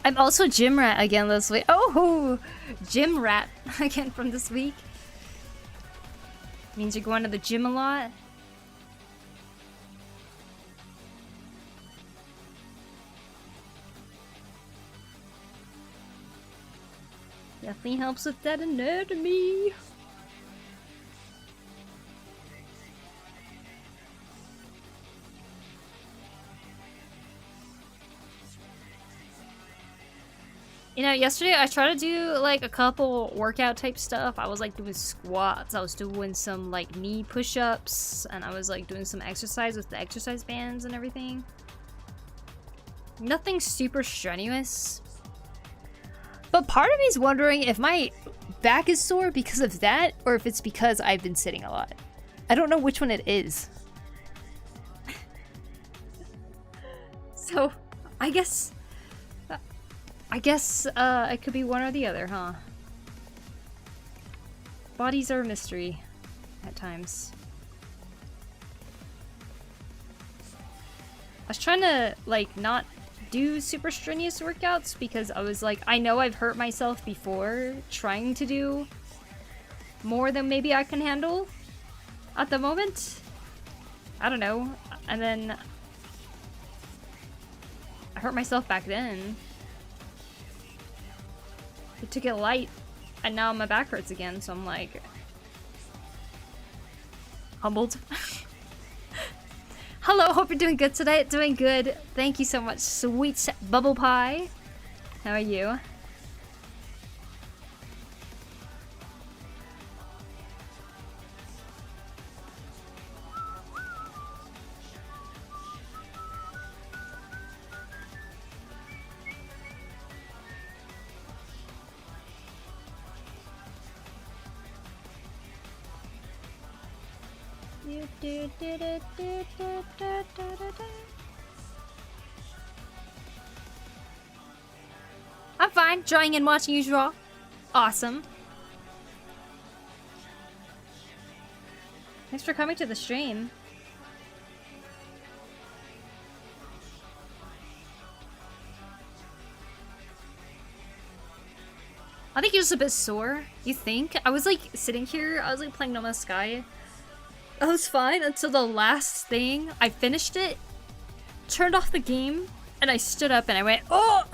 I'm also gym rat again this week. Oh, gym rat again from this week. Means you're going to the gym a lot. Definitely helps with that anatomy. You know, yesterday I tried to do like a couple workout type stuff. I was like doing squats, I was doing some like knee push-ups, and I was like doing some exercise with the exercise bands and everything. Nothing super strenuous. But part of me is wondering if my back is sore because of that, or if it's because I've been sitting a lot. I don't know which one it is. So, I guess it could be one or the other, huh? Bodies are a mystery at times. I was trying to, like, not do super strenuous workouts because I was like, I know I've hurt myself before trying to do more than maybe I can handle at the moment. I don't know. And then I hurt myself back then. I took it light, and now my back hurts again, so I'm like humbled. Hello, hope you're doing good today. Doing good. Thank you so much, sweet bubble pie. How are you? I'm fine, drawing and watching you draw. Awesome. Thanks for coming to the stream. I think you're just a bit sore. You think? I was like sitting here, I was like playing No Man's Sky. I was fine until the last thing. I finished it, turned off the game, and I stood up and I went, oh!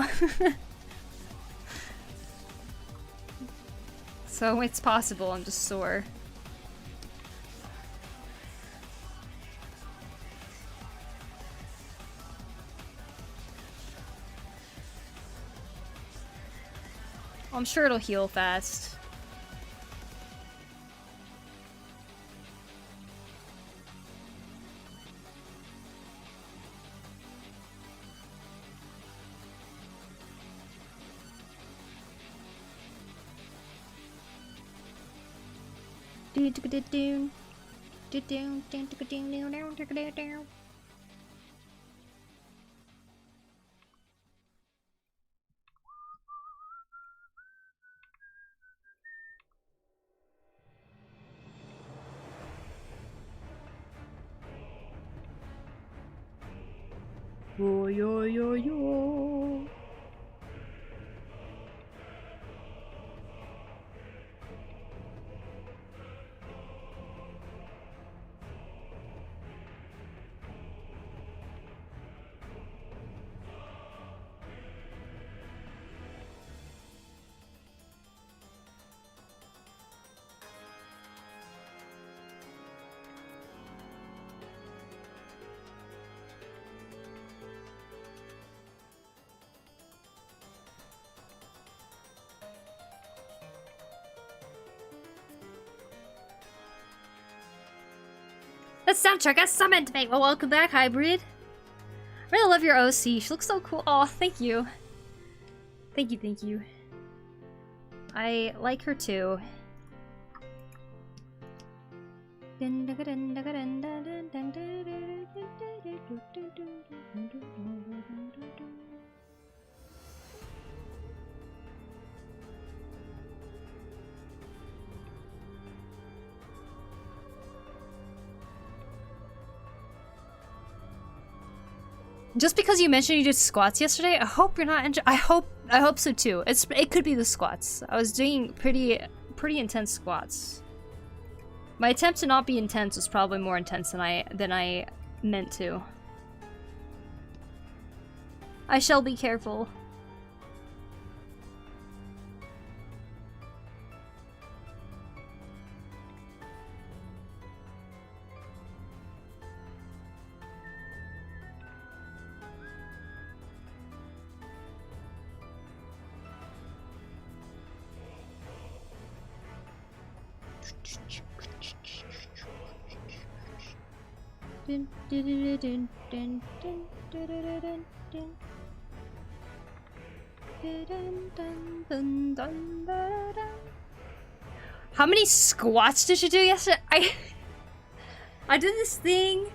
So it's possible I'm just sore. I'm sure it'll heal fast. Yo yo yo yo. The soundtrack has summoned me! Well, welcome back, Hybrid. I really love your OC. She looks so cool. Oh, thank you. Thank you, thank you. I like her too. Just because you mentioned you did squats yesterday, I hope you're not I hope so too. It could be the squats. I was doing pretty intense squats. My attempt to not be intense was probably more intense than I meant to. I shall be careful. How many squats did you do yesterday? I did this thing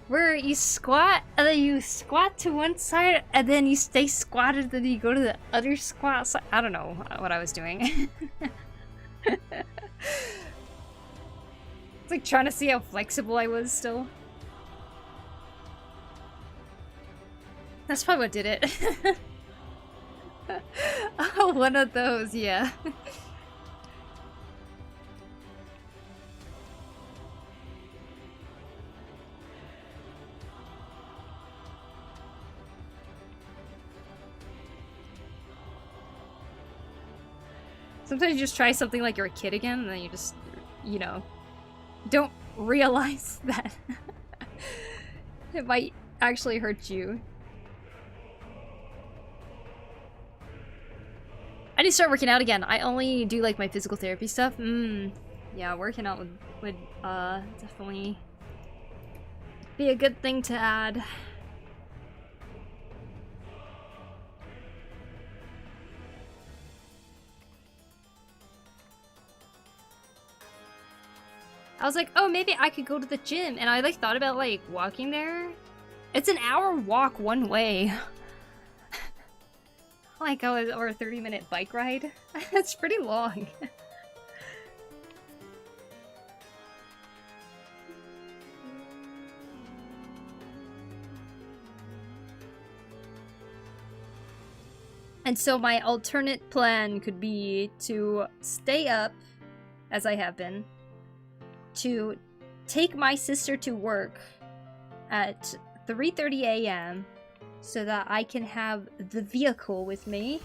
where you squat and then you squat to one side and then you stay squatted, then you go to the other squat side. I don't know what I was doing. It's like trying to see how flexible I was still. That's probably what did it. Oh, one of those, yeah. Sometimes you just try something like you're a kid again, and then you just, you know, don't realize that it might actually hurt you. I need to start working out again. I only do like my physical therapy stuff. Yeah, working out would definitely be a good thing to add. I was like, oh, maybe I could go to the gym. And I like thought about like walking there. It's an hour walk one way. Like, oh, or a 30-minute bike ride. It's pretty long. And so my alternate plan could be to stay up, as I have been, to take my sister to work at 3:30 a.m. so that I can have the vehicle with me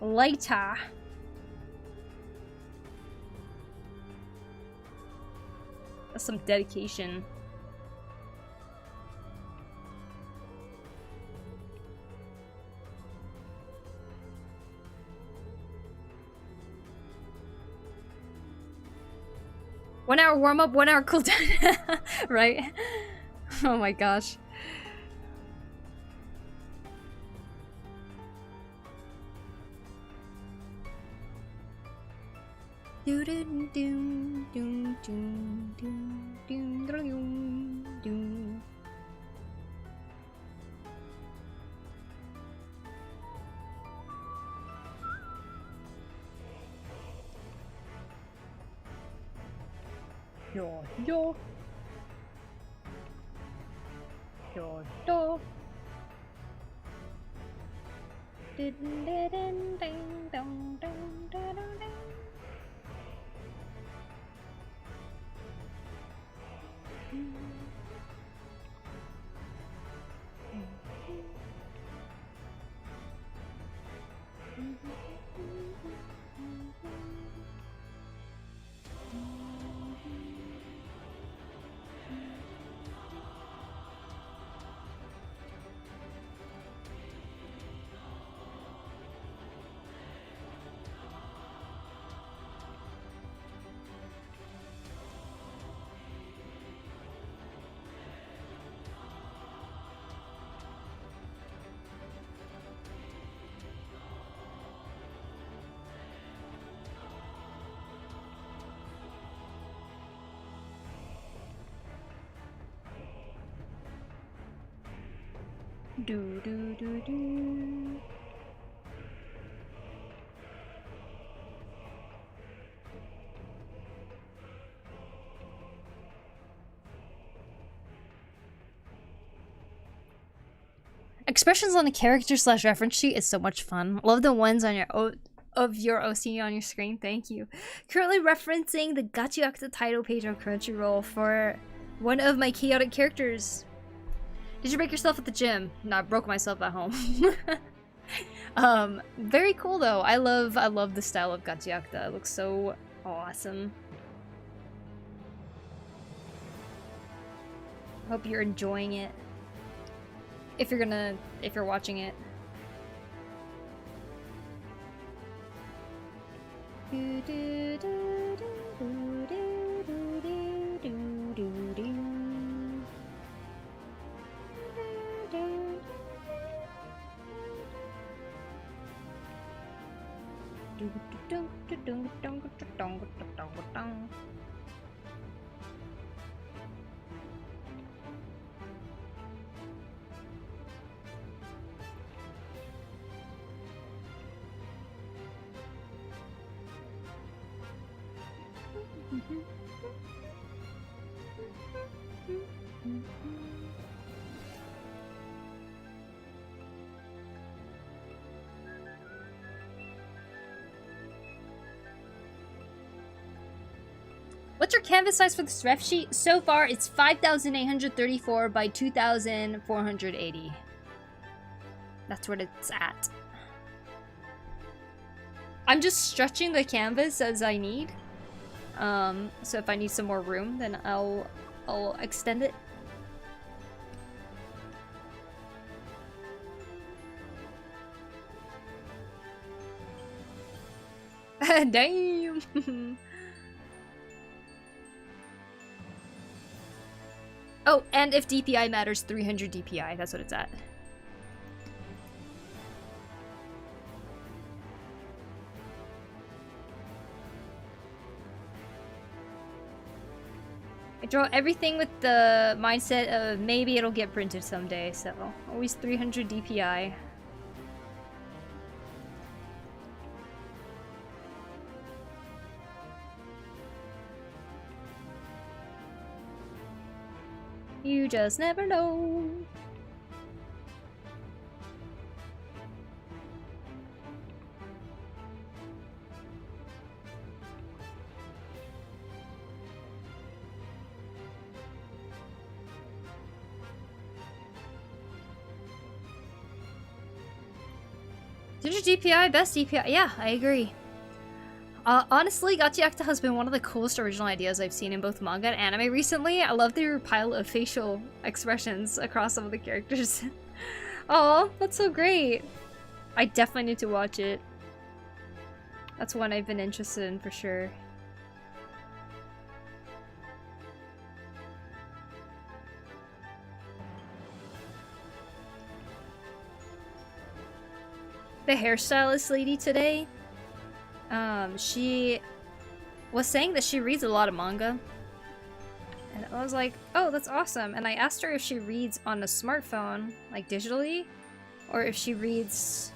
later. That's some dedication. One hour warm up, 1 hour cool down. Right? Oh my gosh. Do do do do do do do do. Yo yo yo yo. Ding ding ding ding dong dong dong dong. Do do do do. Expressions on the character / reference sheet is so much fun. Love the ones on your of your OC on your screen. Thank you. Currently referencing the Gachiakta title page on Crunchyroll for one of my chaotic characters. Did you break yourself at the gym? No, I broke myself at home. Very cool though. I love the style of Gachiakta. It looks so awesome. Hope you're enjoying it. If you're watching it. Do, do, do, do, do, do, do, do, do, do. What's your canvas size for this ref sheet? So far, it's 5,834 by 2,480. That's what it's at. I'm just stretching the canvas as I need. So if I need some more room, then I'll extend it. Damn. Oh, and if DPI matters, 300 DPI. That's what it's at. I draw everything with the mindset of maybe it'll get printed someday, so always 300 DPI. You just never know. Digital DPI, best DPI. Yeah, I agree. Honestly, Gachiakta has been one of the coolest original ideas I've seen in both manga and anime recently. I love their pile of facial expressions across some of the characters. Oh, that's so great. I definitely need to watch it. That's one I've been interested in for sure. The hairstylist lady today, she was saying that she reads a lot of manga. And I was like, oh, that's awesome. And I asked her if she reads on a smartphone, like digitally, or if she reads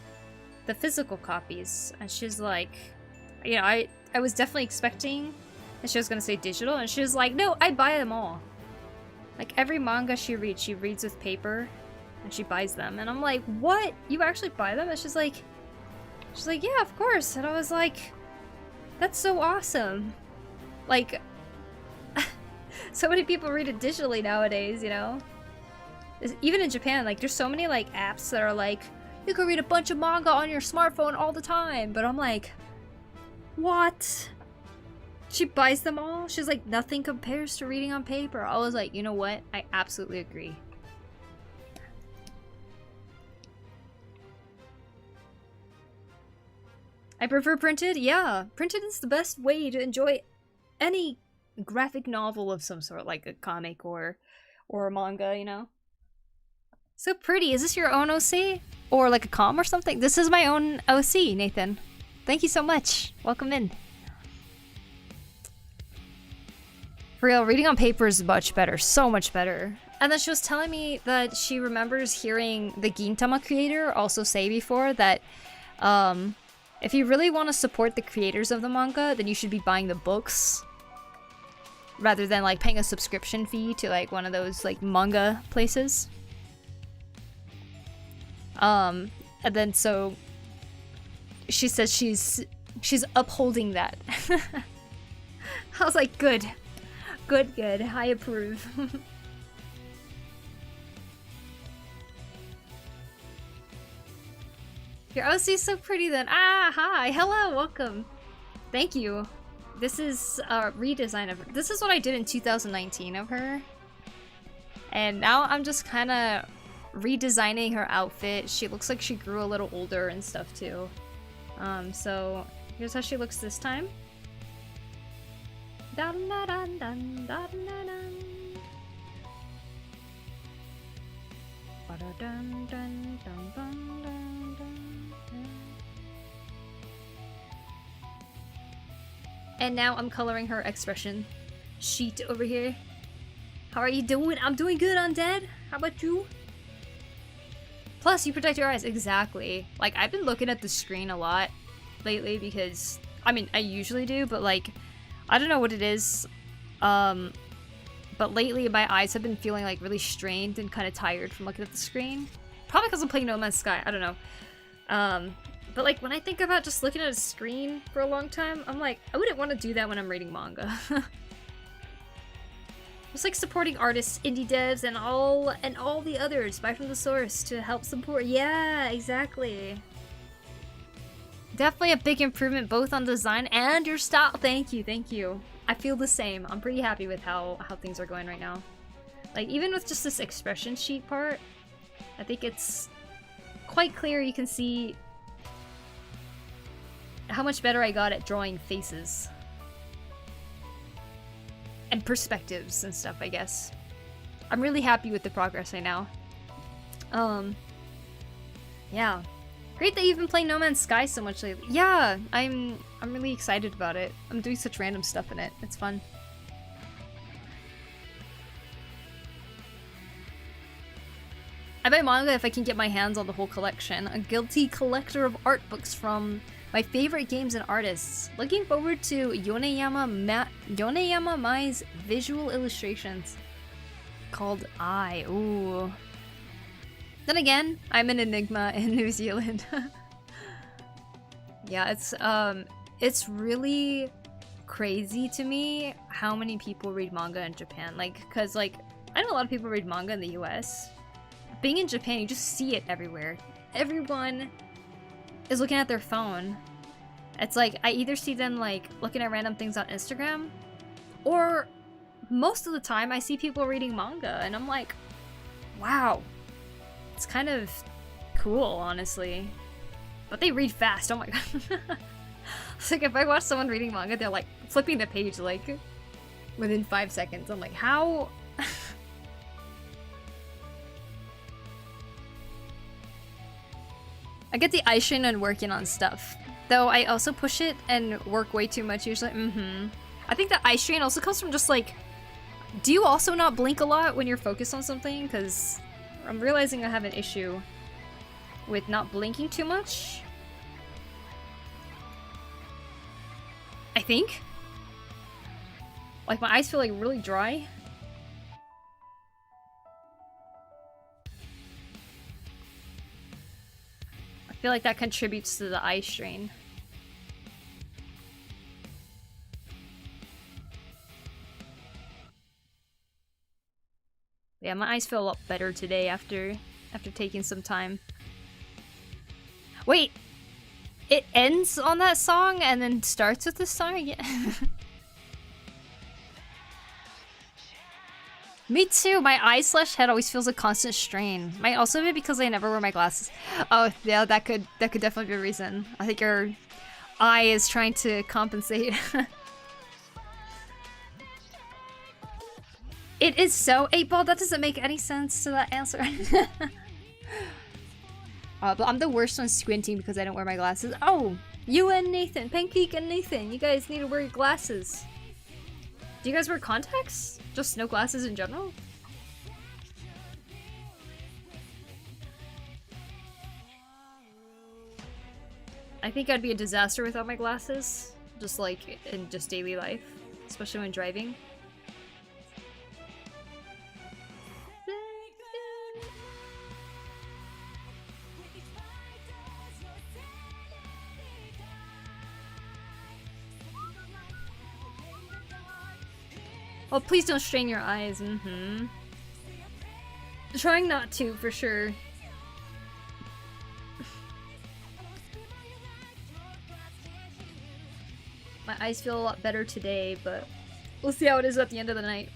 the physical copies. And she's like, you know, I was definitely expecting that she was gonna say digital, and she was like, no, I buy them all. Like every manga she reads with paper, and she buys them. And I'm like, what? You actually buy them? And she's like, yeah, of course. And I was like, that's so awesome. Like, so many people read it digitally nowadays, you know? Even in Japan, like, there's so many, like, apps that are like, you can read a bunch of manga on your smartphone all the time. But I'm like, what? She buys them all? She's like, nothing compares to reading on paper. I was like, you know what? I absolutely agree. I prefer printed. Yeah, printed is the best way to enjoy any graphic novel of some sort, like a comic or a manga, you know? So pretty. Is this your own OC? Or like a com or something? This is my own OC, Nathan. Thank you so much. Welcome in. For real, reading on paper is much better. So much better. And then she was telling me that she remembers hearing the Gintama creator also say before that, if you really want to support the creators of the manga, then you should be buying the books rather than like paying a subscription fee to like one of those like manga places. And then so she says she's upholding that. I was like, good. Good. I approve. Your OC's so pretty then. Ah, hi. Hello, welcome. Thank you. This is a redesign of her. This is what I did in 2019 of her. And now I'm just kind of redesigning her outfit. She looks like she grew a little older and stuff too. So here's how she looks this time. Dun, dun, dun, dun, dun, dun, dun. Ba-da-dun, dun, dun, dun, dun, dun. And now I'm coloring her expression sheet over here. How are you doing? I'm doing good, Undead. How about you? Plus, you protect your eyes. Exactly. Like, I've been looking at the screen a lot lately because, I mean, I usually do, but like, I don't know what it is. But lately my eyes have been feeling like really strained and kind of tired from looking at the screen. Probably because I'm playing No Man's Sky. I don't know. But like when I think about just looking at a screen for a long time, I'm like, I wouldn't want to do that when I'm reading manga. Just like supporting artists, indie devs, and all the others. Buy from the source to help support. Yeah, exactly. Definitely a big improvement both on design and your style. Thank you. I feel the same. I'm pretty happy with how things are going right now. Like even with just this expression sheet part, I think it's quite clear. You can see how much better I got at drawing faces. And perspectives and stuff, I guess. I'm really happy with the progress right now. Yeah. Great that you've been playing No Man's Sky so much lately. Yeah, I'm really excited about it. I'm doing such random stuff in it. It's fun. I buy manga if I can get my hands on the whole collection. A guilty collector of art books from my favorite games and artists. Looking forward to Yoneyama Mai's visual illustrations called I. Ooh. Then again, I'm an enigma in New Zealand. Yeah, it's really crazy to me how many people read manga in Japan. Like, cause like I know a lot of people read manga in the US. Being in Japan, you just see it everywhere. Everyone is looking at their phone. It's like, I either see them like looking at random things on Instagram, or most of the time I see people reading manga and I'm like, wow, it's kind of cool, honestly. But they read fast, oh my god. It's like if I watch someone reading manga, they're like flipping the page like within 5 seconds. I'm like, how? I get the eye strain on working on stuff, though I also push it and work way too much usually. I think the eye strain also comes from just like, do you also not blink a lot when you're focused on something? Because I'm realizing I have an issue with not blinking too much. I think. Like my eyes feel like really dry. I feel like that contributes to the eye strain. Yeah, my eyes feel a lot better today after taking some time. Wait! It ends on that song and then starts with this song again? Me too! My eye/head always feels a constant strain. Might also be because I never wear my glasses. Oh, yeah, that could definitely be a reason. I think your eye is trying to compensate. It is so 8-ball, that doesn't make any sense to that answer. But I'm the worst on squinting because I don't wear my glasses. Oh, you and Nathan, Pancake and Nathan, you guys need to wear your glasses. Do you guys wear contacts? Just no glasses in general? I think I'd be a disaster without my glasses. Just like in just daily life, especially when driving. Oh, please don't strain your eyes. Trying not to, for sure. My eyes feel a lot better today, but we'll see how it is at the end of the night.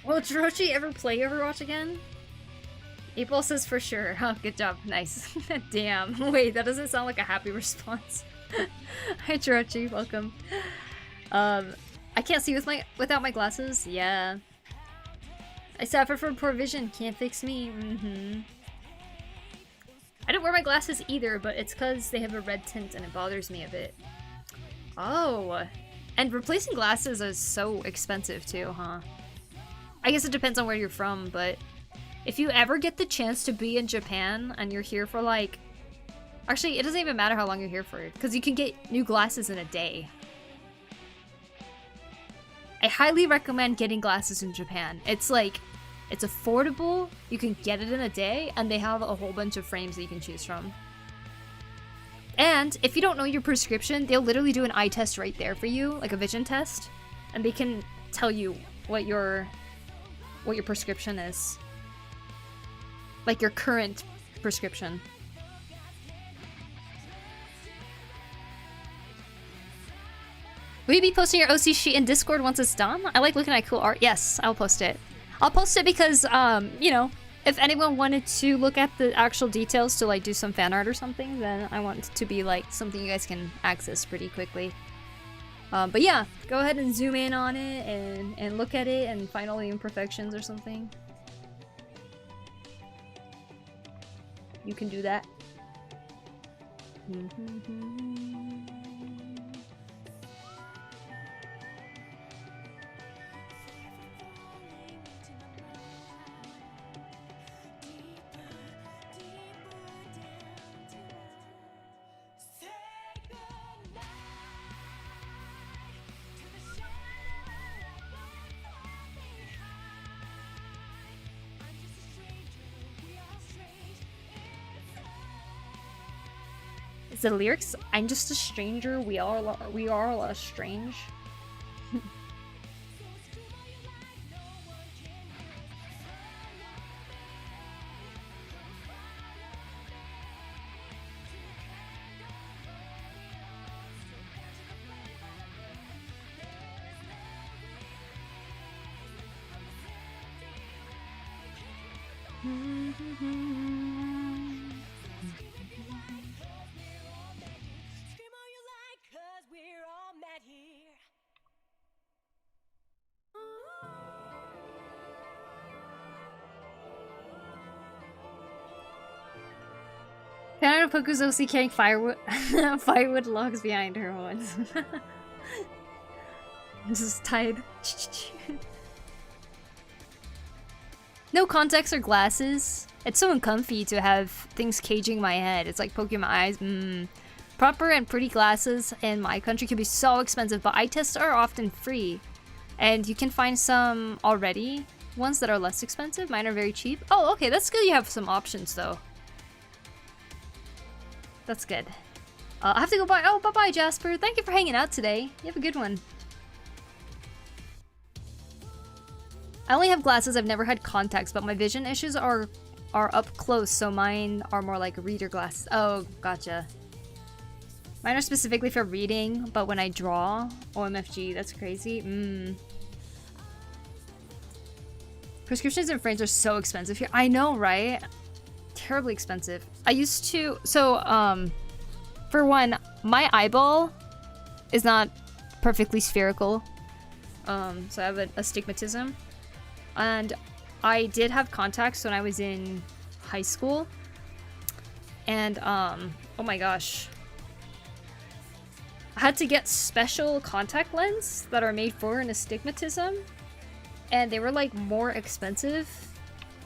Will Jiroshi ever play Overwatch again? April says for sure. Oh, good job. Nice. Damn. Wait, that doesn't sound like a happy response. Hi, Jiroshi. Welcome. I can't see without my glasses. Yeah. I suffer from poor vision. Can't fix me. I don't wear my glasses either, but it's because they have a red tint and it bothers me a bit. Oh. And replacing glasses is so expensive too, huh? I guess it depends on where you're from, but if you ever get the chance to be in Japan and you're here for like... Actually, it doesn't even matter how long you're here for, because you can get new glasses in a day. I highly recommend getting glasses in Japan. It's like, it's affordable, you can get it in a day, and they have a whole bunch of frames that you can choose from. And if you don't know your prescription, they'll literally do an eye test right there for you, like a vision test, and they can tell you what your prescription is. Like your current prescription. Will you be posting your OC sheet in Discord once it's done? I like looking at cool art. Yes, I'll post it. I'll post it because, you know, if anyone wanted to look at the actual details to, like, do some fan art or something, then I want it to be, like, something you guys can access pretty quickly. But yeah, go ahead and zoom in on it and look at it and find all the imperfections or something. You can do that. Is the lyrics, I'm just a stranger, we are strange. Canada Poku's OC carrying firewood firewood logs behind her once. Just tied. No contacts or glasses. It's so uncomfy to have things caging my head. It's like poking my eyes. Proper and pretty glasses in my country can be so expensive, but eye tests are often free. And you can find some already. Ones that are less expensive. Mine are very cheap. Oh, okay. That's good you have some options, though. That's good. I have to go bye. Oh, bye-bye, Jasper. Thank you for hanging out today. You have a good one. I only have glasses. I've never had contacts, but my vision issues are up close, so mine are more like reader glasses. Oh, gotcha. Mine are specifically for reading, but when I draw, OMFG, that's crazy. Prescriptions and frames are so expensive here. I know, right? Terribly expensive. I used to, for one, my eyeball is not perfectly spherical. So I have an astigmatism. And I did have contacts when I was in high school. And, oh my gosh. I had to get special contact lens that are made for an astigmatism. And they were like more expensive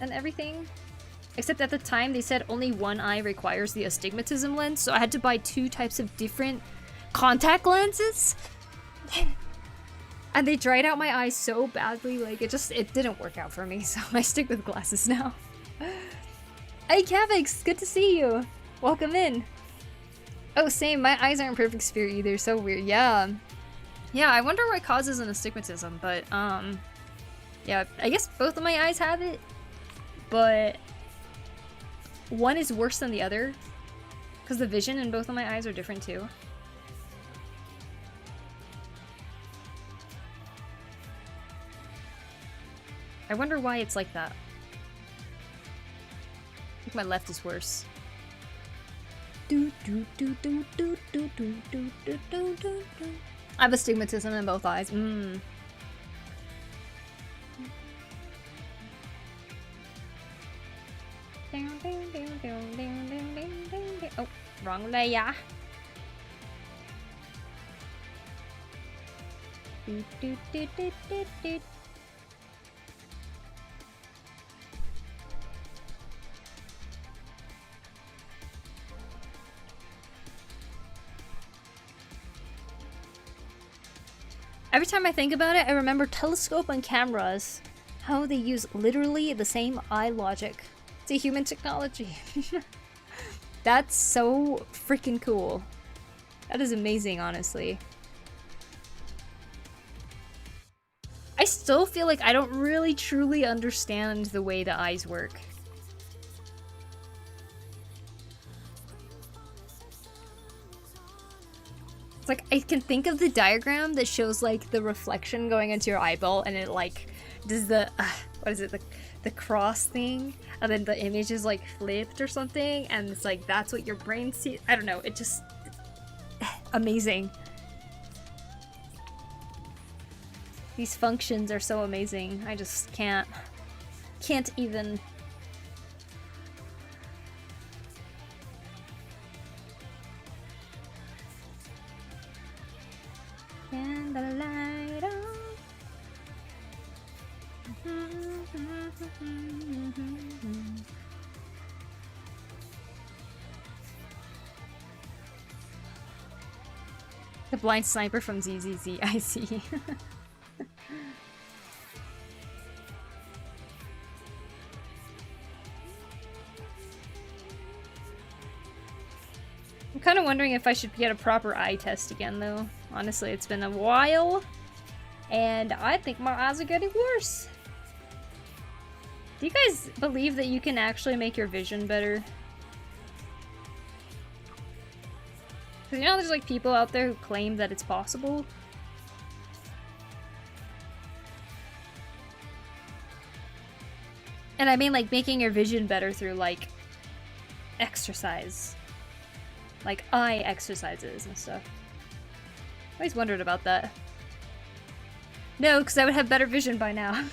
and everything. Except at the time they said only one eye requires the astigmatism lens. So I had to buy 2 types of different contact lenses. And they dried out my eyes so badly, like it didn't work out for me, so I stick with glasses now. Hey Kavix, good to see you. Welcome in. Oh, same, my eyes aren't perfect sphere either, so weird. Yeah, I wonder what causes an astigmatism, but yeah, I guess both of my eyes have it, but one is worse than the other, because the vision in both of my eyes are different too. I wonder why it's like that. I think my left is worse. I have astigmatism in both eyes. Oh, wrong layer. Every time I think about it, I remember telescope and cameras. How they use literally the same eye logic. It's a human technology. That's so freaking cool. That is amazing, honestly. I still feel like I don't really truly understand the way the eyes work. It's like I can think of the diagram that shows like the reflection going into your eyeball, and it like does the what is it, the cross thing, and then the image is like flipped or something, and it's like that's what your brain sees. I don't know, it just amazing. These functions are so amazing. I just can't even. And the light on. The blind sniper from ZZZ, I see. I'm kind of wondering if I should get a proper eye test again, though. Honestly, it's been a while, and I think my eyes are getting worse. Do you guys believe that you can actually make your vision better? Because you know there's like people out there who claim that it's possible? And I mean like making your vision better through like exercise. Like eye exercises and stuff. I always wondered about that. No, because I would have better vision by now.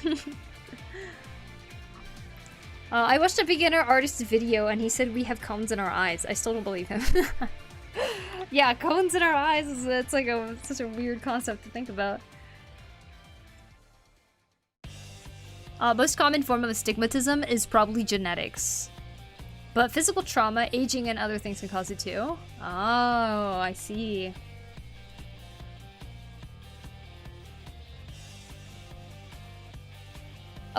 I watched a beginner artist video and he said we have cones in our eyes. I still don't believe him. Yeah, cones in our eyes is it's like such a weird concept to think about. Most common form of astigmatism is probably genetics. But physical trauma, aging, and other things can cause it too. Oh, I see.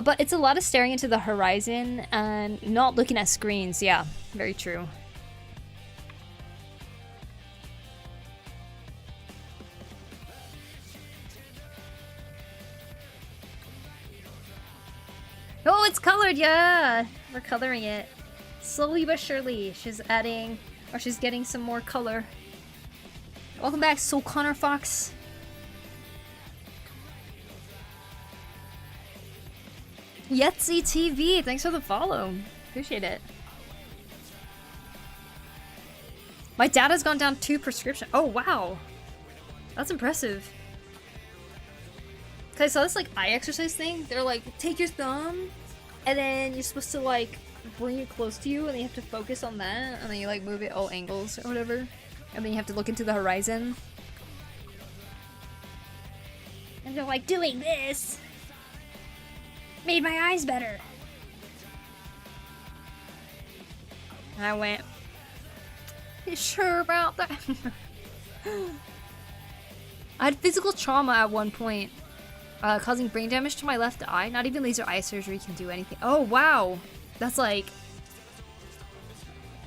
But it's a lot of staring into the horizon and not looking at screens. Yeah, very true. Oh, it's colored, yeah! We're coloring it. Slowly but surely, she's adding, or she's getting some more color. Welcome back, Soul Connor Fox. Yetsy TV, thanks for the follow. Appreciate it. My dad has gone down 2 prescription. Oh, wow. That's impressive. Cause I saw this like eye exercise thing. They're like, take your thumb, and then you're supposed to like bring it close to you, and then you have to focus on that, and then you like move it all angles or whatever, and then you have to look into the horizon. And they're like, doing this made my eyes better. And I went, you sure about that? I had physical trauma at one point. Causing brain damage to my left eye. Not even laser eye surgery can do anything. Oh, wow. That's like...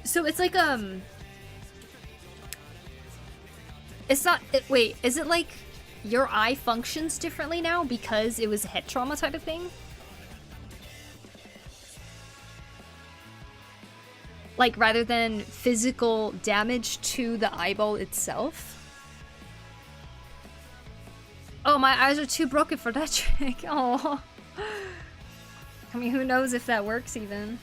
So it's like, It's not... Wait, is it like your eye functions differently now because it was a head trauma type of thing? Like, rather than physical damage to the eyeball itself? Oh, my eyes are too broken for that trick. Oh, I mean, who knows if that works even.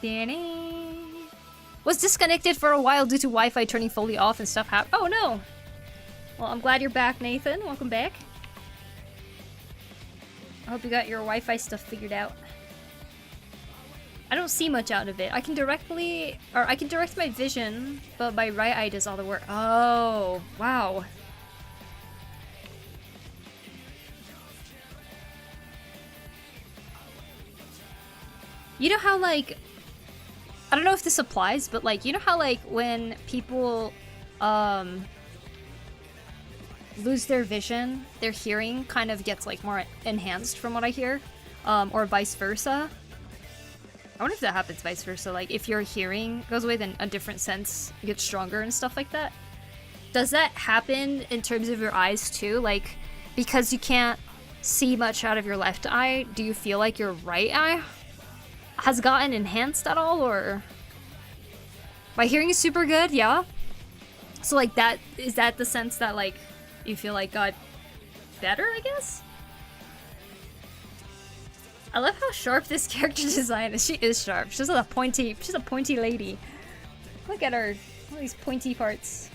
Danny was disconnected for a while due to Wi-Fi turning fully off and stuff happened. Oh no. Well, I'm glad you're back, Nathan. Welcome back. I hope you got your Wi-Fi stuff figured out. I don't see much out of it. I can direct my vision, but my right eye does all the work. Oh, wow. You know how, like, I don't know if this applies, but, like, you know how, like, when people, lose their vision, their hearing kind of gets, like, more enhanced from what I hear, or vice versa? I wonder if that happens vice versa, like if your hearing goes away then a different sense gets stronger and stuff like that. Does that happen in terms of your eyes too? Like, because you can't see much out of your left eye, do you feel like your right eye has gotten enhanced at all, or? My hearing is super good, yeah? So like that, is that the sense that like you feel like got better, I guess? I love how sharp this character design is. She is sharp. She's a pointy lady. Look at her. All these pointy parts.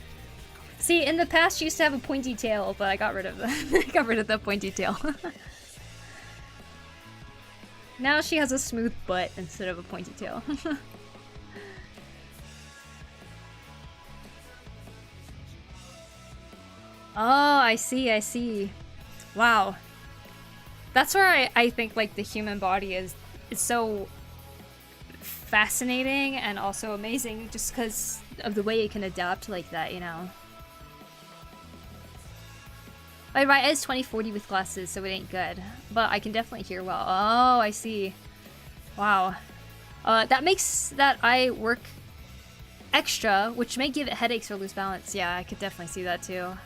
See, in the past she used to have a pointy tail, but I got rid of the pointy tail. Now she has a smooth butt instead of a pointy tail. Oh, I see. Wow. That's where I think like the human body is so fascinating and also amazing just because of the way it can adapt like that, you know. My right eye is 20/40 with glasses, so it ain't good. But I can definitely hear well. Oh, I see. Wow. That makes that eye work extra, which may give it headaches or lose balance. Yeah, I could definitely see that too.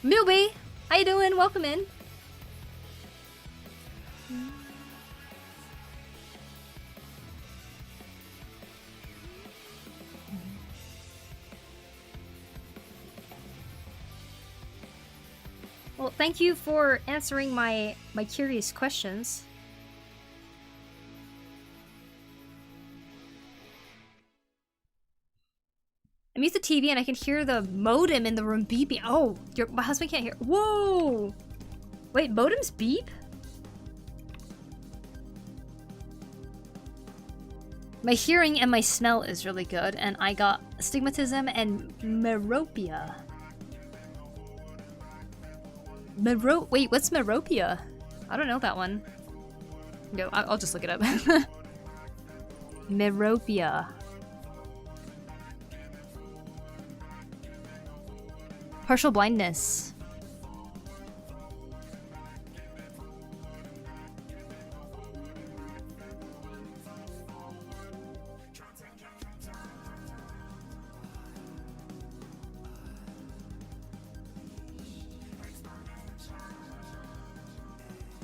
Milby, how you doing? Welcome in. Well, thank you for answering my curious questions. I mute the TV and I can hear the modem in the room beeping. Oh, my husband can't hear. Whoa! Wait, modems beep? My hearing and my smell is really good, and I got astigmatism and meropia. Wait, what's meropia? I don't know that one. No, I'll just look it up. Meropia. Partial blindness.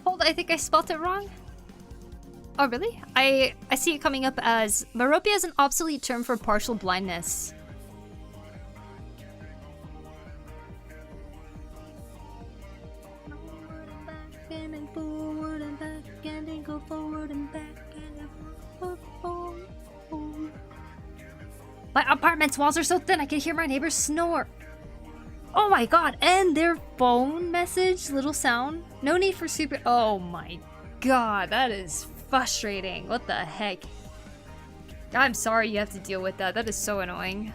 Hold, I think I spelled it wrong. Oh, really? I see it coming up as meropia is an obsolete term for partial blindness. My apartment's walls are so thin I can hear my neighbors snore. Oh my god, and their phone message, little sound. No need for super. Oh my god, that is frustrating. What the heck? I'm sorry you have to deal with that. That is so annoying.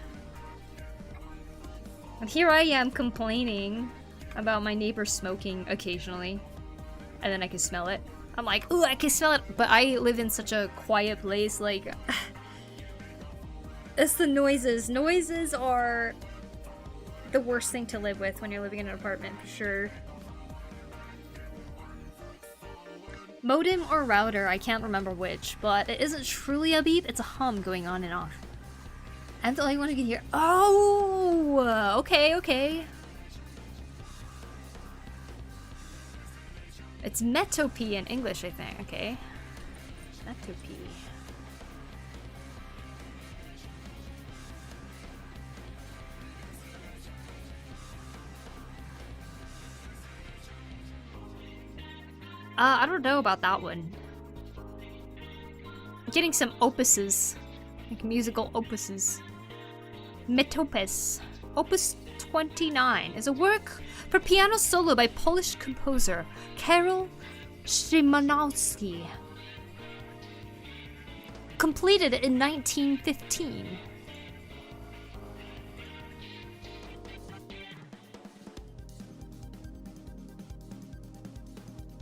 And here I am complaining about my neighbor smoking occasionally. And then I can smell it. I'm like, ooh, I can smell it. But I live in such a quiet place, like... It's the noises. Noises are the worst thing to live with when you're living in an apartment, for sure. Modem or router, I can't remember which, but it isn't truly a beep, it's a hum going on and off. I'm the only one who can hear. Oh, okay, okay. It's metopy in English, I think. Okay. Metopy. I don't know about that one. I'm getting some opuses. Like musical opuses. Metopes. Opus 29 is a work for piano solo by Polish composer Karol Szymanowski. Completed in 1915.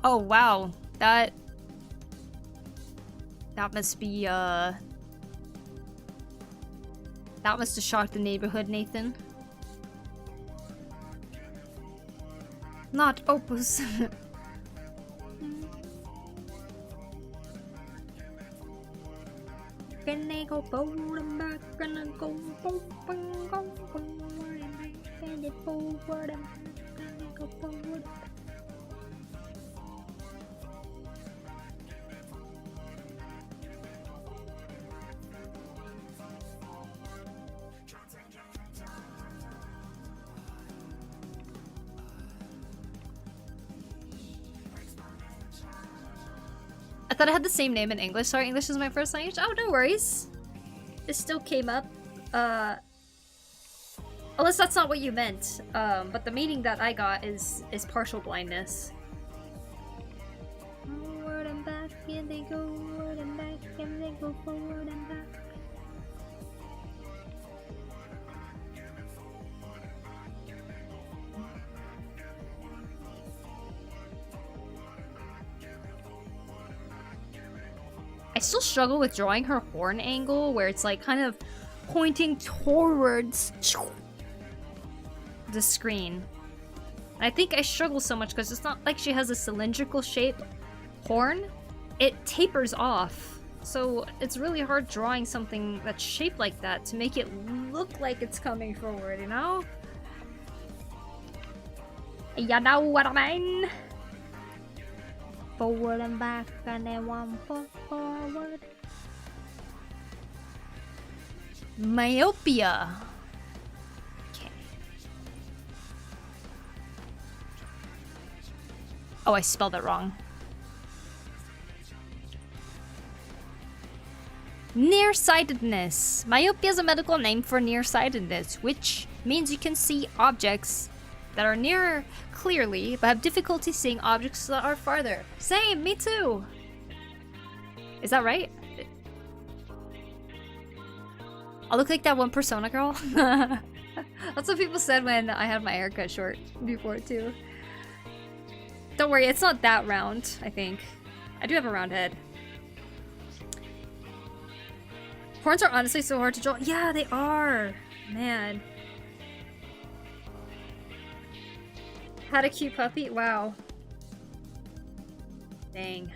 Oh wow, that must be that must have shocked the neighborhood, Nathan. Not opus. Can I go forward back? Can I go forward and back? Can I forward and back? Can I go forward? I thought I had the same name in English. Sorry, English is my first language. Oh, no worries. It still came up. Unless that's not what you meant. But the meaning that I got is partial blindness. Forward and back, and they go forward and back, and they go forward and back. I still struggle with drawing her horn angle, where it's like kind of pointing towards the screen. And I think I struggle so much because it's not like she has a cylindrical shaped horn. It tapers off. So it's really hard drawing something that's shaped like that to make it look like it's coming forward, you know? You know what I mean? Forward and back and then one foot forward. Myopia. Okay. Oh, I spelled it wrong. Nearsightedness. Myopia is a medical name for nearsightedness, which means you can see objects that are near clearly, but have difficulty seeing objects that are farther. Same, me too. Is that right? I look like that one Persona girl. That's what people said when I had my hair cut short before too. Don't worry, it's not that round, I think. I do have a round head. Horns are honestly so hard to draw. Yeah, they are. Man. Had a cute puppy? Wow. Dang.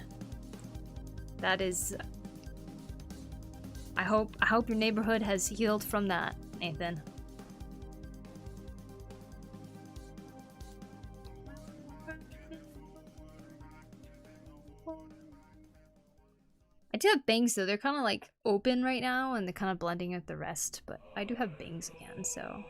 That is... I hope your neighborhood has healed from that, Nathan. I do have bangs though. They're kind of like open right now and they're kind of blending with the rest, but I do have bangs again, so.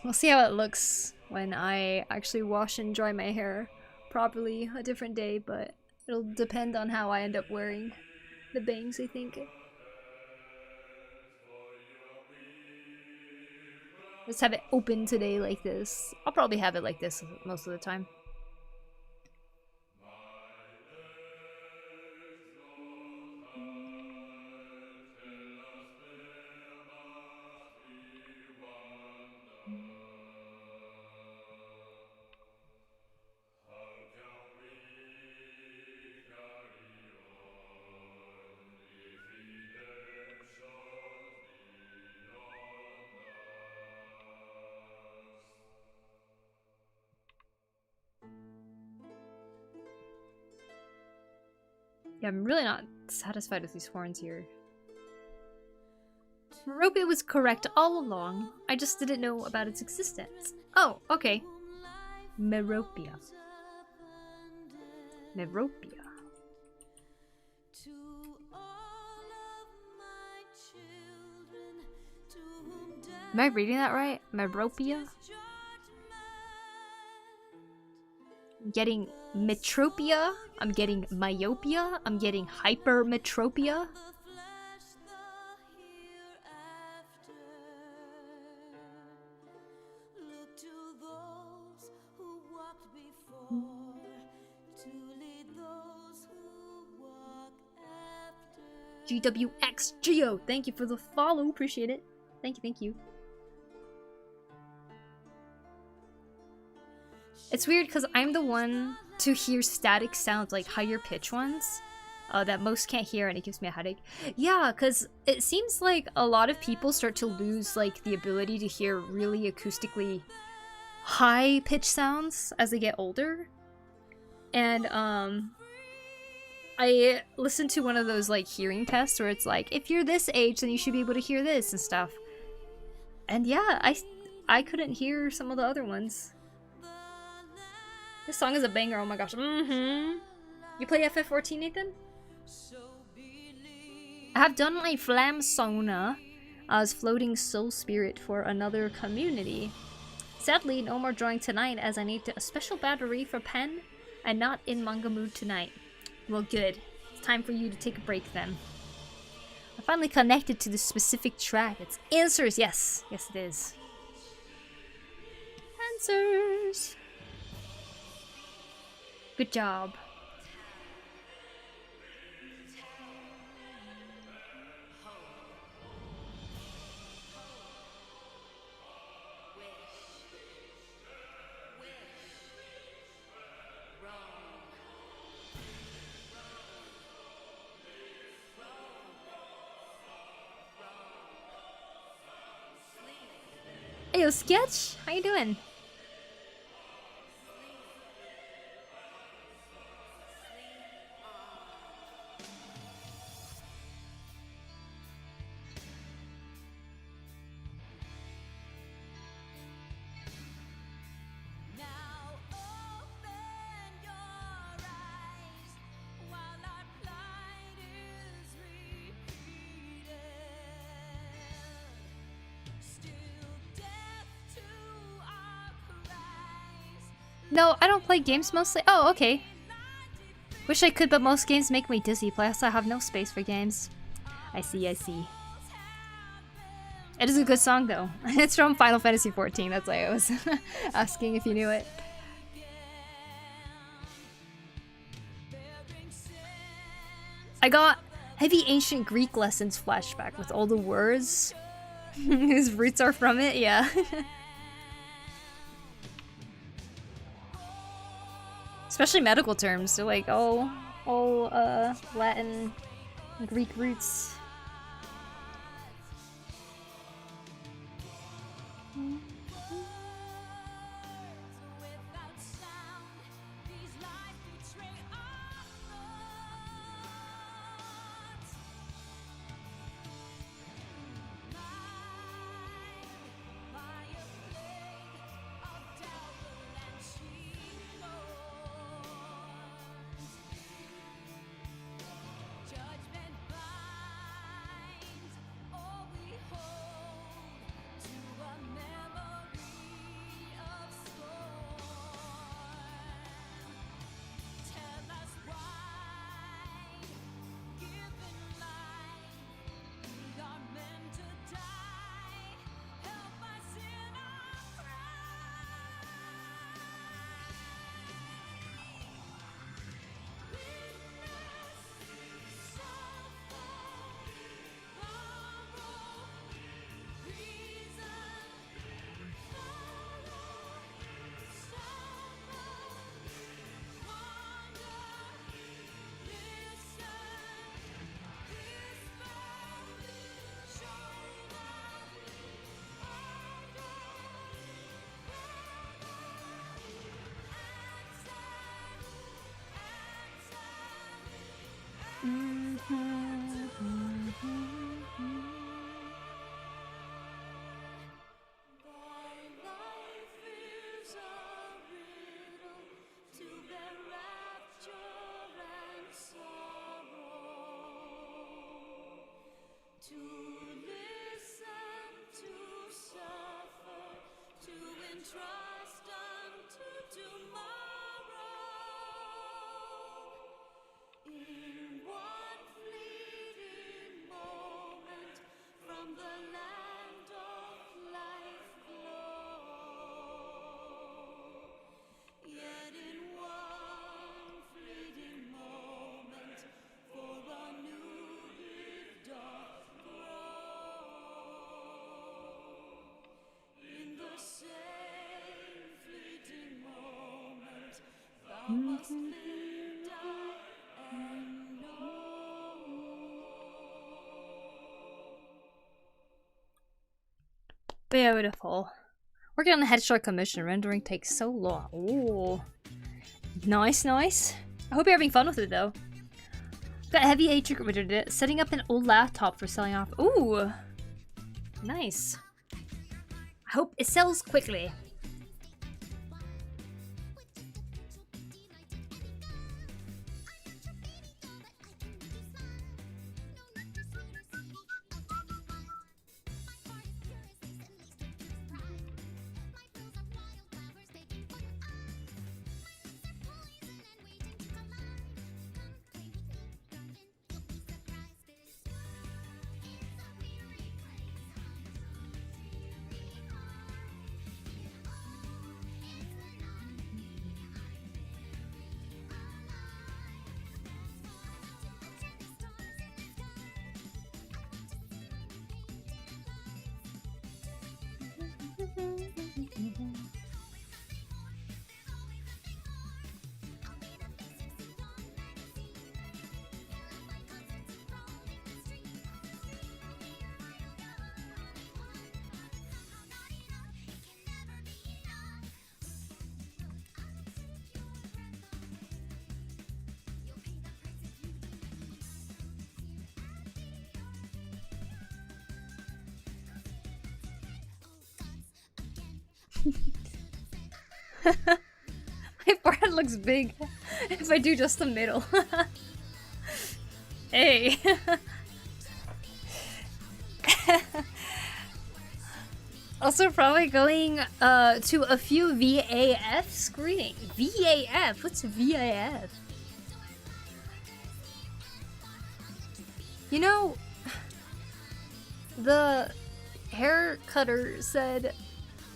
We'll see how it looks when I actually wash and dry my hair properly a different day, but it'll depend on how I end up wearing the bangs, I think. Let's have it open today like this. I'll probably have it like this most of the time. Yeah, I'm really not satisfied with these horns here. Meropia was correct all along. I just didn't know about its existence. Oh, okay. Meropia. Meropia. Am I reading that right? Meropia? I'm getting metropia. I'm getting myopia. I'm getting hypermetropia. GWX Geo, thank you for the follow. Appreciate it. Thank you, thank you. It's weird because I'm the one to hear static sounds, like higher pitch ones, that most can't hear, and it gives me a headache. Yeah, because it seems like a lot of people start to lose like the ability to hear really acoustically high pitch sounds as they get older. And I listened to one of those like hearing tests where it's like, if you're this age, then you should be able to hear this and stuff. And yeah, I couldn't hear some of the other ones. This song is a banger, oh my gosh. You play FF14, Nathan? I have done my Flam Sauna as floating soul spirit for another community. Sadly, no more drawing tonight as I need a special battery for pen and not in manga mood tonight. Well, good. It's time for you to take a break then. I finally connected to this specific track. It's Answers, yes. Yes, it is. Answers. Good job. Hey, yo, Sketch, how you doing? No, I don't play games mostly. Oh, okay. Wish I could, but most games make me dizzy. Plus, I have no space for games. I see, I see. It is a good song, though. It's from Final Fantasy XIV. That's why I was asking if you knew it. I got heavy ancient Greek lessons flashback with all the words whose roots are from it. Yeah. Especially medical terms, so like all Latin, Greek roots. Beautiful. Working on the headshot commission. Rendering takes so long. Ooh. Nice, nice. I hope you're having fun with it, though. Got a heavy HQ setting up an old laptop for selling off. Ooh. Nice. I hope it sells quickly. My forehead looks big if I do just the middle. Hey. Also probably going to a few VAF screening. VAF? What's VAF? You know, the hair cutter said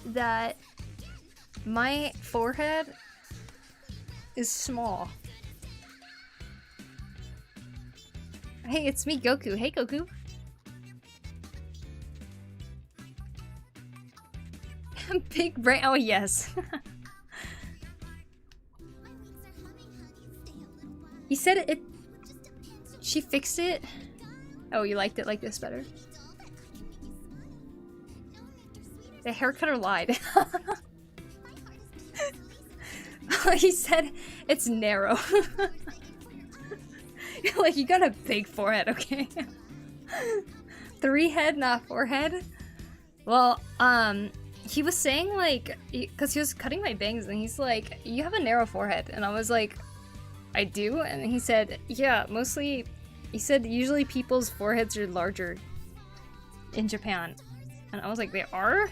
that my forehead is small. Hey, it's me, Goku. Hey, Goku. Big brain. Oh, yes. He said it. She fixed it. Oh, you liked it like this better? The hair cutter lied. He said it's narrow. Like, you got a big forehead, okay? 3 head, not 4 head. Well, he was saying, like, because he was cutting my bangs, and he's like, you have a narrow forehead. And I was like, I do? And he said, yeah, mostly, he said usually people's foreheads are larger in Japan. And I was like, they are?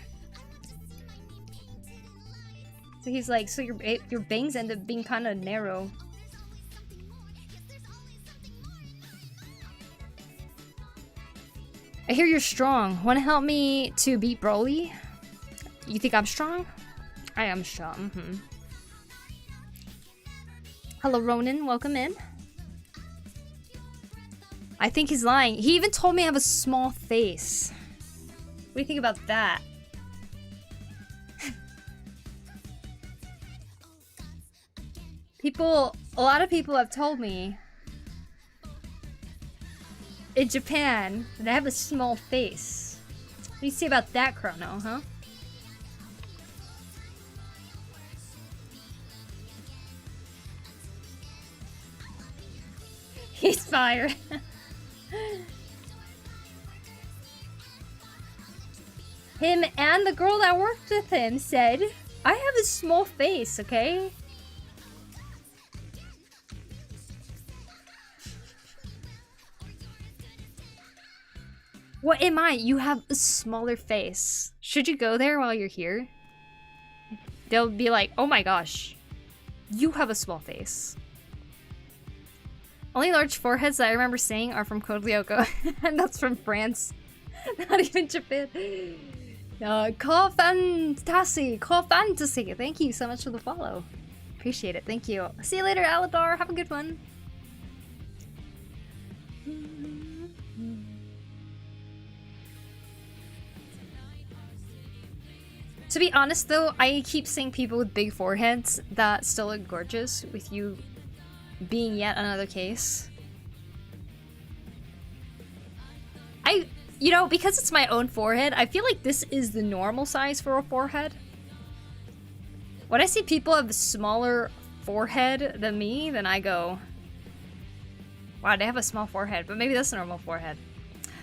So he's like, so your bangs end up being kind of narrow. I hear you're strong. Want to help me to beat Broly? You think I'm strong? I am strong. Hello, Ronan. Welcome in. I think he's lying. He even told me I have a small face. What do you think about that? A lot of people have told me in Japan that I have a small face. What do you say about that, Chrono, huh? He's fired. Him and the girl that worked with him said, I have a small face, okay? What am I? You have a smaller face. Should you go there while you're here? They'll be like, oh my gosh, you have a small face. Only large foreheads that I remember seeing are from Code Lyoko, and that's from France. Not even Japan. Call Fantasy! Call Fantasy! Thank you so much for the follow. Appreciate it, thank you. See you later, Aladar. Have a good one. To be honest though, I keep seeing people with big foreheads that still look gorgeous, with you being yet another case. You know, because it's my own forehead, I feel like this is the normal size for a forehead. When I see people have a smaller forehead than me, then I go, wow, they have a small forehead, but maybe that's a normal forehead.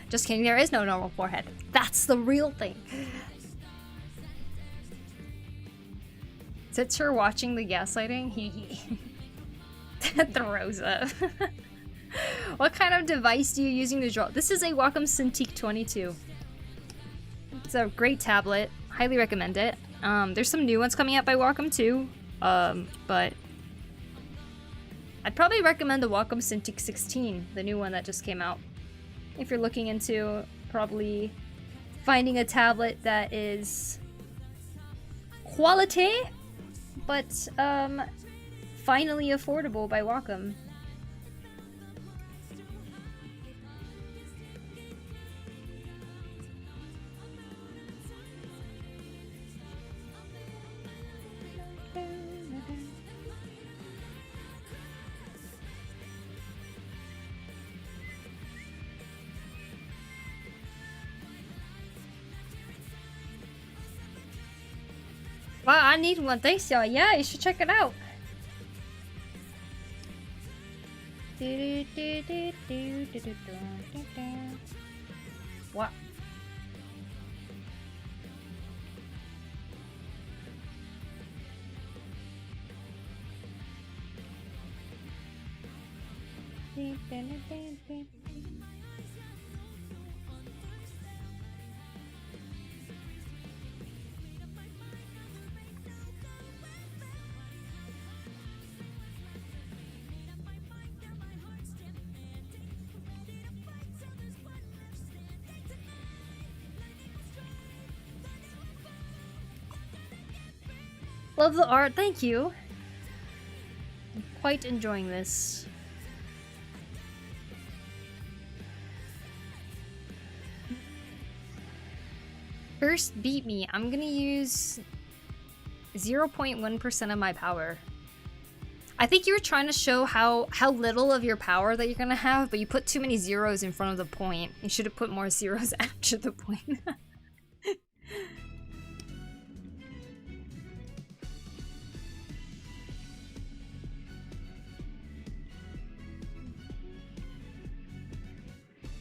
Just kidding, there is no normal forehead. That's the real thing. Sits her watching the gaslighting? Hee. Throws up. What kind of device do you using to draw? This is a Wacom Cintiq 22. It's a great tablet. Highly recommend it. There's some new ones coming out by Wacom too. But I'd probably recommend the Wacom Cintiq 16, the new one that just came out. If you're looking into probably finding a tablet that is quality, but finally affordable by Wacom. Wow, I need one. Thanks, y'all. Yeah, you should check it out. What? Love the art, thank you. I'm quite enjoying this. First beat me. I'm gonna use 0.1% of my power. I think you were trying to show how little of your power that you're gonna have, but you put too many zeros in front of the point. You should have put more zeros after the point.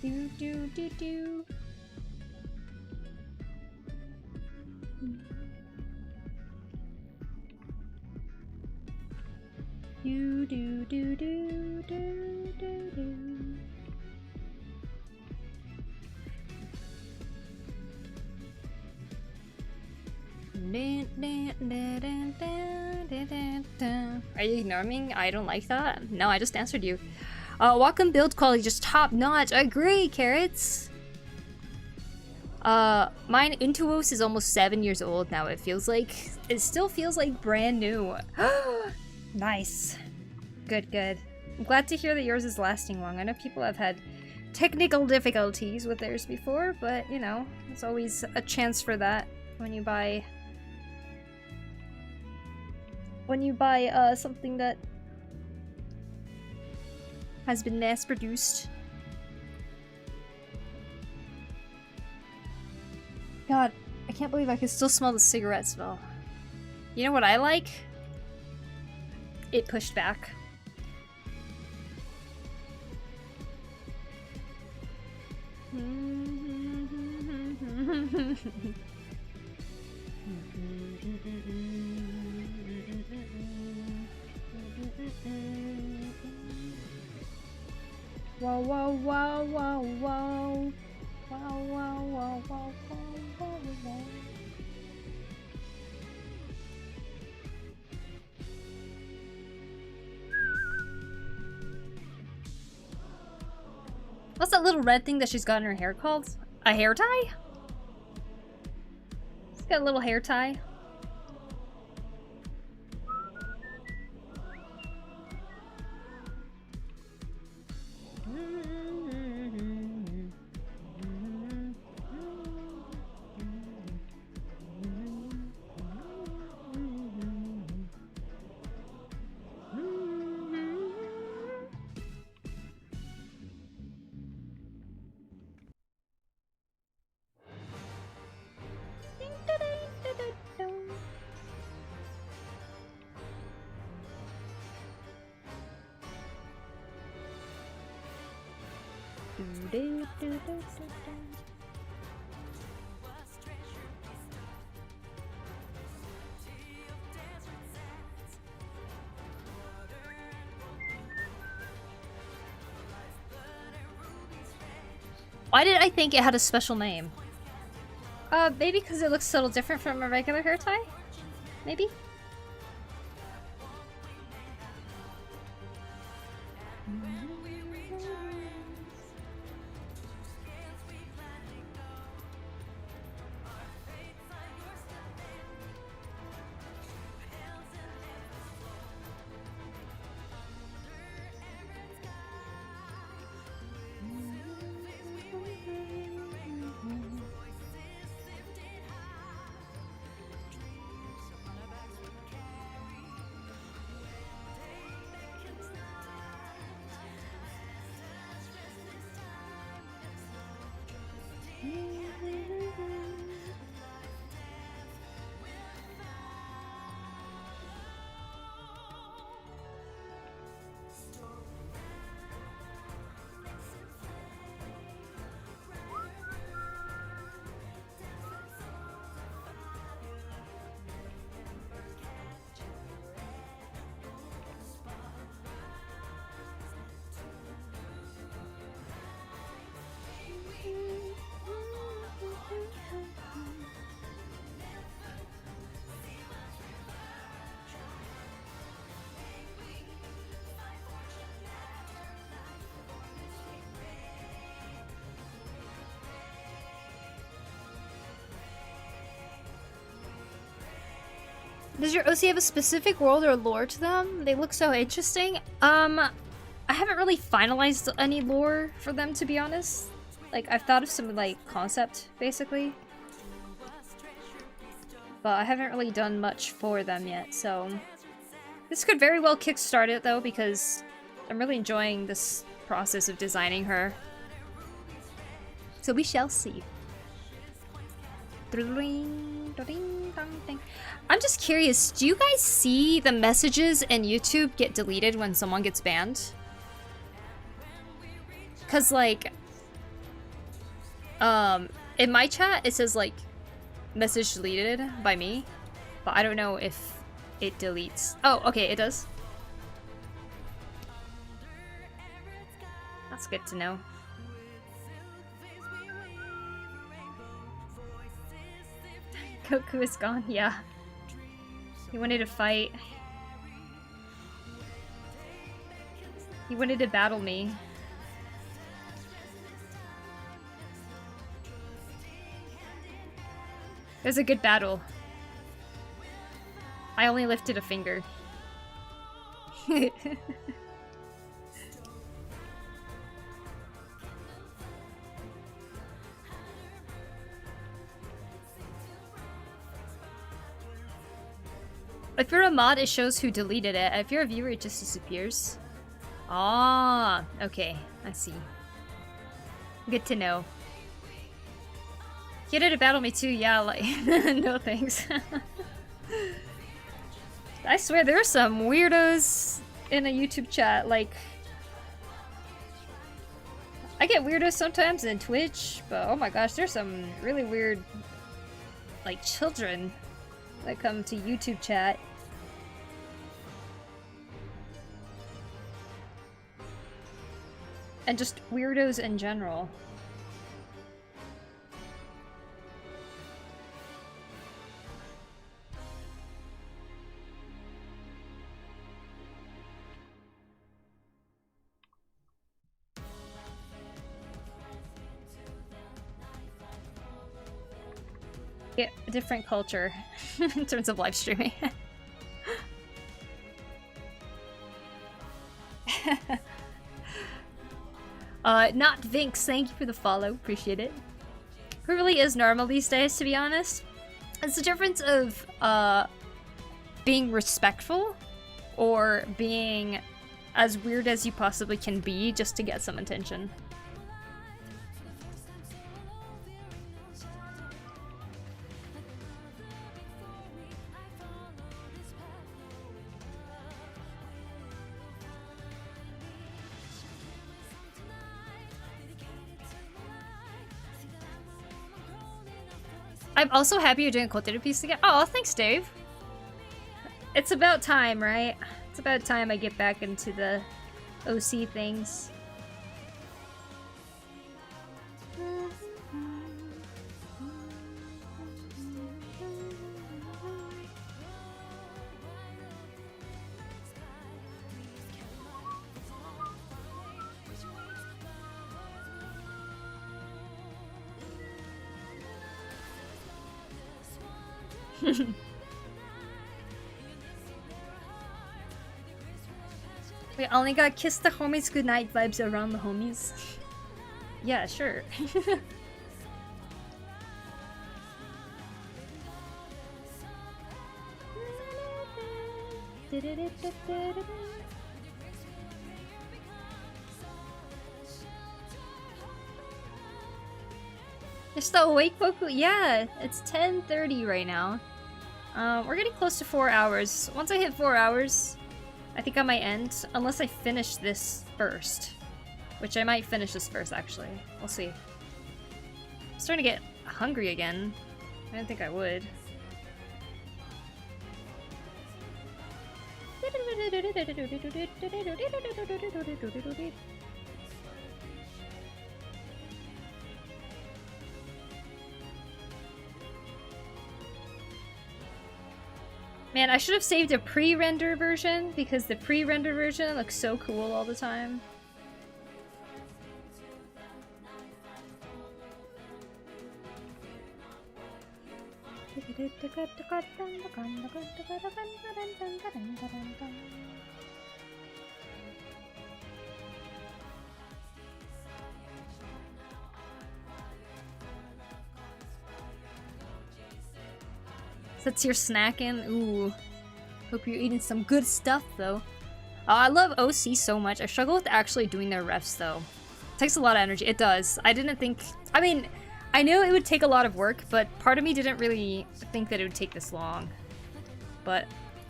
Do do do do. Do do do do do do do. Are you ignoring me? I don't like that. No, I just answered you. Wacom build quality just top notch. I agree, Carrots. Mine Intuos is almost 7 years old now. It still feels like brand new. Nice. Good, good. I'm glad to hear that yours is lasting long. I know people have had technical difficulties with theirs before, but you know, there's always a chance for that when you buy something that has been mass produced. God, I can't believe I can still smell the cigarette smell. You know what I like? It pushed back. Wow, wow, wow, wow, wow. Wow, wow, wow, wow, wow, wow. What's that little red thing that she's got in her hair called? A hair tie? She's got a little hair tie. Why did I think it had a special name? Maybe because it looks a little different from a regular hair tie? Maybe? Does your OC have a specific world or lore to them? They look so interesting. I haven't really finalized any lore for them, to be honest. Like, I've thought of some, like, concept, basically. But I haven't really done much for them yet, so... This could very well kickstart it, though, because I'm really enjoying this process of designing her. So we shall see. I'm just curious, do you guys see the messages in YouTube get deleted when someone gets banned? Cause like, in my chat it says like, message deleted by me, but I don't know if it deletes. Oh, okay, it does. That's good to know. Poku is gone, yeah. He wanted to fight. He wanted to battle me. It was a good battle. I only lifted a finger. If you're a mod, it shows who deleted it. If you're a viewer, it just disappears. Ah, okay. I see. Good to know. He had to battle me too, yeah, like, no thanks. I swear, there are some weirdos in a YouTube chat, like... I get weirdos sometimes in Twitch, but oh my gosh, there's some really weird, like, children that come to YouTube chat. And just weirdos in general. Yeah, a different culture in terms of live streaming. Not Vinx, thank you for the follow, appreciate it. It really is normal these days, to be honest. It's the difference of being respectful or being as weird as you possibly can be just to get some attention. I'm also happy you're doing cultivator piece again. Oh, thanks, Dave. It's about time, right? It's about time I get back into the OC things. We only got kiss the homies goodnight vibes around the homies. Yeah, sure. You're still awake, Poku? Yeah, it's 10:30 right now. We're getting close to 4 hours. Once I hit 4 hours, I think I might end, unless I finish this first. Which I might finish this first, actually. We'll see. I'm starting to get hungry again. I didn't think I would. Man, I should have saved a pre-render version, because the pre-render version looks so cool all the time. That's your snacking. Ooh. Hope you're eating some good stuff though. I love OC so much. I struggle with actually doing their refs though. It takes a lot of energy. It does. I didn't think... I mean, I knew it would take a lot of work, but part of me didn't really think that it would take this long. But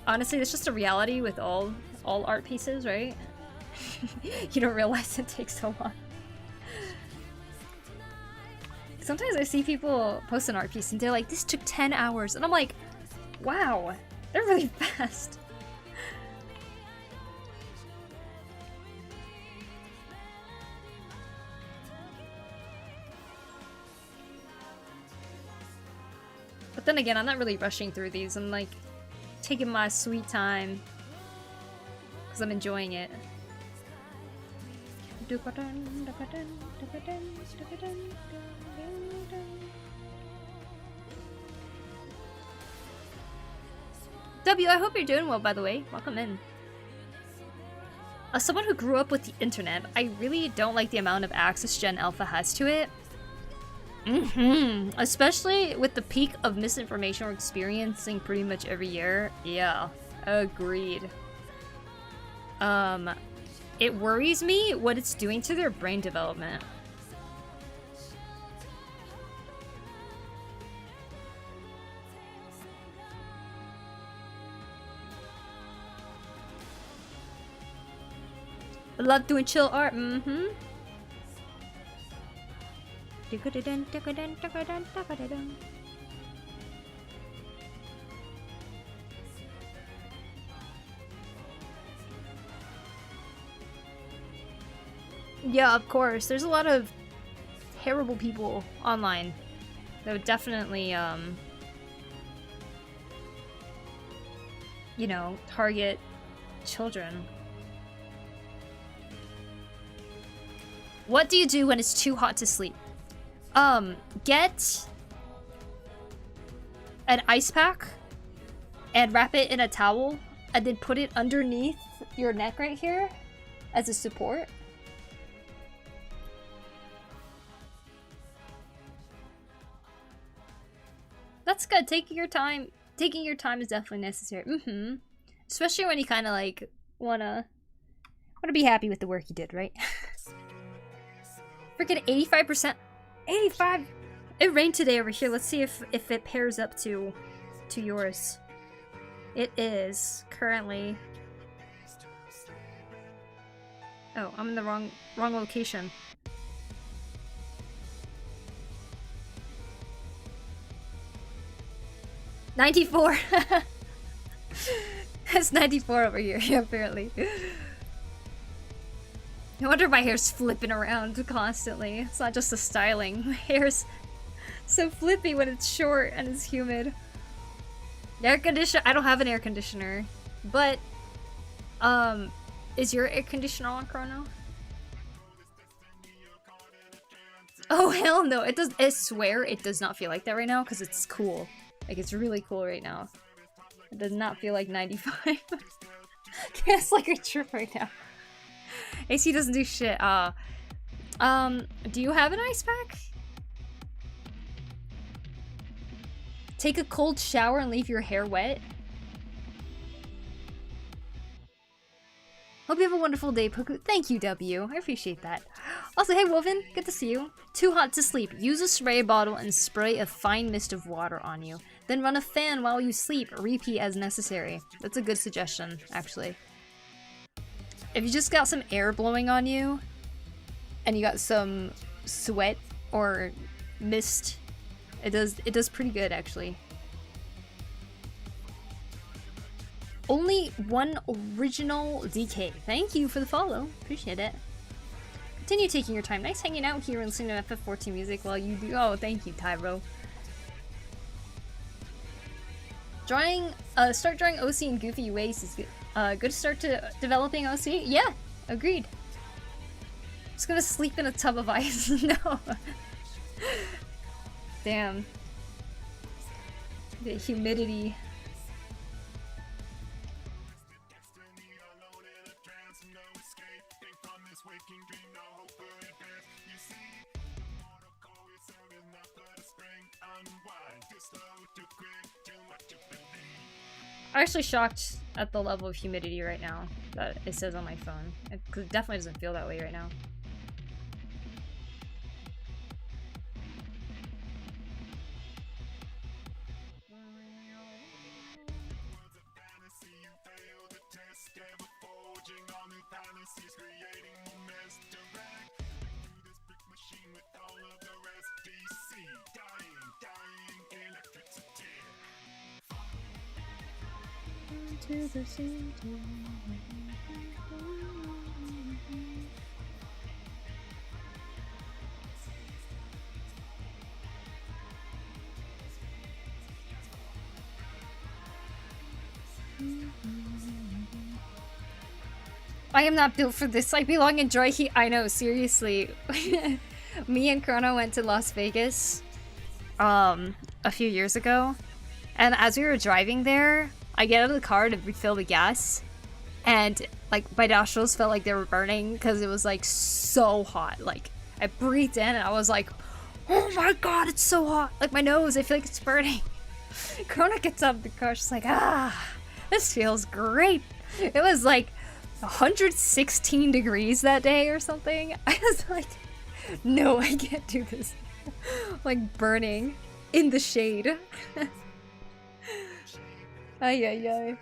honestly, it's just a reality with all art pieces, right? You don't realize it takes so long. Sometimes I see people post an art piece and they're like, this took 10 hours. And I'm like, wow, they're really fast. But then again, I'm not really rushing through these. I'm like taking my sweet time because I'm enjoying it. W, I hope you're doing well, by the way. Welcome in. As someone who grew up with the internet, I really don't like the amount of access Gen Alpha has to it. Especially with the peak of misinformation we're experiencing pretty much every year. Yeah, agreed. It worries me what it's doing to their brain development. I love doing chill art, Yeah, of course. There's a lot of terrible people online that would definitely, you know, target children. What do you do when it's too hot to sleep? Get an ice pack and wrap it in a towel and then put it underneath your neck right here as a support. That's good. Taking your time is definitely necessary. Especially when you kind of like wanna be happy with the work you did, right? Freaking 85%. 85. It rained today over here. Let's see if it pairs up to yours. It is currently. Oh, I'm in the wrong location. $94. It's 94 over here, apparently. No wonder my hair's flipping around constantly. It's not just the styling. My hair's so flippy when it's short and it's humid. The air conditioner. I don't have an air conditioner, but is your air conditioner on, Chrono? Oh hell no! It does. I swear it does not feel like that right now because it's cool. Like it's really cool right now. It does not feel like 95. It's like a trip right now. AC doesn't do shit. Do you have an ice pack? Take a cold shower and leave your hair wet. Hope you have a wonderful day, Poku. Thank you, W. I appreciate that. Also, hey, Wolven. Good to see you. Too hot to sleep. Use a spray bottle and spray a fine mist of water on you. Then run a fan while you sleep. Repeat as necessary. That's a good suggestion, actually. If you just got some air blowing on you, and you got some sweat or mist, it does pretty good, actually. Only one original DK. Thank you for the follow. Appreciate it. Continue taking your time. Nice hanging out here and listening to FF14 music while you do. Oh, thank you, Tyro. Start drawing OC in goofy ways is good. Good start to developing OC. Yeah, agreed. Just gonna sleep in a tub of ice. No. Damn. The humidity. I'm actually shocked at the level of humidity right now that it says on my phone. It definitely doesn't feel that way right now. To the center. I am not built for this. I belong in dry heat. I know, seriously. Me and Chrono went to Las Vegas a few years ago, and as we were driving there, I get out of the car to refill the gas, and like my nostrils felt like they were burning because it was like so hot. Like I breathed in and I was like, oh my god, it's so hot. Like my nose, I feel like it's burning. Corona gets out of the car, she's like, ah, this feels great. It was like 116 degrees that day or something. I was like, no, I can't do this. Like burning in the shade. Ay, ay, ay.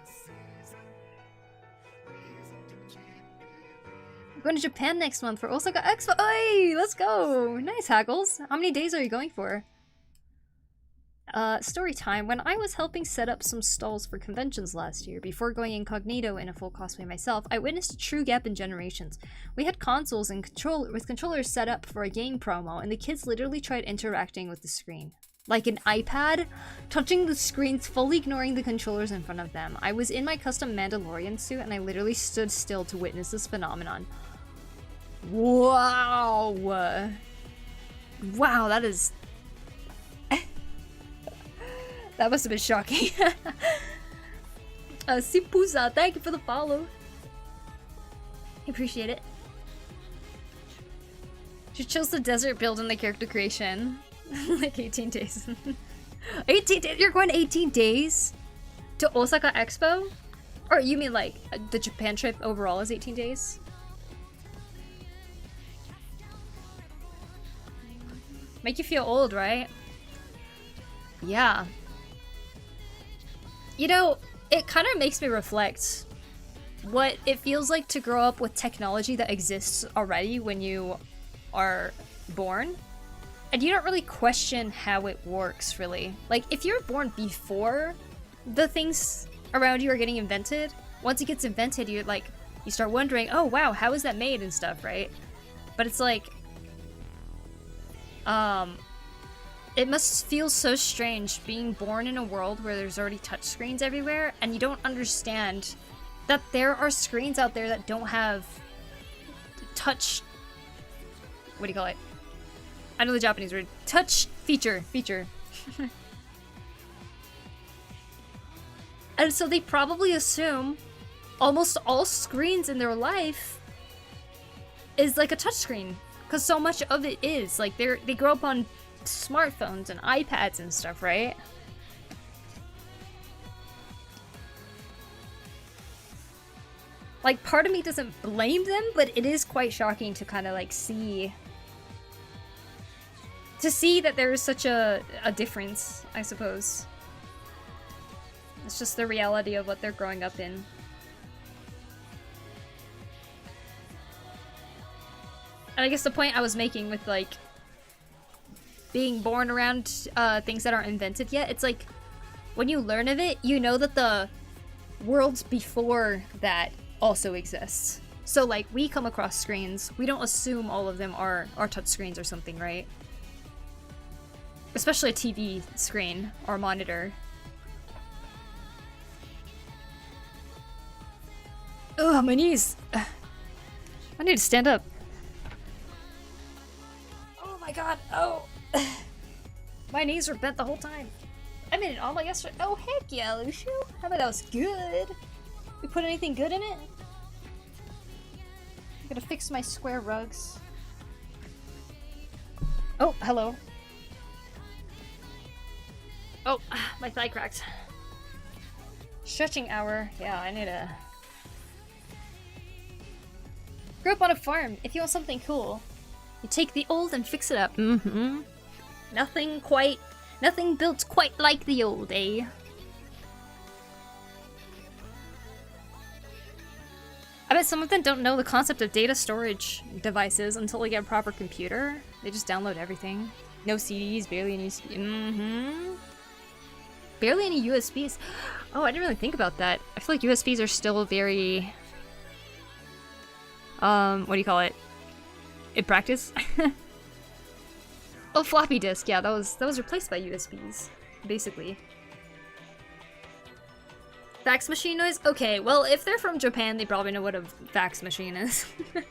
I'm going to Japan next month for Osaka Expo. Hey, let's go. Nice, Haggles. How many days are you going for? Story time. When I was helping set up some stalls for conventions last year, before going incognito in a full cosplay myself, I witnessed a true gap in generations. We had consoles and controllers set up for a game promo, and the kids literally tried interacting with the screen. Like an iPad, touching the screens, fully ignoring the controllers in front of them. I was in my custom Mandalorian suit and I literally stood still to witness this phenomenon. Wow! Wow, that is... that must have been shocking. Sipusa, thank you for the follow. I appreciate it. She chose the desert build in the character creation. Like 18 days. 18 days? You're going 18 days? To Osaka Expo? Or you mean like the Japan trip overall is 18 days? Make you feel old, right? Yeah. You know, it kind of makes me reflect what it feels like to grow up with technology that exists already when you are born. And you don't really question how it works, really. Like, if you're born before the things around you are getting invented, once it gets invented, you start wondering, oh wow, how is that made and stuff, right? But it's like, it must feel so strange being born in a world where there's already touchscreens everywhere, and you don't understand that there are screens out there that don't have touch... What do you call it? I know the Japanese word. Touch feature. And so they probably assume almost all screens in their life is like a touchscreen. Because so much of it is. Like, they grow up on smartphones and iPads and stuff, right? Like, part of me doesn't blame them, but it is quite shocking to kind of like see... To see that there is such a difference, I suppose. It's just the reality of what they're growing up in. And I guess the point I was making with, like, being born around things that aren't invented yet, it's like, when you learn of it, you know that the worlds before that also exist. So, like, we come across screens, we don't assume all of them are touch screens or something, right? Especially a TV screen or monitor. Ugh, my knees! I need to stand up. Oh my god, oh! My knees were bent the whole time. I made an omelet yesterday. Oh, heck yeah, Lucio. How about that was good? We put anything good in it? I'm gonna fix my square rugs. Oh, hello. Oh, my thigh cracked. Stretching hour. Yeah, I need a... Grew up on a farm. If you want something cool, you take the old and fix it up. Mm-hmm. Nothing built quite like the old, eh? I bet some of them don't know the concept of data storage devices until they get a proper computer. They just download everything. No CDs, barely any CDs. Barely any USBs. Oh, I didn't really think about that. I feel like USBs are still very... what do you call it? In practice? Oh, floppy disk. Yeah, that was replaced by USBs, basically. Fax machine noise? Okay, well, if they're from Japan, they probably know what a fax machine is. Because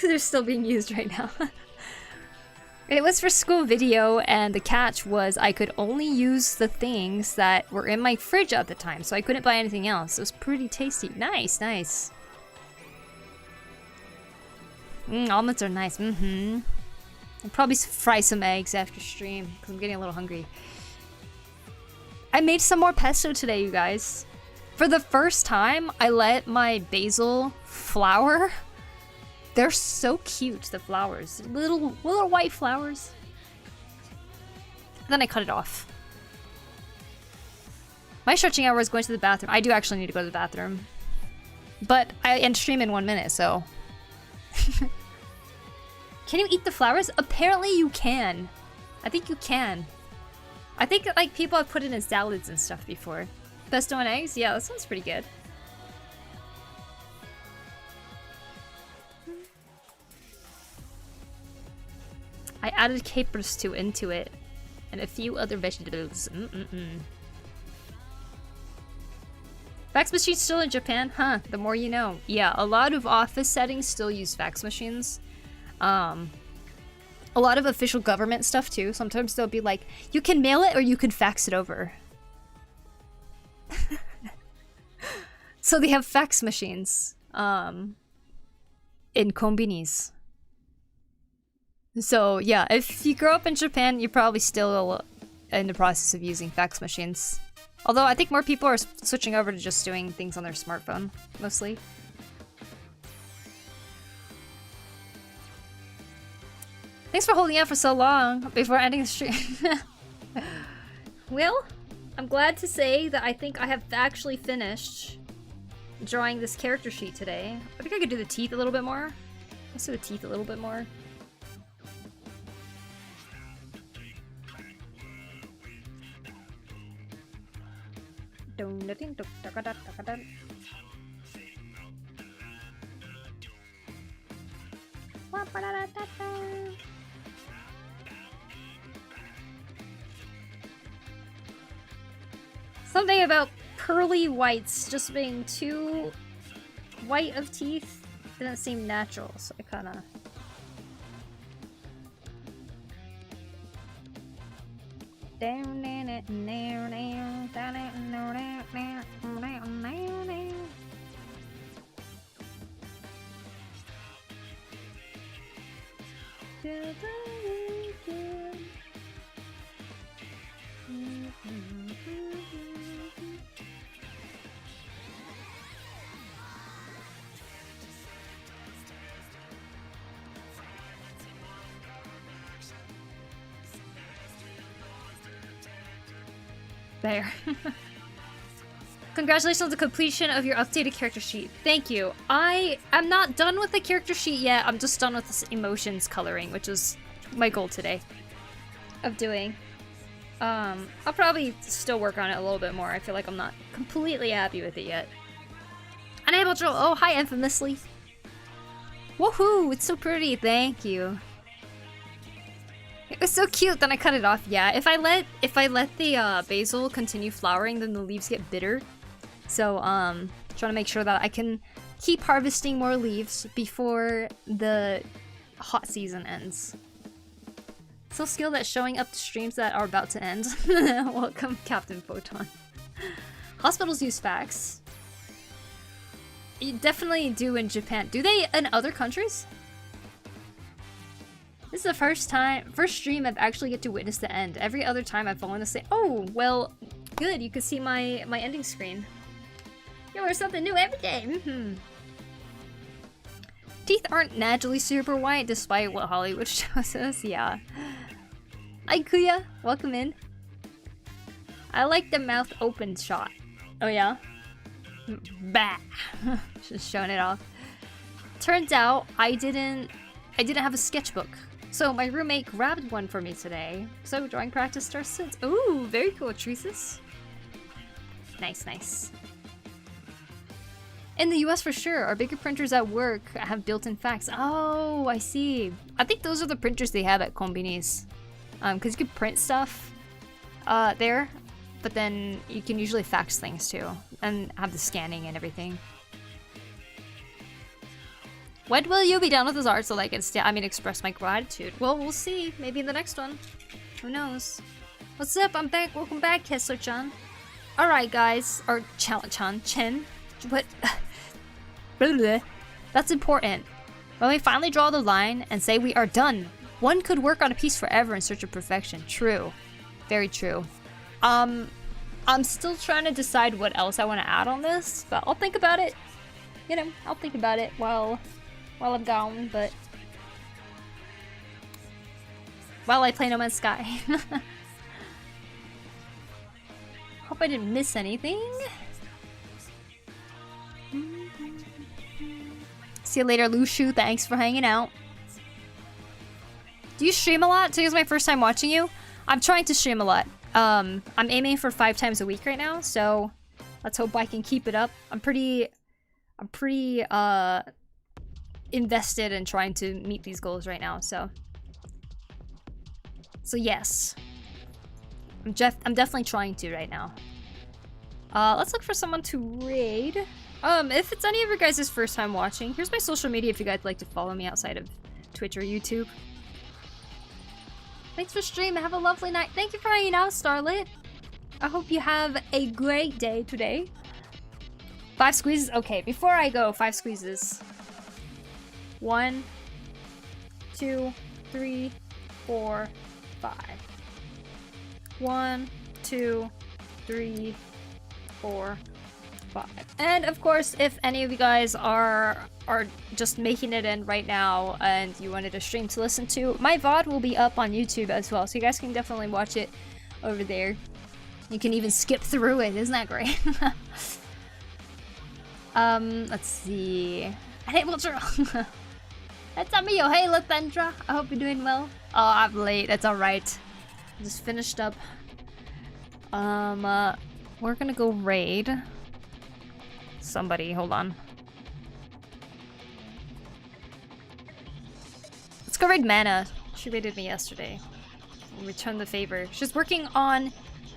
they're still being used right now. It was for school video, and the catch was I could only use the things that were in my fridge at the time, so I couldn't buy anything else. It was pretty tasty. Nice, nice. Omelets are nice. Mm-hmm. I'll probably fry some eggs after stream, because I'm getting a little hungry. I made some more pesto today, you guys. For the first time, I let my basil flower. They're so cute, the flowers. Little white flowers. Then I cut it off. My stretching hour is going to the bathroom. I do actually need to go to the bathroom. But I end stream in 1 minute, so... Can you eat the flowers? Apparently you can. I think you can. I think like people have put it in salads and stuff before. Pesto and eggs? Yeah, that sounds pretty good. I added capers into it and a few other vegetables. Fax machines still in Japan? Huh, the more you know. Yeah, a lot of office settings still use fax machines. A lot of official government stuff too. Sometimes they'll be like, you can mail it or you can fax it over. So they have fax machines in konbinis. So yeah, if you grow up in Japan, you're probably still in the process of using fax machines. Although I think more people are switching over to just doing things on their smartphone, mostly. Thanks for holding out for so long before ending the stream. Well, I'm glad to say that I think I have actually finished drawing this character sheet today. I think I could do the teeth a little bit more. Let's do the teeth a little bit more. Something about pearly whites just being too white of teeth didn't seem natural, so I kinda... There. Congratulations on the completion of your updated character sheet. Thank you. I am not done with the character sheet yet. I'm just done with this emotions coloring, which is my goal today of doing. I'll probably still work on it a little bit more. I feel like I'm not completely happy with it yet. Unable to... Oh, hi, Infamously. Woohoo! It's so pretty. Thank you. It was so cute, then I cut it off. Yeah, if I let the basil continue flowering, then the leaves get bitter. So, trying to make sure that I can keep harvesting more leaves before the hot season ends. So skilled at showing up to streams that are about to end. Welcome, Captain Photon. Hospitals use fax. You definitely do in Japan. Do they in other countries? This is the first stream I've actually get to witness the end. Every other time I've fallen asleep. Oh, well, good. You can see my ending screen. You learn something new every day. Teeth aren't naturally super white, despite what Hollywood shows us. Yeah. Hi, Kuya. Welcome in. I like the mouth open shot. Oh yeah? Bah. Just showing it off. Turns out I didn't have a sketchbook. So my roommate grabbed one for me today. So drawing practice starts since. Ooh, very cool, Treesus. Nice, nice. In the US for sure, our bigger printers at work have built-in fax. Oh, I see. I think those are the printers they have at Konbinis. Because you can print stuff there, but then you can usually fax things too, and have the scanning and everything. When will you be done with this art so I can express my gratitude? Well, we'll see. Maybe in the next one. Who knows? What's up? I'm back. Welcome back, Kessler-chan. Alright, guys. Or Chan. Chen. What? That's important. When we finally draw the line and say we are done, one could work on a piece forever in search of perfection. True. Very true. I'm still trying to decide what else I want to add on this, but I'll think about it. You know, I'll think about it while I'm gone, but while I play No Man's Sky. Hope I didn't miss anything. See you later, Lushu. Thanks for hanging out. Do you stream a lot? Today's my first time watching you. I'm trying to stream a lot. I'm aiming for 5 times a week right now, so let's hope I can keep it up. I'm pretty invested in trying to meet these goals right now, so yes. I'm definitely trying to right now. Let's look for someone to raid. If it's any of your guys' first time watching, here's my social media if you guys like to follow me outside of Twitch or YouTube. Thanks for streaming. Have a lovely night. Thank you for hanging out, Starlit. I hope you have a great day today. 5 squeezes? Okay, before I go, 5 squeezes. 1, 2, 3, 4, 5. 1, 2, 3, 4, 5. And of course, if any of you guys are just making it in right now and you wanted a stream to listen to, my VOD will be up on YouTube as well, so you guys can definitely watch it over there. You can even skip through it. Isn't that great? Let's see. Hey, what's wrong? That's Amiyo. Hey, Latendra. I hope you're doing well. Oh, I'm late. That's alright. Just finished up. We're gonna go raid somebody. Hold on. Let's go raid Mana. She raided me yesterday. Return the favor. She's working on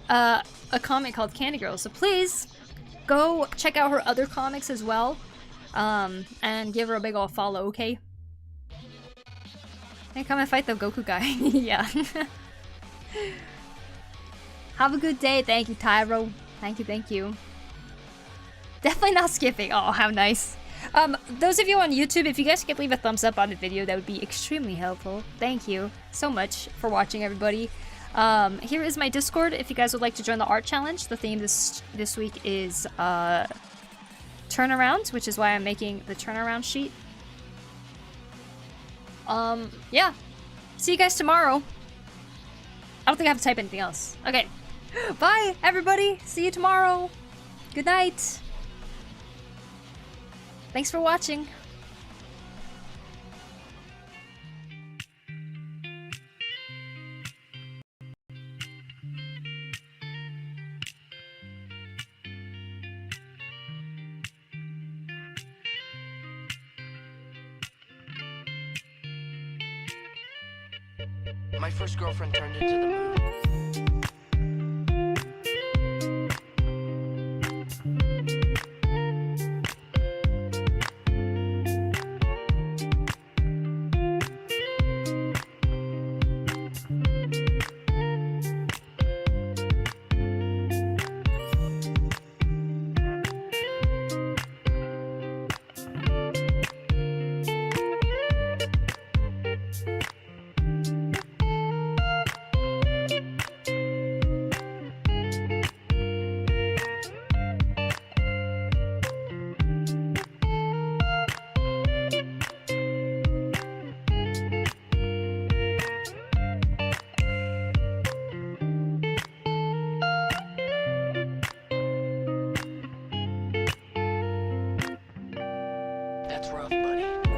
a comic called Candy Girl, so please go check out her other comics as well. And give her a big ol' follow, okay? Hey, come and fight the Goku guy. Yeah. Have a good day. Thank you, Tyro. Thank you, thank you. Definitely not skipping. Oh, how nice. Those of you on YouTube, if you guys could leave a thumbs up on the video, that would be extremely helpful. Thank you so much for watching, everybody. Here is my Discord if you guys would like to join the art challenge. The theme this week is turnaround, which is why I'm making the turnaround sheet. Yeah. See you guys tomorrow. I don't think I have to type anything else. Okay. Bye, everybody. See you tomorrow. Good night. Thanks for watching. My first girlfriend turned into the moon. That's rough, buddy.